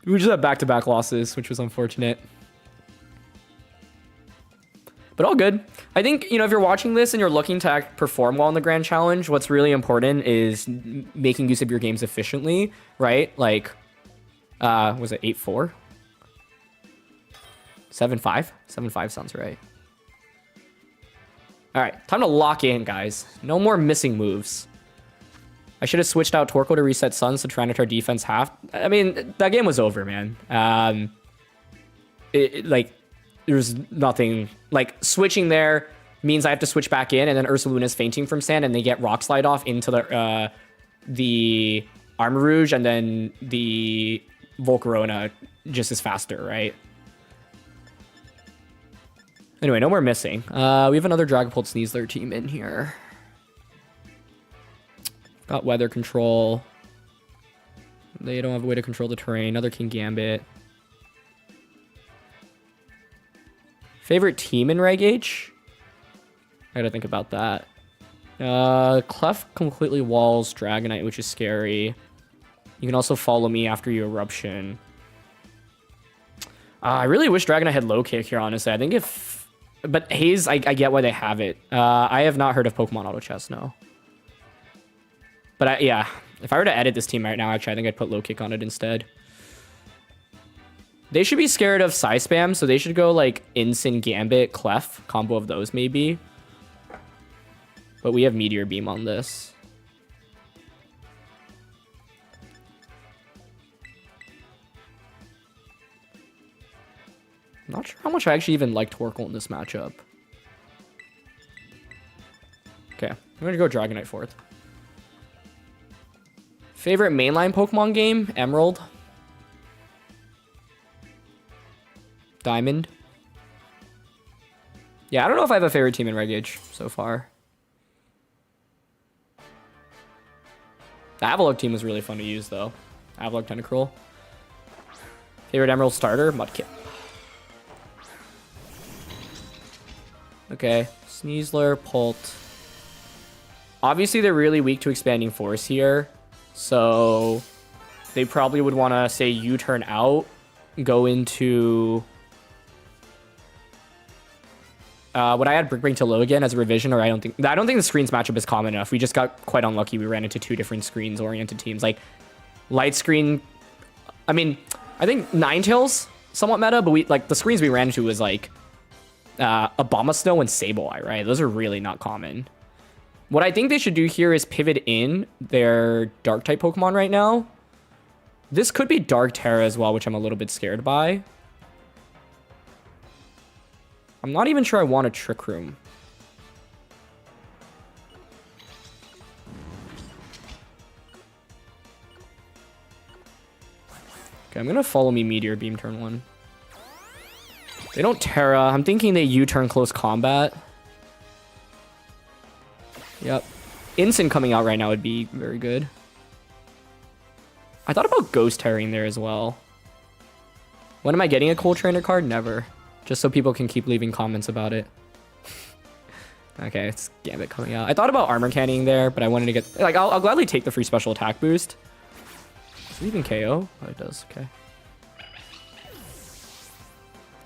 We just had back-to-back losses, which was unfortunate. But all good. I think, you know, if you're watching this and you're looking to perform well in the Grand Challenge, what's really important is making use of your games efficiently, right? Like, was it 8-4? 7-5? 7-5 sounds right. All right, time to lock in, guys. No more missing moves. I should have switched out Torkoal to reset Sun so Tyranitar defense half. I mean, that game was over, man. Like, there's nothing. Like, switching there means I have to switch back in, and then Ursaluna's fainting from sand, and they get Rock Slide off into the Armor Rouge, and then the Volcarona just is faster, right? Anyway, no more missing. We have another Dragapult Sneasler team in here. Got Weather Control. They don't have a way to control the terrain. Another King Gambit. Favorite team in Reg H? I gotta think about that. Clef completely walls Dragonite, which is scary. You can also follow me after you Eruption. I really wish Dragonite had low kick here, honestly. I think if... But Haze, I get why they have it. I have not heard of Pokemon Auto Chess, no. But yeah, if I were to edit this team right now, actually, I think I'd put low kick on it instead. They should be scared of Psy Spam, so they should go like Incin, Gambit, Clef, combo of those maybe. But we have Meteor Beam on this. I'm not sure how much I actually even like Torkoal in this matchup. Okay, I'm gonna go Dragonite fourth. Favorite mainline Pokemon game? Emerald. Diamond. Yeah, I don't know if I have a favorite team in Reg H so far. The Avalok team was really fun to use, though. Avalok Tentacruel. Favorite Emerald starter? Mudkip. Okay, Sneasler, Pult. Obviously, they're really weak to Expanding Force here. So they probably would want to say U-turn out, go into... would I add Brick Break to low again as a revision, or I don't think the screens matchup is common enough. We just got quite unlucky. We ran into two different screens oriented teams. Like light screen, I mean, I think Ninetales somewhat meta, but we like the screens we ran into was like Abomasnow and Sableye, right? Those are really not common. What I think they should do here is pivot in their dark type Pokemon right now. This could be Dark Terra as well, which I'm a little bit scared by. I'm not even sure I want a Trick Room. Okay, I'm gonna follow me Meteor Beam turn 1. They don't Terra. I'm thinking they U-turn close combat. Yep. Instant coming out right now would be very good. I thought about Ghost Terroring there as well. When am I getting a Cold Trainer card? Never. Just so people can keep leaving comments about it. Okay, it's Gambit coming out. I thought about Armor Canning there, but I wanted to get... Like, I'll gladly take the free special attack boost. Does it even KO? Oh, it does. Okay.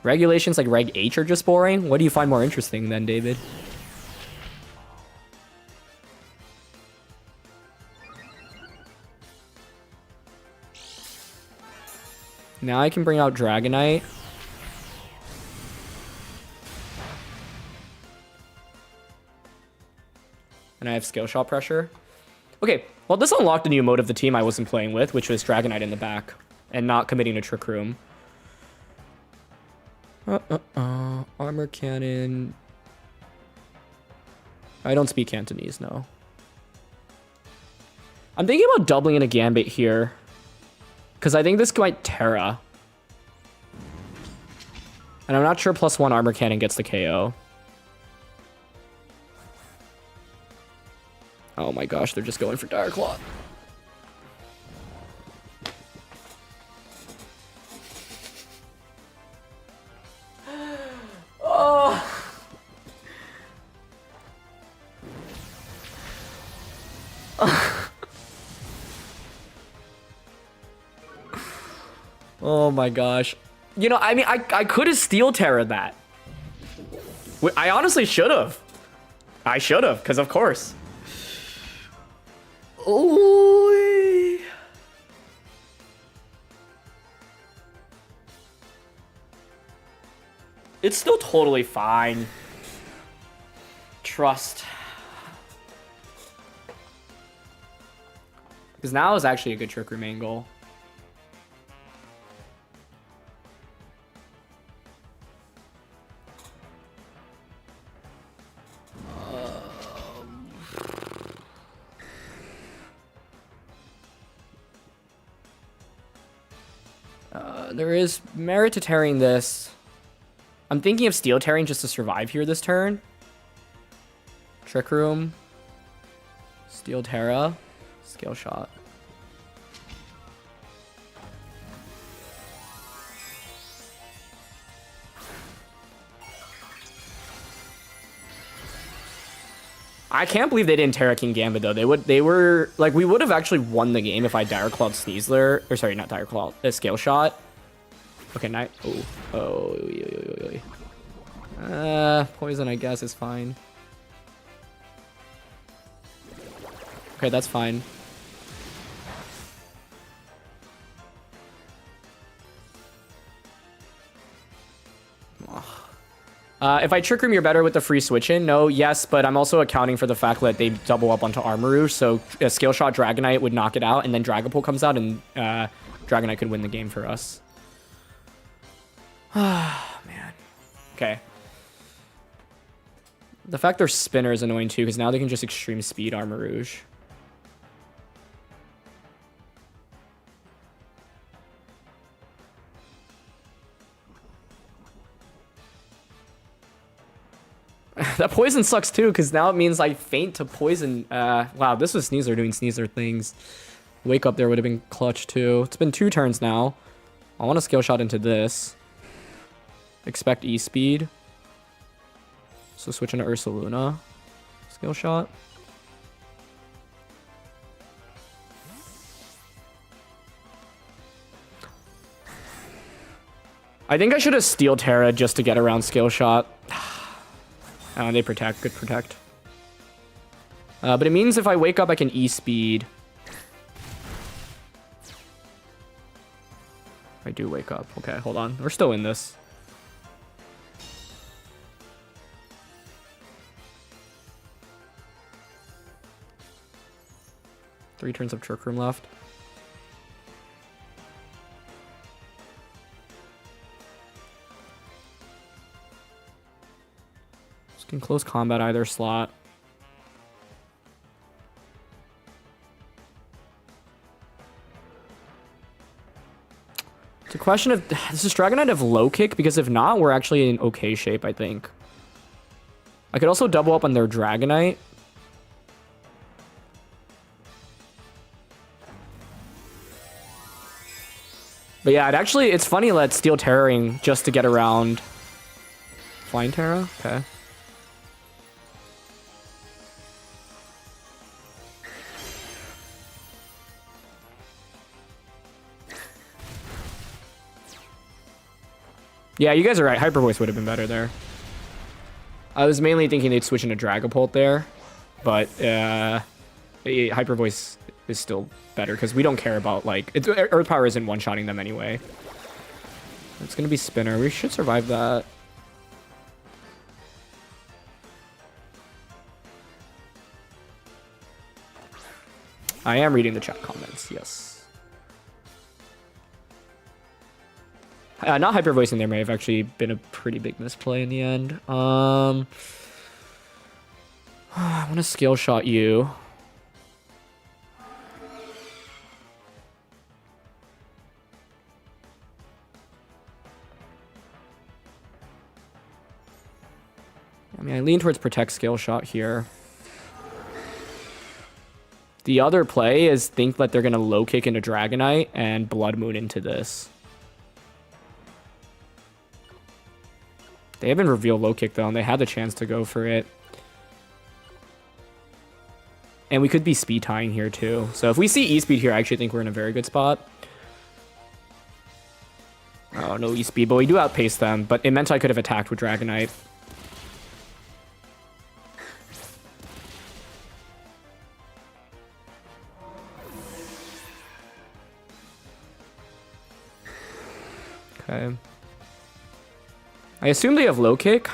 Regulations like Reg H are just boring. What do you find more interesting then, David? Now I can bring out Dragonite. And I have Skill Shot Pressure. Okay, well, this unlocked a new mode of the team I wasn't playing with, which was Dragonite in the back and not committing to Trick Room. Armor Cannon. I don't speak Cantonese, no. I'm thinking about doubling in a Gambit here. Because I think this might Terra. And I'm not sure +1 Armor Cannon gets the KO. Oh my gosh, they're just going for Dire Claw. Oh. Oh my gosh. You know, I mean, I could have Steel Terra that. I honestly should have. I should have, because of course. Oh. It's still totally fine. Trust. Because now is actually a good Trick Room angle. There is merit to tearing this. I'm thinking of Steel Tearing just to survive here this turn. Trick Room. Steel Terra. Scale Shot. I can't believe they didn't Terra King Gambit though. They were like, we would have actually won the game if I Dire Clawed Sneasler, or sorry, not Dire Claw, Scale Shot. Okay, night. Poison I guess is fine. Okay, that's fine. If I Trick Room, you're better with the free switch in. No, yes, but I'm also accounting for the fact that they double up onto Armarouge, so a Scale Shot Dragonite would knock it out, and then Dragapult comes out, and Dragonite could win the game for us. Ah, man. Okay. The fact they're Spinner is annoying too, because now they can just Extreme Speed Armarouge. That poison sucks too, because now it means I faint to poison. Wow, this was Sneasler doing Sneasler things. Wake Up there would have been clutch too. It's been 2 turns now. I want to Scale Shot into this. Expect E-Speed. So switch into Ursaluna. Scale Shot. I think I should have Steel Terra just to get around Scale Shot. They protect. Good protect. But it means if I wake up, I can E-Speed. I do wake up. Okay, hold on. We're still in this. Three turns of Trick Room left. Can close combat either slot. It's a question of, does this Dragonite have low kick? Because if not, we're actually in okay shape, I think. I could also double up on their Dragonite. But yeah, it's funny let Steel Terroring just to get around Flying Terra. Okay. Yeah, you guys are right. Hyper Voice would have been better there. I was mainly thinking they'd switch into Dragapult there, but Hyper Voice is still better because we don't care about, like, Earth Power isn't one-shotting them anyway. It's going to be Spinner. We should survive that. I am reading the chat comments, yes. Not Hyper Voicing there may have actually been a pretty big misplay in the end. I want to Scale Shot you. I mean, I lean towards Protect Scale Shot here. The other play is think that they're going to low kick into Dragonite and Blood Moon into this. They haven't revealed low kick though, and they had the chance to go for it. And we could be speed tying here too. So if we see E-speed here, I actually think we're in a very good spot. Oh, no E-speed, but we do outpace them. But it meant I could have attacked with Dragonite. Okay. I assume they have low kick.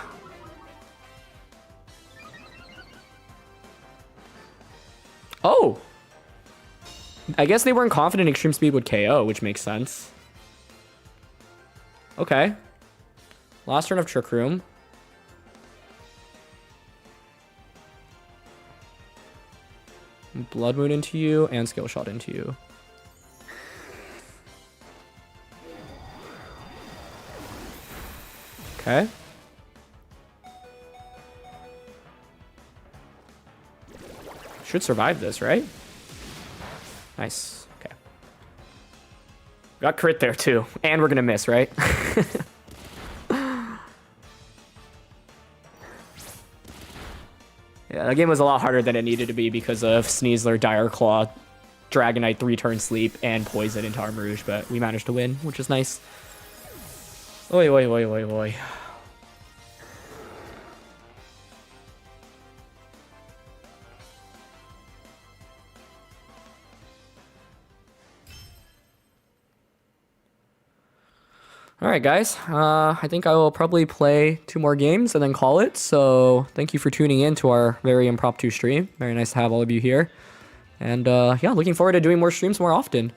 Oh! I guess they weren't confident Extreme Speed would KO, which makes sense. Okay. Last turn of Trick Room. Blood Moon into you and Skill Shot into you. Okay. Should survive this, right? Nice. Okay. Got crit there too. And we're gonna miss, right? Yeah, that game was a lot harder than it needed to be because of Sneasler, Dire Claw, Dragonite, 3-turn sleep, and Poison into Armarouge, but we managed to win, which is nice. Oi, oi, oi, oi, oi. All right, guys. I think I will probably play 2 more games and then call it. So thank you for tuning in to our very impromptu stream. Very nice to have all of you here. And yeah, looking forward to doing more streams more often.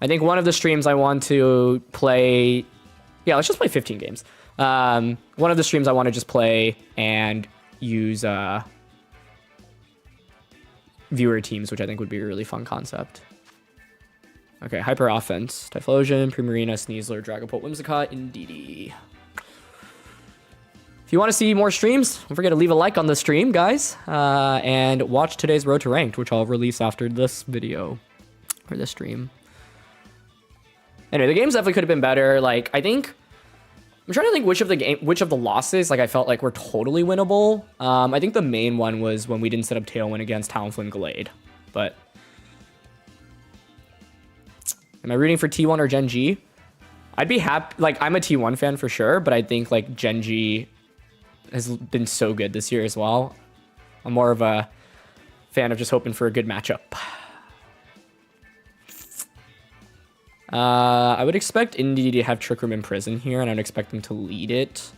I think one of the streams I want to play... Yeah, let's just play 15 games. One of the streams I want to just play and use viewer teams, which I think would be a really fun concept. Okay, Hyper Offense. Typhlosion, Primarina, Sneasler, Dragapult, Whimsicott, Indeedee. If you want to see more streams, don't forget to leave a like on the stream, guys. And watch today's Road to Ranked, which I'll release after this video. Or this stream. Anyway, the games definitely could have been better. Like, I think... I'm trying to think which of the losses, like, I felt like were totally winnable. I think the main one was when we didn't set up Tailwind against Talonflame Gallade. But... Am I rooting for T1 or Gen G? I'd be happy. Like, I'm a T1 fan for sure, but I think, like, Gen G has been so good this year as well. I'm more of a fan of just hoping for a good matchup. I would expect Indy to have Trick Room in Prison here, and I'd expect them to lead it.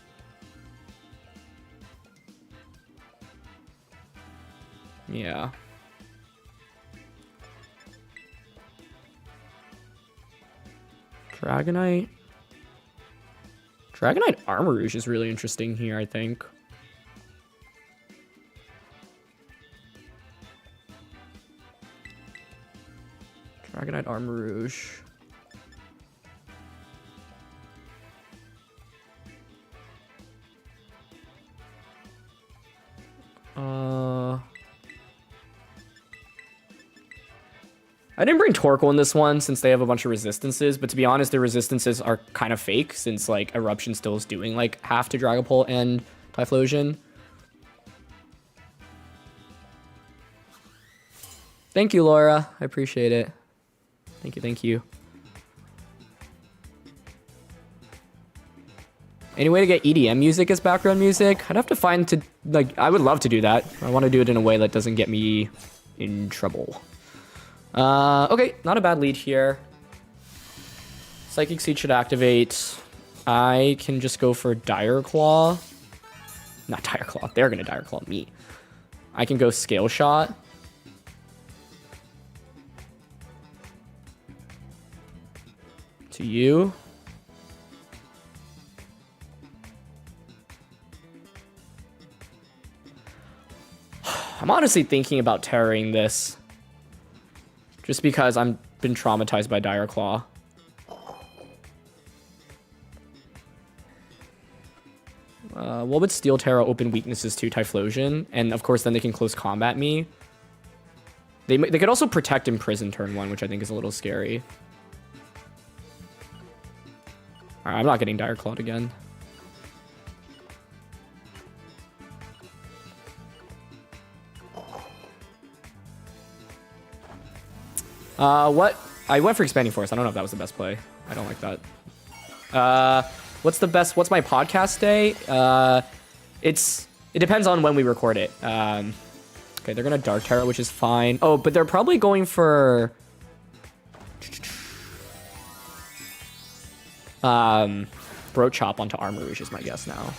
Yeah. Dragonite Armarouge is really interesting here, I think. Dragonite Armor Rouge. I didn't bring Torkoal in this one since they have a bunch of resistances, but to be honest, the resistances are kind of fake since like Eruption still is doing like half to Dragapult and Typhlosion. Thank you, Laura. I appreciate it. Thank you, thank you. Any way to get EDM music as background music? I'd have to find to, like, I would love to do that. I want to do it in a way that doesn't get me in trouble. Okay, not a bad lead here. Psychic Seed should activate. I can just go for Dire Claw. Not Dire Claw, they're gonna Dire Claw me. I can go Scale Shot. To you. I'm honestly thinking about terroring this. Just because I've been traumatized by Dire Claw. What would Steel Terra open weaknesses to Typhlosion? And of course then they can close combat me. They could also protect Imprison turn 1, which I think is a little scary. Alright, I'm not getting Dire Clawed again. What? I went for Expanding Force. I don't know if that was the best play. I don't like that. What's my podcast day? It depends on when we record it. Okay, they're gonna Dark Terror, which is fine. Oh, but they're probably going for... Throat Chop onto Armor Rouge is my guess now.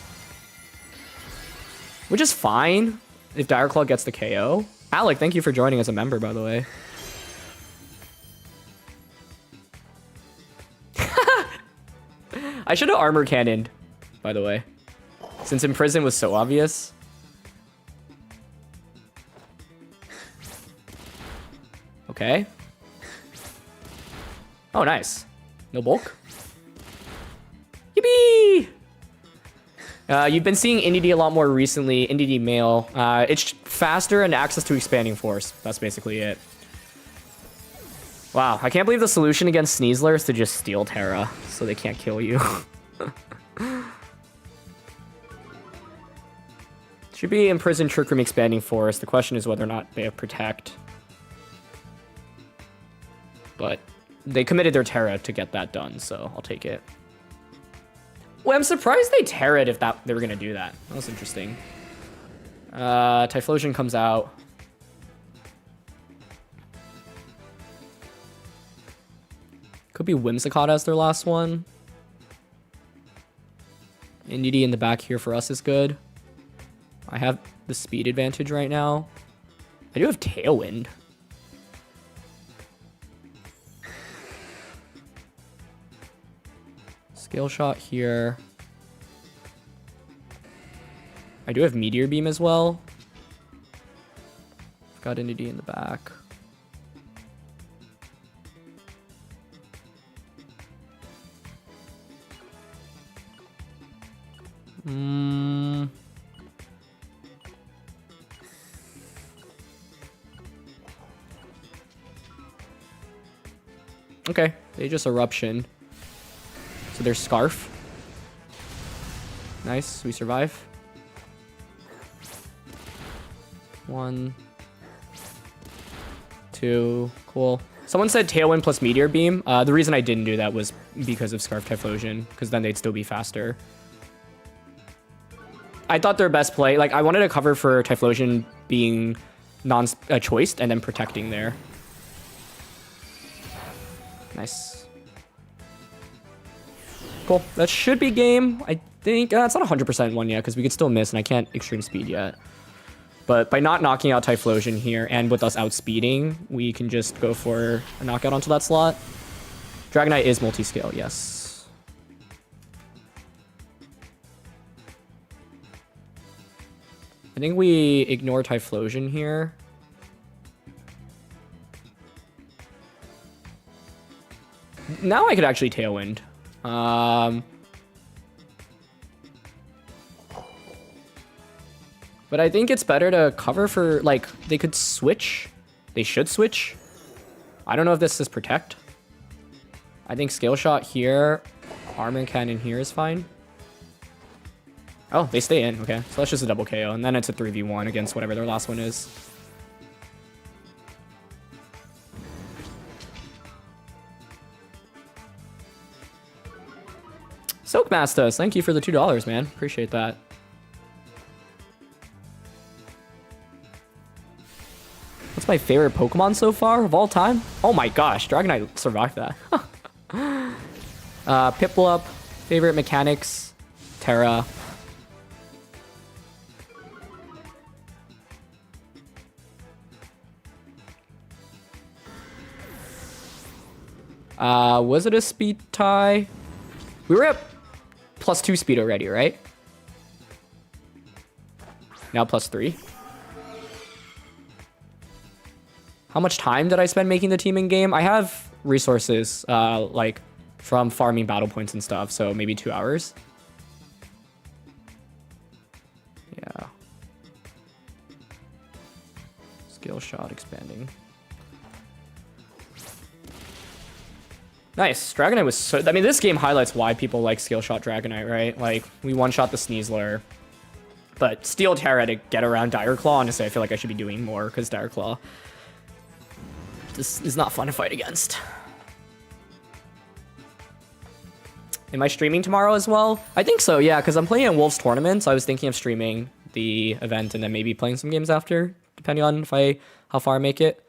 Which is fine if Dire Claw gets the KO. Alec, thank you for joining as a member, by the way. I should have Armor Cannoned, by the way. Since Imprison was so obvious. Okay. Oh, nice. No bulk? Yippee! You've been seeing Indy a lot more recently. Indy male. It's faster and access to Expanding Force. That's basically it. Wow, I can't believe the solution against Sneasler is to just Steel Terra, so they can't kill you. Should be Imprison, Trick Room, Expanding Force. The question is whether or not they have Protect. But they committed their Terra to get that done, so I'll take it. Well, I'm surprised they Terra'd if they were going to do that. That was interesting. Typhlosion comes out. Could be Whimsicott as their last one. Indy in the back here for us is good. I have the speed advantage right now. I do have Tailwind. Scale Shot here. I do have Meteor Beam as well. I've got Indy in the back. Okay, they just Eruption. So there's Scarf. Nice, we survive. 1, 2, cool. Someone said Tailwind plus Meteor Beam. The reason I didn't do that was because of Scarf Typhlosion, because then they'd still be faster. I thought their best play, like I wanted to cover for Typhlosion being non-choiced and then protecting there. Nice. Cool. That should be game. I think it's not 100% one yet because we could still miss and I can't extreme speed yet. But by not knocking out Typhlosion here and with us outspeeding, we can just go for a knockout onto that slot. Dragonite is multi-scale, yes. I think we ignore Typhlosion here. now I could actually Tailwind. But I think it's better to cover for, like, they could switch. They should switch. I don't know if this is Protect. I think Scale Shot here, Armor Cannon here is fine. Oh, they stay in. Okay, so that's just a double KO. And then it's a 3v1 against whatever their last one is. Soakmastas, thank you for the $2, man. Appreciate that. What's my favorite Pokemon so far of all time? Oh my gosh, Dragonite survived that. Piplup, favorite mechanics, Terra. Was it a speed tie? We were at +2 speed already, right? Now +3. How much time did I spend making the team in game? I have resources, like from farming battle points and stuff, so maybe 2 hours. Yeah. Skill shot expanding. Nice. Dragonite was so... I mean, this game highlights why people like Skill Shot Dragonite, right? Like, we one-shot the Sneasler. But Steel Terra to get around Dire Claw, honestly, I feel like I should be doing more, because Dire Claw... This is not fun to fight against. Am I streaming tomorrow as well? I think so, yeah, because I'm playing at Wolves Tournament, so I was thinking of streaming the event and then maybe playing some games after, depending on how far I make it.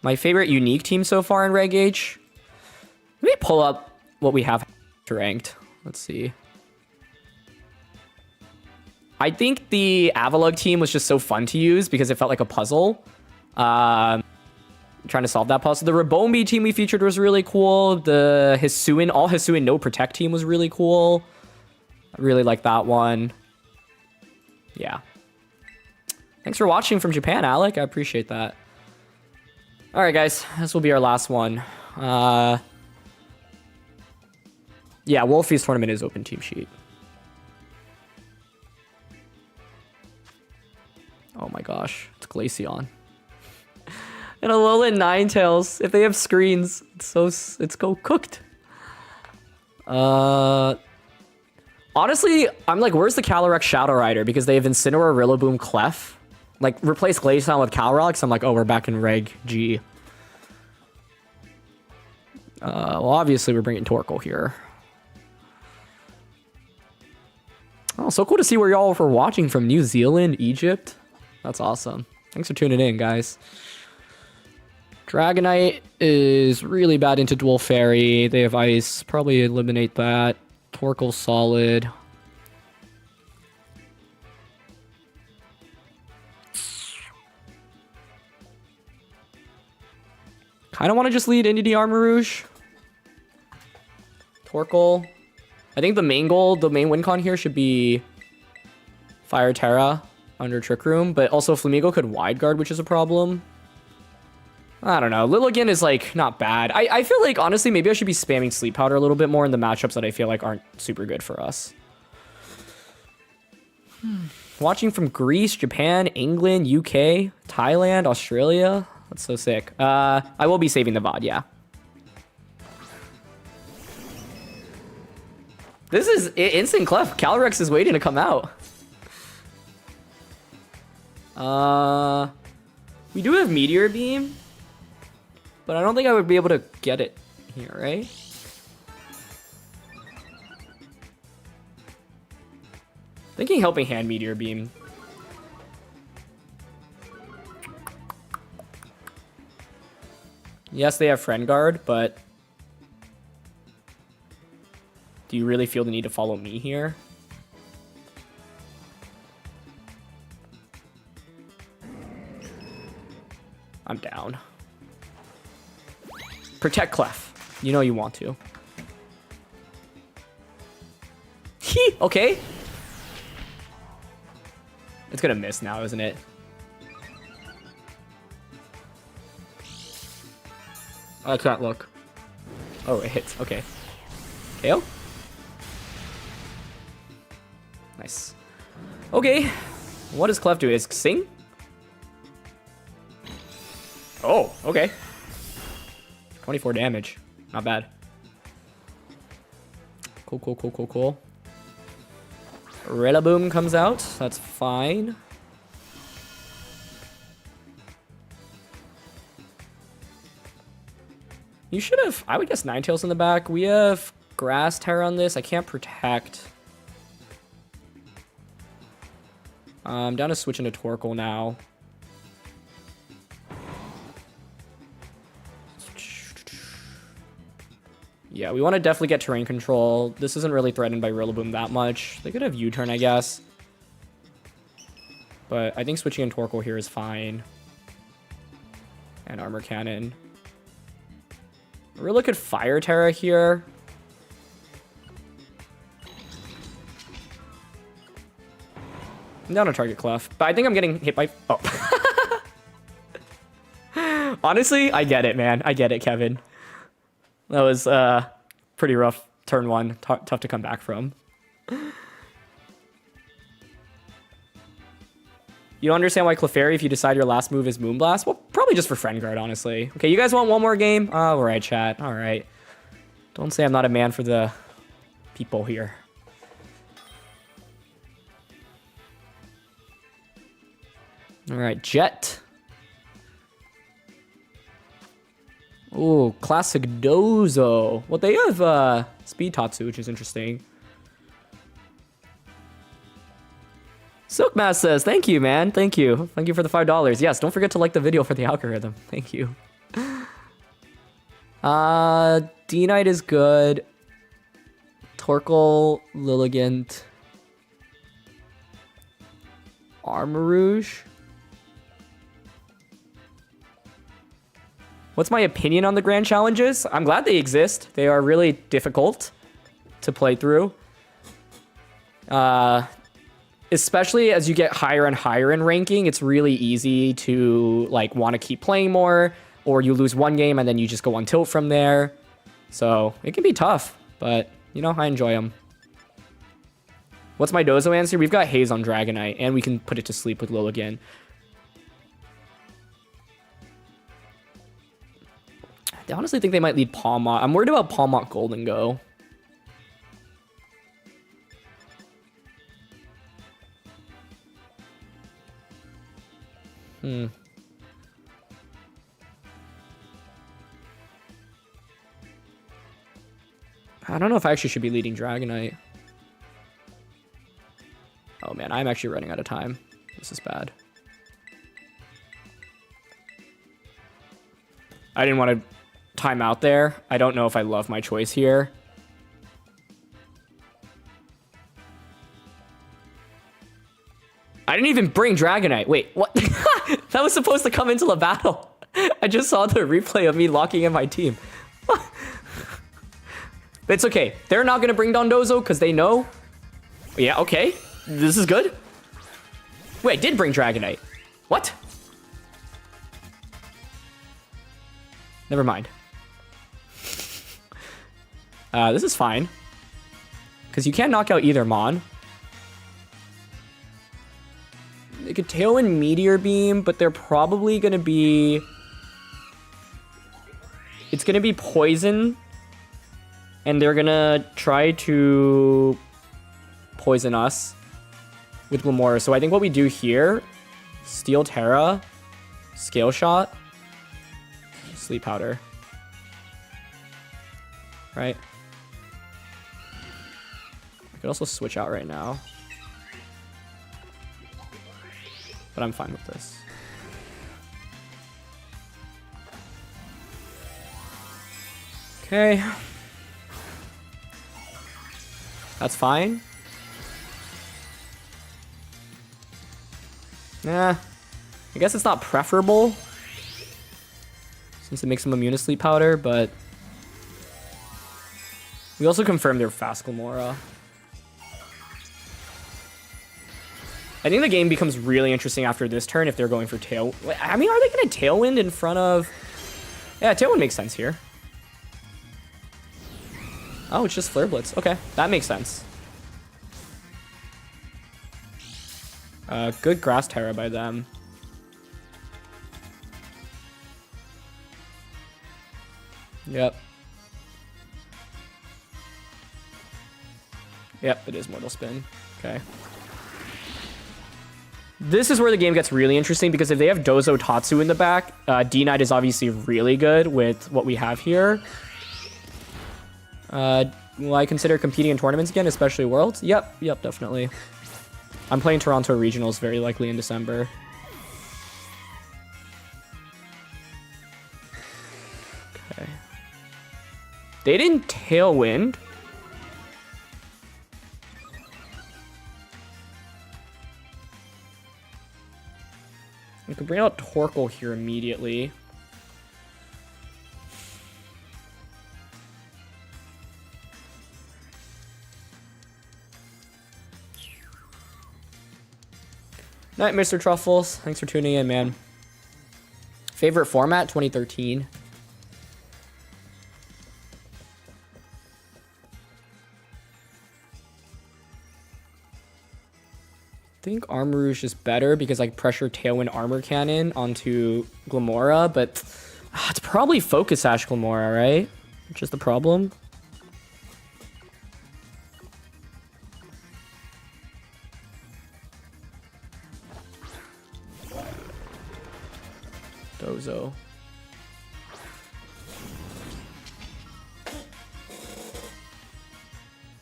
My favorite unique team so far in Reg Age? Let me pull up what we have ranked. Let's see. I think the Avalug team was just so fun to use because it felt like a puzzle. Trying to solve that puzzle. The Rabombi team we featured was really cool. The Hisuian, all Hisuian no Protect team was really cool. I really like that one. Yeah. Thanks for watching from Japan, Alec. I appreciate that. All right, guys, this will be our last one. Yeah, Wolfie's tournament is open team sheet. Oh my gosh, it's Glaceon. And Alolan Ninetales. If they have screens, it's go cooked. Honestly, I'm like, where's the Calyrex Shadow Rider? Because they have Incineroar, Rillaboom, Clef. Like, replace Glaceon with Calyrex. I'm like, oh, we're back in Reg G. Well, obviously, we're bringing Torkoal here. Oh, so cool to see where y'all were watching from New Zealand, Egypt. That's awesome. Thanks for tuning in, guys. Dragonite is really bad into Dual Fairy. They have Ice. Probably eliminate that. Torkoal solid. Kind of want to just lead Indy Armarouge. Torkoal. I think the main goal, the main win con here should be Fire Terra under Trick Room, but also Flamigo could wide guard, which is a problem. I don't know. Lilligant is like not bad. I feel like honestly maybe I should be spamming Sleep Powder a little bit more in the matchups that I feel like aren't super good for us. Watching from Greece, Japan, England, UK, Thailand, Australia. That's so sick. I will be saving the VOD, yeah. This is instant Clef. Calyrex is waiting to come out. We do have Meteor Beam, but I don't think I would be able to get it here, right? Thinking Helping Hand Meteor Beam. Yes, they have Friend Guard, but do you really feel the need to follow me here? I'm down. Protect Clef. You know you want to. Okay. It's gonna miss now, isn't it? I can't look. Oh, it hits. Okay. KO? Nice. Okay. What does Clef do? Is Sing? Oh, okay. 24 damage. Not bad. Cool, cool, cool, cool, cool. Rillaboom comes out. That's fine. You should have... I would guess Ninetales in the back. We have Grass Terror on this. I can't protect. I'm down to switch into Torkoal now. Yeah, we want to definitely get terrain control. This isn't really threatened by Rillaboom that much. They could have U-turn, I guess. But I think switching in Torkoal here is fine. And Armor Cannon. We're looking at Fire Terra here. I'm down to target Clef, but I think I'm getting hit by... Oh. Honestly, I get it, man. I get it, Kevin. That was pretty rough turn one. Tough to come back from. You don't understand why Clefairy, if you decide your last move is Moonblast? Well, probably just for Friend Guard, honestly. Okay, you guys want one more game? All right, chat. All right. Don't say I'm not a man for the people here. All right, Jet. Ooh, classic Dozo. Well, they have Speed Tatsu, which is interesting. Silkmass says, thank you, man. Thank you. Thank you for the $5. Yes, don't forget to like the video for the algorithm. Thank you. D-Knight is good. Torkoal, Lilligant. Armarouge. What's my opinion on the Grand Challenges? I'm glad they exist. They are really difficult to play through. Especially as you get higher and higher in ranking, it's really easy to like want to keep playing more, or you lose one game and then you just go on tilt from there. So it can be tough, but you know, I enjoy them. What's my Dozo answer? We've got Haze on Dragonite, and we can put it to sleep with Lilligant. I honestly think they might lead Palmot. I'm worried about Palmot Golden Go. I don't know if I actually should be leading Dragonite. Oh man, I'm actually running out of time. This is bad. I didn't want to time out there. I don't know if I love my choice here. I didn't even bring Dragonite. Wait, what? That was supposed to come into the battle. I just saw the replay of me locking in my team. It's okay. They're not going to bring Dondozo because they know. Yeah, okay. This is good. Wait, I did bring Dragonite. What? Never mind. This is fine. Because you can't knock out either Mon. They could Tailwind Meteor Beam, but they're probably going to be... It's going to be Poison. And they're going to try to poison us with Glimmora. So I think what we do here, Steel Terra, Scale Shot, Sleep Powder. Right? I could also switch out right now. But I'm fine with this. Okay. That's fine. Nah. I guess it's not preferable, since it makes them immune to Sleep Powder, but... We also confirmed they're fast Glimmora. I think the game becomes really interesting after this turn if they're going for Tail... I mean, are they going to Tailwind in front of Yeah, Tailwind makes sense here. Oh, it's just Flare Blitz. Okay, that makes sense. Good Grass Terra by them. Yep. Yep, it is Mortal Spin. Okay. This is where the game gets really interesting because if they have Dozo Tatsu in the back, D-Knight is obviously really good with what we have here. Will I consider competing in tournaments again, especially Worlds? Yep, definitely. I'm playing Toronto Regionals very likely in December. Okay. They didn't Tailwind. We could bring out Torkoal here immediately. Night, Mr. Truffles. Thanks for tuning in, man. Favorite format, 2013. I think Armarouge is better because I pressure Tailwind Armor Cannon onto Glamora, but it's probably Focus Sash Glamora, right? Which is the problem. Dozo.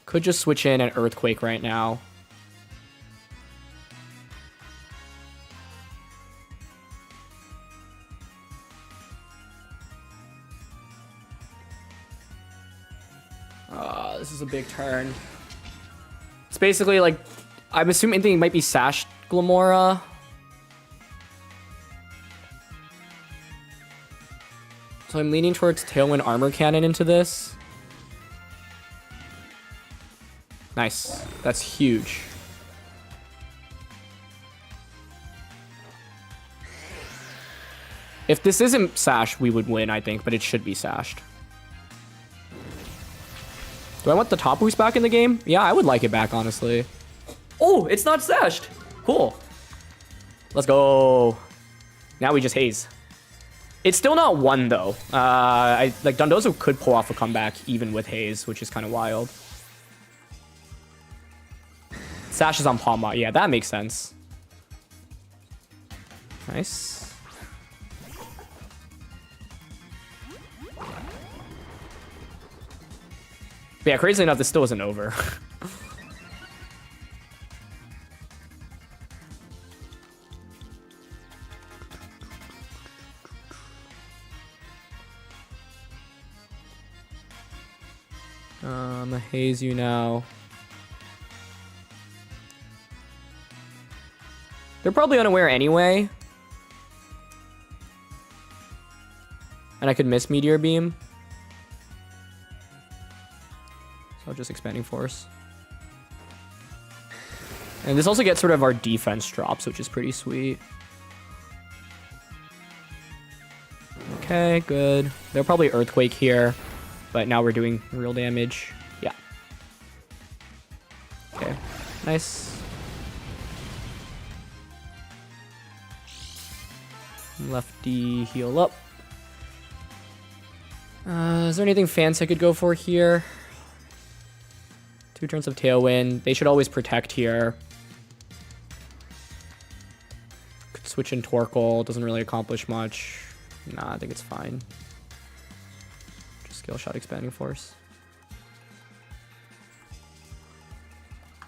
Could just switch in an Earthquake right now. This is a big turn. It's basically like, I'm assuming it might be Sash Glamora. So I'm leaning towards Tailwind Armor Cannon into this. Nice. That's huge. If this isn't Sash, we would win, I think, but it should be Sashed. Do I want the top boost back in the game? Yeah, I would like it back, honestly. Oh, it's not Sashed. Cool. Let's go. Now we just haze. It's still not one, though. Like, Dondozo could pull off a comeback even with haze, which is kind of wild. Sash is on Palm Mod. Yeah, that makes sense. Nice. But yeah, crazy enough, this still isn't over. I'm gonna haze you now. They're probably unaware anyway. And I could miss Meteor Beam. So just Expanding Force. And this also gets sort of our defense drops, which is pretty sweet. Okay, good. They'll probably Earthquake here, but now we're doing real damage. Yeah. Okay, nice. Lefty heal up. Is there anything fancy I could go for here? 2 turns of Tailwind. They should always protect here. Could switch in Torkoal. Doesn't really accomplish much. Nah, I think it's fine. Just Skill Shot Expanding Force.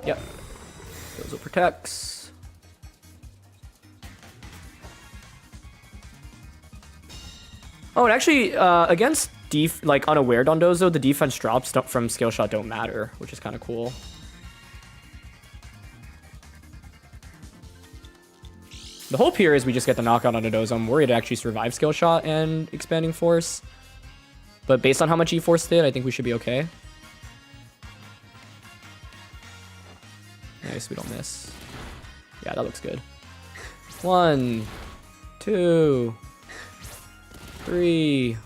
Yep. Dozo protects. Oh, and actually, against like unaware Dondozo, the defense drops from Skill Shot don't matter, which is kind of cool. The hope here is we just get the knockout on Dondozo. I'm worried to actually survive Skill Shot and Expanding Force. But based on how much E-Force did, I think we should be okay. Nice, we don't miss. Yeah, that looks good. 1, 2, 3,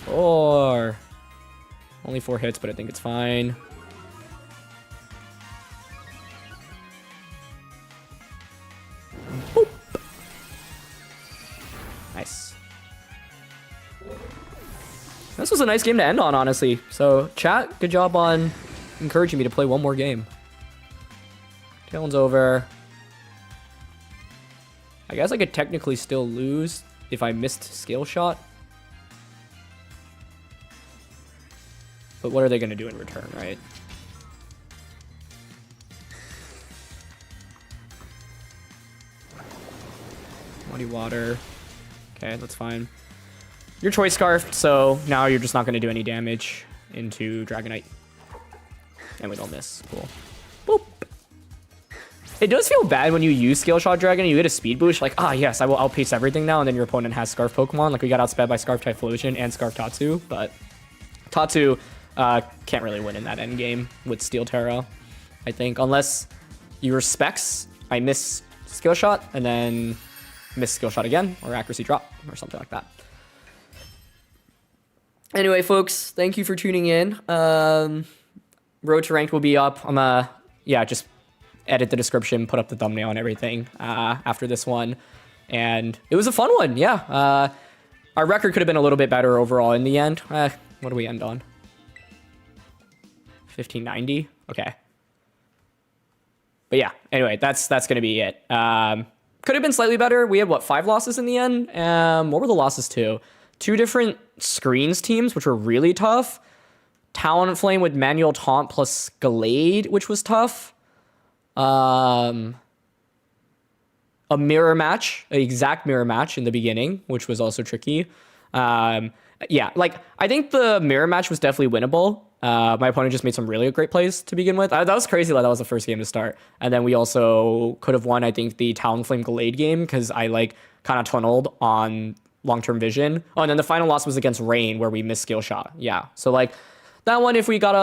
4. Only 4 hits, but I think it's fine. Boop. Nice. This was a nice game to end on, honestly. So, chat, good job on encouraging me to play one more game. Talon's over. I guess I could technically still lose if I missed skill shot. But what are they going to do in return, right? Muddy water. Okay, that's fine. Your choice scarfed, so now you're just not going to do any damage into Dragonite. And we don't miss. Cool. Boop. It does feel bad when you use Skill Shot Dragon and you get a speed boost, like, yes, I will outpace everything now, and then your opponent has Scarf Pokemon. Like, we got outsped by Scarf Typhlosion and Scarf Tatsu, but Tatsu can't really win in that end game with Steel Terra, I think, unless you respects, I miss Skill Shot, and then miss Skill Shot again, or Accuracy Drop, or something like that. Anyway, folks, thank you for tuning in. Road to Ranked will be up. I'm just edit the description, put up the thumbnail and everything after this one. And it was a fun one, yeah. Our record could have been a little bit better overall in the end. What do we end on? 1590? Okay. But yeah, anyway, that's going to be it. Could have been slightly better. We had, 5 losses in the end? What were the losses to? 2 different screens teams, which were really tough. Talonflame with Manual Taunt plus Gallade, which was tough. A mirror match, an exact mirror match in the beginning, which was also tricky. Yeah, like, I think the mirror match was definitely winnable. My opponent just made some really great plays to begin with. That was crazy, like, that was the first game to start. And then we also could have won, I think, the Talonflame Gallade game, because I, kind of tunneled on long-term vision. Oh, and then the final loss was against Rain, where we missed Skill Shot. Yeah, so, that one, if we got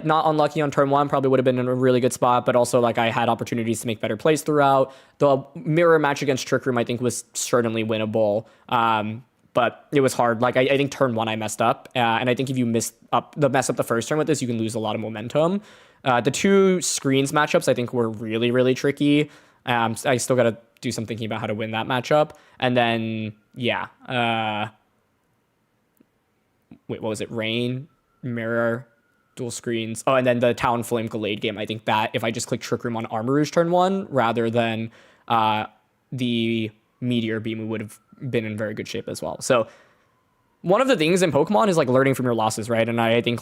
not unlucky on turn 1, probably would have been in a really good spot, but also, I had opportunities to make better plays throughout. The mirror match against Trick Room, I think, was certainly winnable, but it was hard. I think turn 1 I messed up, and I think if you mess up the first turn with this, you can lose a lot of momentum. The 2 screens matchups, I think, were really, really tricky. I still got to do some thinking about how to win that matchup. And then, yeah. Wait, what was it? Rain, Mirror, dual screens. Oh, and then the Talonflame Gallade game. I think that if I just click Trick Room on Armor Rouge turn 1 rather than the Meteor Beam, we would have been in very good shape as well. So one of the things in Pokemon is learning from your losses, right? And I think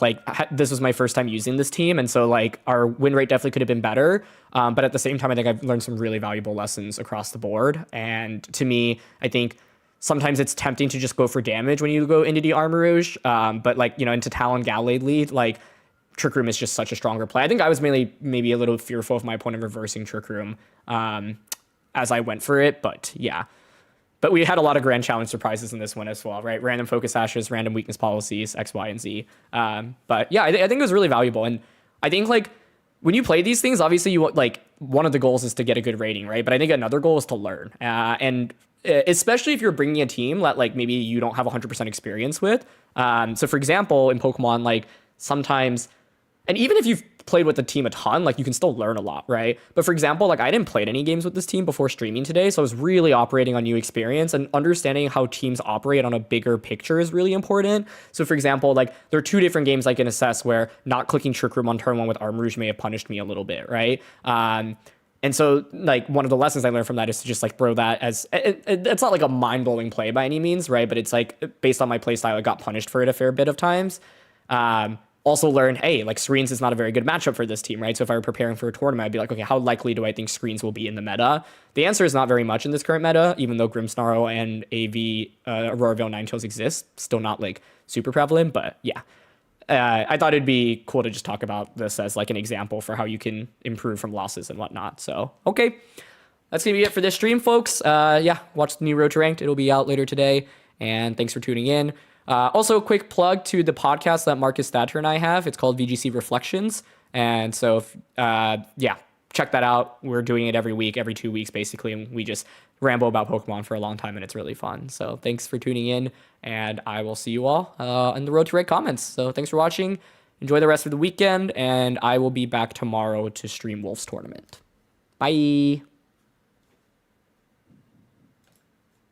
this was my first time using this team, and so our win rate definitely could have been better. But at the same time, I think I've learned some really valuable lessons across the board. And to me, I think sometimes it's tempting to just go for damage when you go into the Armor Rouge. But into Talon Gallade lead, Trick Room is just such a stronger play. I think I was maybe a little fearful of my opponent reversing Trick Room as I went for it, but yeah. But we had a lot of grand challenge surprises in this one as well, right? Random focus ashes, random weakness policies, X, Y, and Z. But yeah, I think it was really valuable. And I think when you play these things, obviously you want, one of the goals is to get a good rating, right? But I think another goal is to learn. And especially if you're bringing a team that maybe you don't have 100% experience with. So for example, in Pokemon, sometimes, and even if you've played with the team a ton, you can still learn a lot, right? But for example, I didn't play any games with this team before streaming today, so I was really operating on new experience, and understanding how teams operate on a bigger picture is really important. So for example, there are 2 different games I can assess where not clicking Trick Room on turn 1 with Armor Rouge may have punished me a little bit, right? And so, one of the lessons I learned from that is to just, bro that as... It's not, a mind-blowing play by any means, right? But it's, based on my playstyle, I got punished for it a fair bit of times. Also learned, hey, screens is not a very good matchup for this team, right? So if I were preparing for a tournament, I'd be okay, how likely do I think screens will be in the meta? The answer is not very much in this current meta, even though Grimmsnarl and AV Aurora Veil Ninetales exist. Still not, super prevalent, but yeah. I thought it'd be cool to just talk about this as, an example for how you can improve from losses and whatnot. So, okay. That's going to be it for this stream, folks. Yeah, watch the new Road to Ranked. It'll be out later today, and thanks for tuning in. Also, a quick plug to the podcast that Marcus Thatcher and I have. It's called VGC Reflections. And so, yeah, check that out. We're doing it every week, every 2 weeks, basically. And we just ramble about Pokemon for a long time, and it's really fun. So thanks for tuning in, and I will see you all on the road to rate comments. So thanks for watching. Enjoy the rest of the weekend, and I will be back tomorrow to stream Wolf's tournament. Bye.